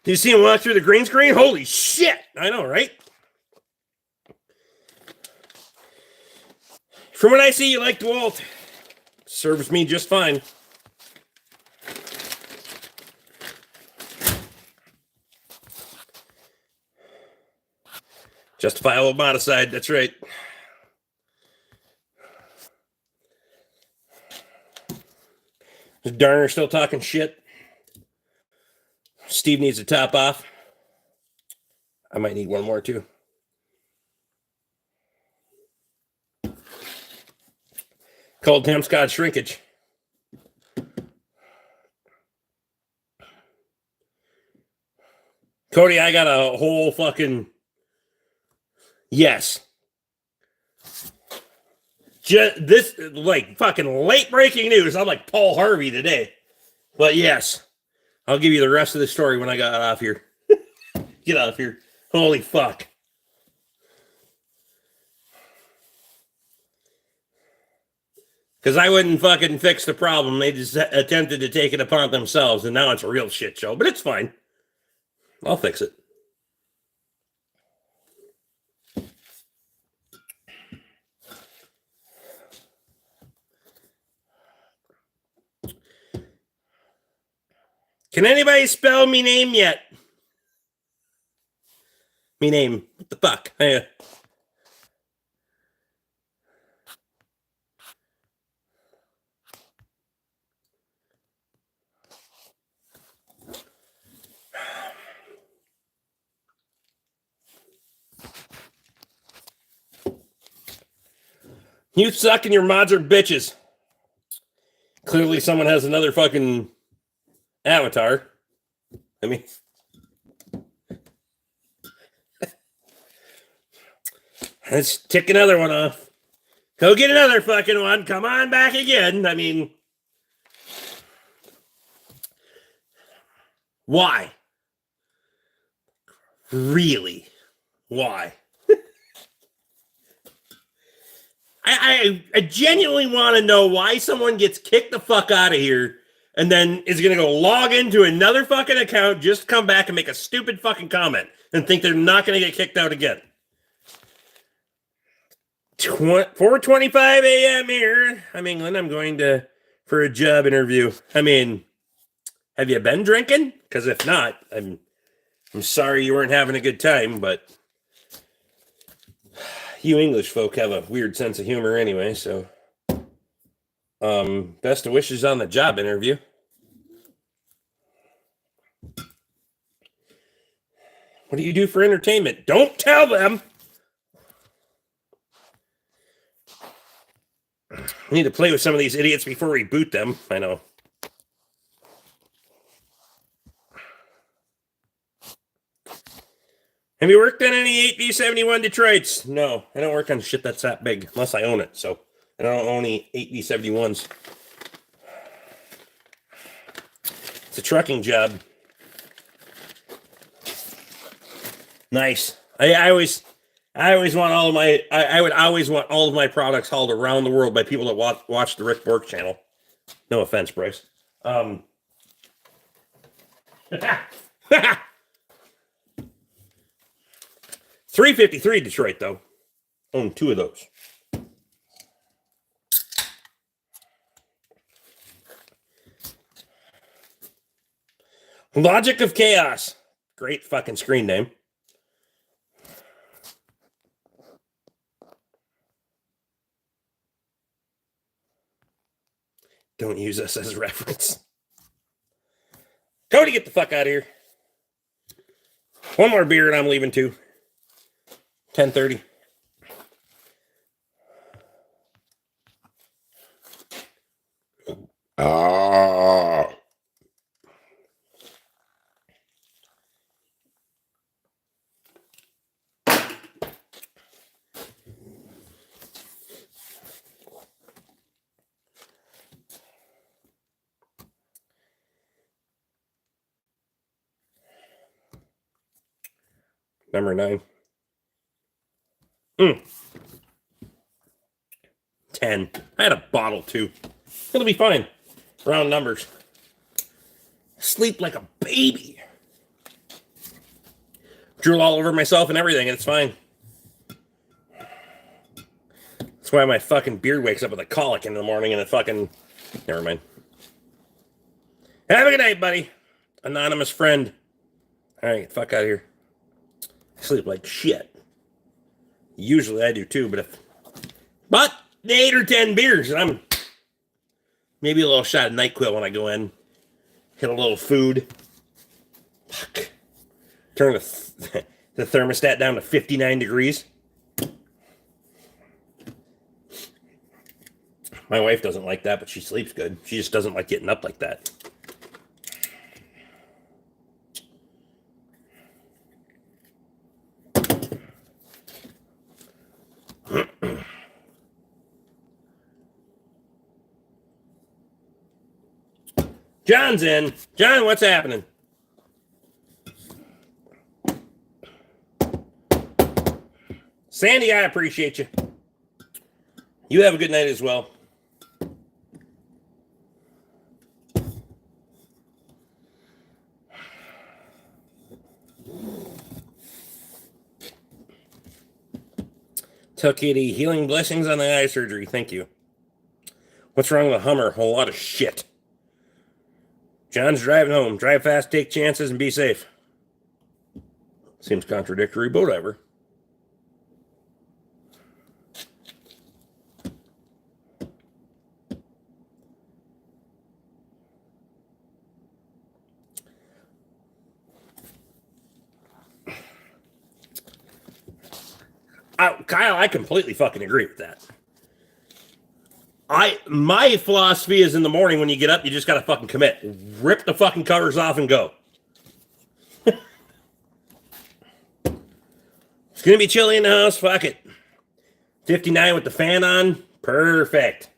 You see him walk through the green screen? Holy shit! I know, right? From what I see, you like DeWalt. Serves me just fine. Justifiable modicide, that's right. Is Darner still talking shit? Steve needs to top off. I might need one more too. Cold temp Scott shrinkage. Cody, I got a whole fucking... Yes. This, like, fucking late breaking news. I'm like Paul Harvey today. But yes, I'll give you the rest of the story when I got off here. Get off here. Holy fuck. Because I wouldn't fucking fix the problem. They just attempted to take it upon themselves, and now it's a real shit show. But it's fine. I'll fix it. Can anybody spell me name yet? Me name. What the fuck? Hey. You suck and your mods are bitches. Clearly someone has another fucking avatar. I mean, let's tick another one off. Go get another fucking one. Come on back again. I mean, why? Really? Why? I genuinely want to know why someone gets kicked the fuck out of here and then is going to go log into another fucking account, just come back and make a stupid fucking comment and think they're not going to get kicked out again. 4:25 a.m. here. I'm England. I'm going for a job interview. I mean, have you been drinking? Because if not, I'm sorry you weren't having a good time, but you English folk have a weird sense of humor anyway, so. Best of wishes on the job interview. What do you do for entertainment? Don't tell them. We need to play with some of these idiots before we boot them. I know. Have you worked on any 8V71 Detroits? No, I don't work on shit that's that big, unless I own it. So I don't own any 8V71s. It's a trucking job. Nice. I always want all of my. I would always want all of my products hauled around the world by people that watch the Rick BORK channel. No offense, Bryce. 353 Detroit though. Own 2 of those. Logic of Chaos. Great fucking screen name. Don't use us as a reference. Cody, get the fuck out of here. One more beer and I'm leaving too. 10:30. Number 9. 10. I had a bottle too. It'll be fine. Round numbers. Sleep like a baby. Drool all over myself and everything, and it's fine. That's why my fucking beard wakes up with a colic in the morning and it fucking... Never mind. Have a good night, buddy. Anonymous friend. All right, get the fuck out of here. I sleep like shit. Usually I do too, but 8 or 10 beers, and I'm maybe a little shot of NyQuil when I go in. Hit a little food. Fuck. Turn the thermostat down to 59 degrees. My wife doesn't like that, but she sleeps good. She just doesn't like getting up like that. John's in. John, what's happening? Sandy, I appreciate you. You have a good night as well. Tell Katie, healing blessings on the eye surgery. Thank you. What's wrong with a Hummer? A whole lot of shit. John's driving home. Drive fast, take chances, and be safe. Seems contradictory, but whatever. Kyle, I completely fucking agree with that. My philosophy is in the morning when you get up, you just gotta fucking commit. Rip the fucking covers off and go. It's gonna be chilly in the house. Fuck it. 59 with the fan on. Perfect.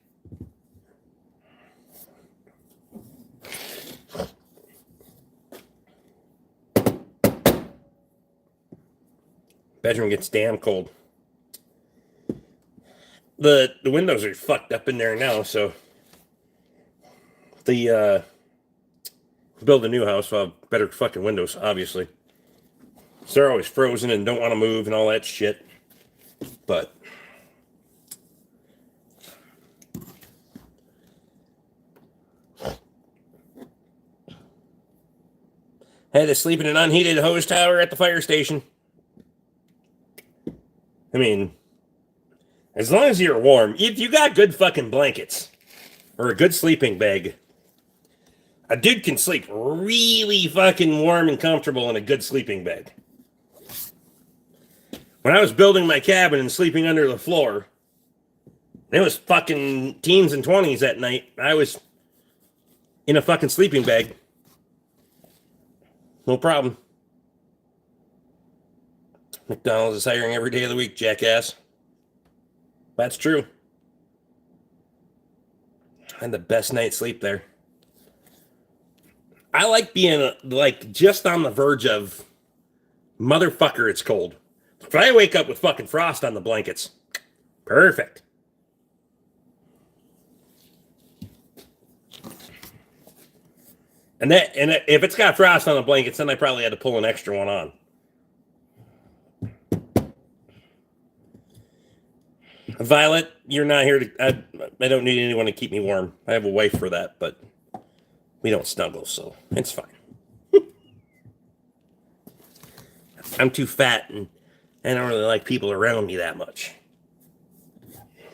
Bedroom gets damn cold. The windows are fucked up in there now, so build a new house, so I'll have better fucking windows, obviously. So they're always frozen and don't want to move and all that shit. But I had to sleep in an unheated hose tower at the fire station. I mean, as long as you're warm, if you got good fucking blankets, or a good sleeping bag. A dude can sleep really fucking warm and comfortable in a good sleeping bag. When I was building my cabin and sleeping under the floor, it was fucking teens and 20s that night. I was in a fucking sleeping bag. No problem. McDonald's is hiring every day of the week, jackass. That's true. I had the best night's sleep there. I like being like just on the verge of motherfucker, it's cold. If I wake up with fucking frost on the blankets, perfect. And if it's got frost on the blankets, then I probably had to pull an extra one on. Violet, you're not here to... I don't need anyone to keep me warm. I have a wife for that, but we don't snuggle, so it's fine. I'm too fat, and I don't really like people around me that much.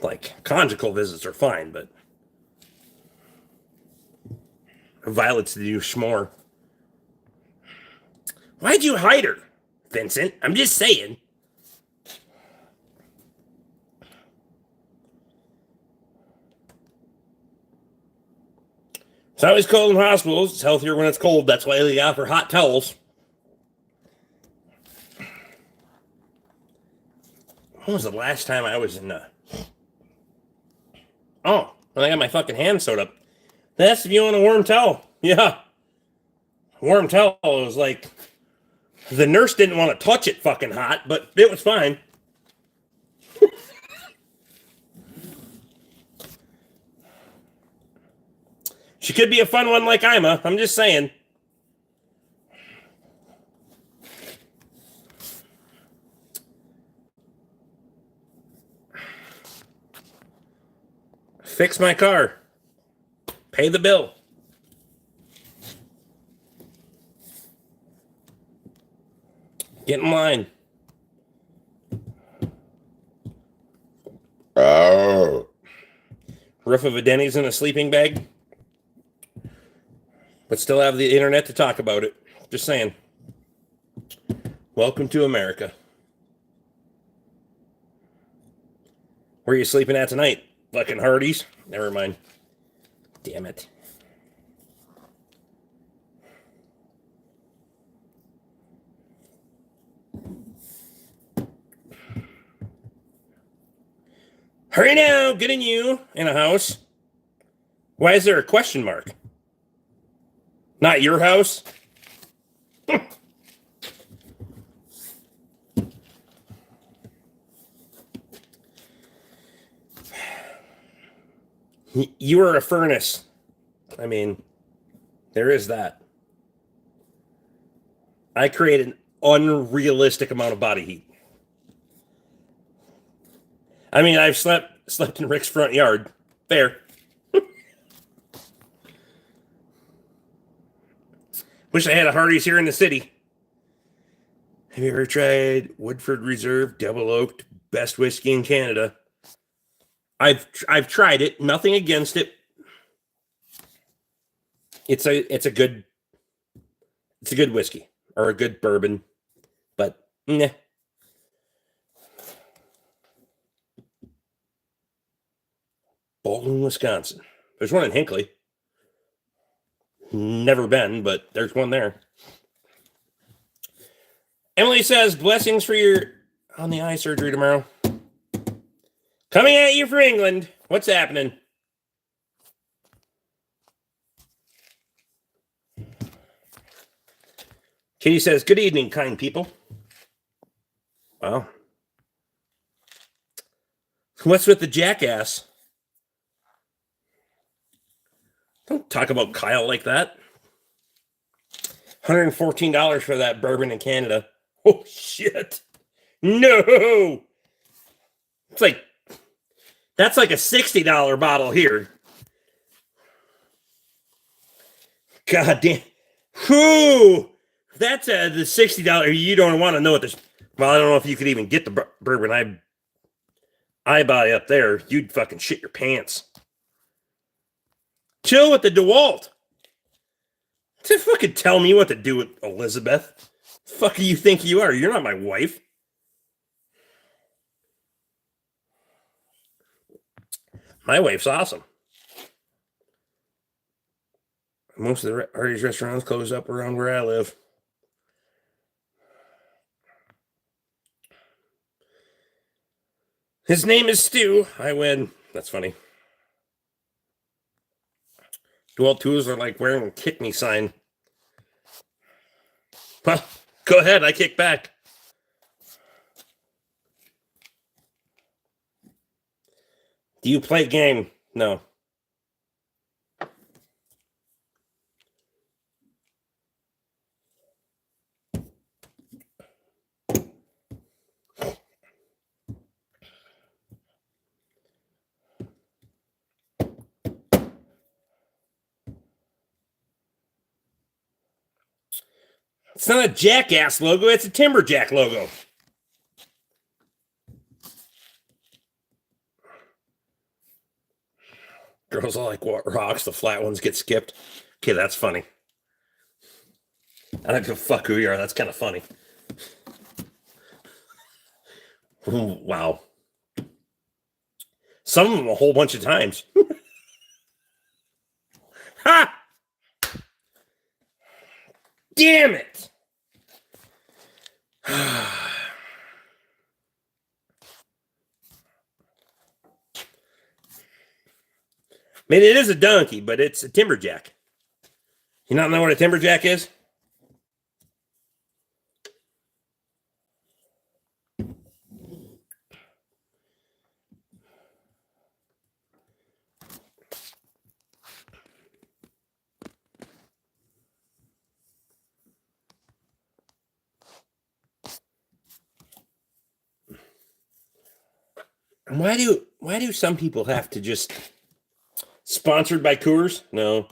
Like, conjugal visits are fine, but... Violet's the new schmore. Why'd you hide her, Vincent? I'm just saying. It's always cold in hospitals. It's healthier when it's cold. That's why they offer hot towels. When was the last time I was in Oh, when I got my fucking hand sewed up. That's if you want a warm towel. Yeah. Warm towel was like... The nurse didn't want to touch it fucking hot, but it was fine. She could be a fun one like Ima. I'm just saying. Fix my car. Pay the bill. Get in line. Oh. Roof of a Denny's in a sleeping bag. But still have the internet to talk about it. Just saying. Welcome to America. Where are you sleeping at tonight? Fucking Hardee's? Never mind. Damn it. Hurry now, getting you in a house. Why is there a question mark? Not your house? You are a furnace. I mean, there is that. I create an unrealistic amount of body heat. I mean, I've slept in Rick's front yard. Fair. Wish I had a Hardee's here in the city. Have you ever tried Woodford Reserve Double Oaked Best Whiskey in Canada? I've tried it. Nothing against it. It's a good whiskey or a good bourbon, but nah. Baldwin, Wisconsin. There's one in Hinckley. Never been, but there's one there. Emily says, blessings for your on the eye surgery tomorrow. Coming at you from England. What's happening? Katie says, good evening, kind people. Wow. What's with the jackass? Don't talk about Kyle like that. $114 for that bourbon in Canada. Oh, shit. No. That's like a $60 bottle here. God damn. Whoo. That's the $60. You don't want to know what this. Well, I don't know if you could even get the bourbon I buy up there. You'd fucking shit your pants. Chill with the DeWalt. Just fucking tell me what to do with Elizabeth. The fuck do you think you are? You're not my wife. My wife's awesome. Most of the Artie's restaurants close up around where I live. His name is Stu. I win. That's funny. DeWalt tools are like wearing a kick me sign. Well, go ahead. I kick back. Do you play game? No. It's not a Jackass logo. It's a Timberjack logo. Girls are like, what rocks? The flat ones get skipped. Okay, that's funny. I don't give a fuck who you are. That's kind of funny. Wow. Some of them a whole bunch of times. Ha! Damn it! I mean, it is a donkey, but it's a timberjack. You not know what a timberjack is? Why do some people have to just sponsored by Coors? No.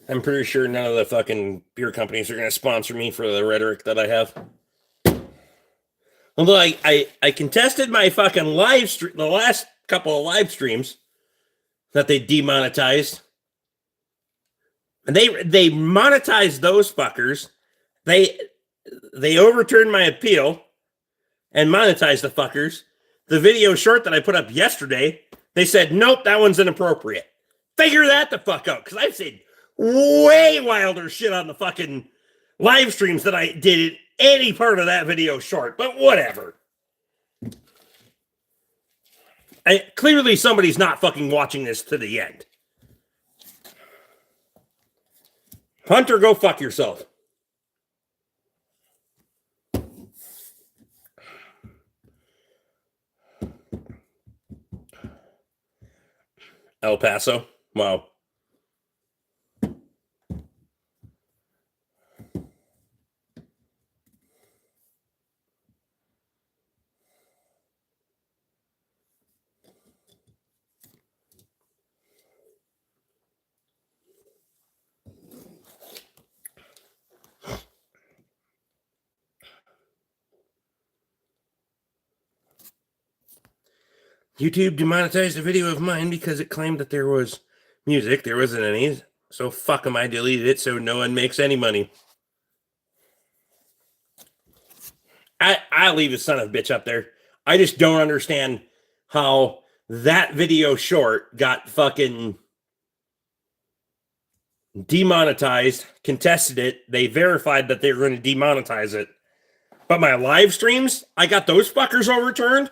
I'm pretty sure none of the fucking beer companies are going to sponsor me for the rhetoric that I have. Although I contested my fucking live stream, the last couple of live streams that they demonetized. And they monetized those fuckers. They overturned my appeal and monetized the fuckers. The video short that I put up yesterday, they said, nope, that one's inappropriate. Figure that the fuck out. Because I've said way wilder shit on the fucking live streams that I did in any part of that video short. But whatever. Clearly somebody's not fucking watching this to the end. Hunter, go fuck yourself. El Paso. Wow. YouTube demonetized a video of mine because it claimed that there was music. There wasn't any. So fuck them. I deleted it so no one makes any money. I'll leave a son of a bitch up there. I just don't understand how that video short got fucking demonetized, contested it. They verified that they were going to demonetize it. But my live streams, I got those fuckers overturned.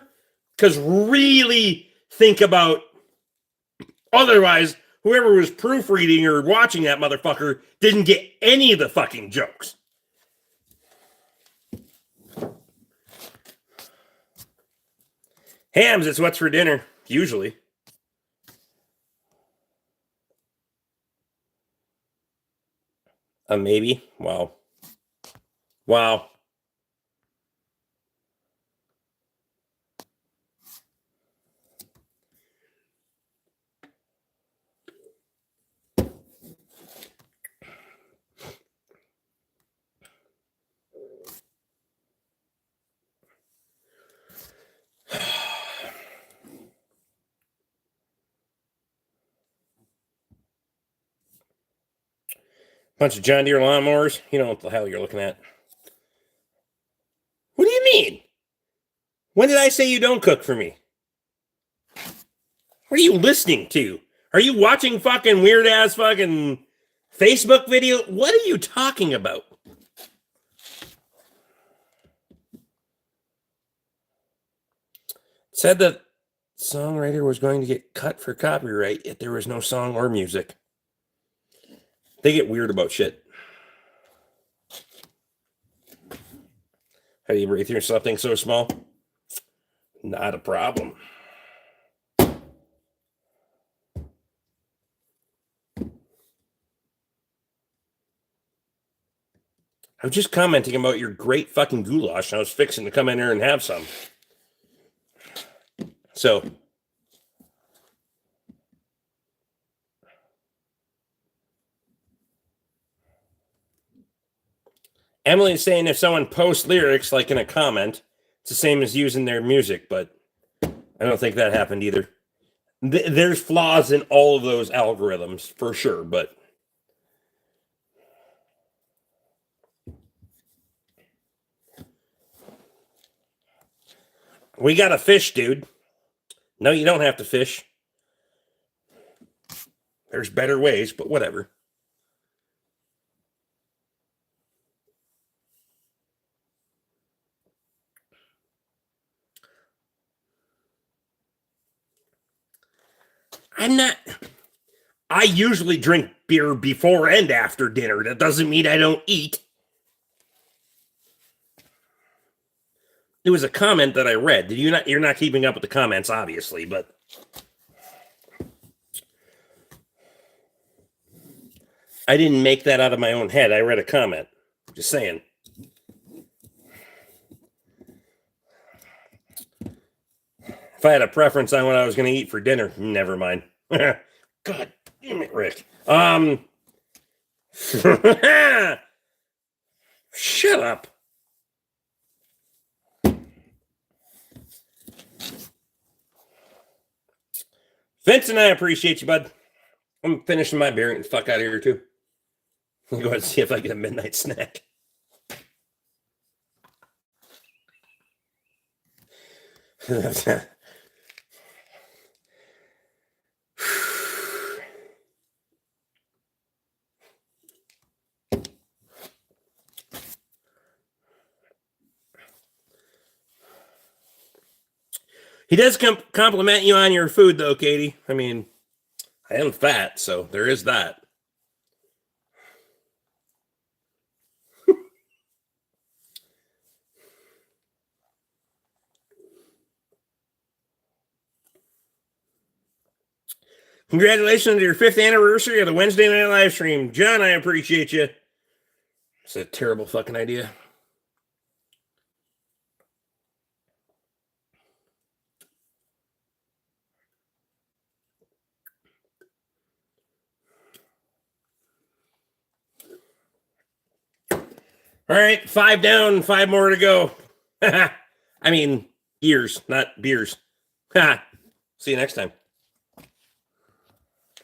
Because really think about, otherwise, whoever was proofreading or watching that motherfucker didn't get any of the fucking jokes. Hams, it's what's for dinner, usually. A maybe? Wow. Wow. Bunch of John Deere lawnmowers. You know what the hell you're looking at. What do you mean? When did I say you don't cook for me? What are you listening to? Are you watching fucking weird ass fucking Facebook video? What are you talking about? Said that songwriter was going to get cut for copyright, yet there was no song or music. They get weird about shit. How do you breathe through something so small? Not a problem. I was just commenting about your great fucking goulash, and I was fixing to come in here and have some. So, Emily's saying if someone posts lyrics like in a comment, it's the same as using their music, but I don't think that happened either. There's flaws in all of those algorithms for sure, but we got to fish, dude. No, you don't have to fish. There's better ways, but whatever. I usually drink beer before and after dinner. That doesn't mean I don't eat. It was a comment that I read. You're not keeping up with the comments, obviously, but I didn't make that out of my own head. I read a comment. Just saying. If I had a preference on what I was going to eat for dinner, never mind. God damn it, Rick. Shut up. Vincent, I appreciate you, bud. I'm finishing my beer and get the fuck out of here, too. I'll go ahead and see if I get a midnight snack. He does compliment you on your food, though, Katie. I mean, I am fat, so there is that. Congratulations on your 5th anniversary of the Wednesday night live stream. John, I appreciate you. It's a terrible fucking idea. All right, 5 down, 5 more to go. I mean, years, not beers. See you next time.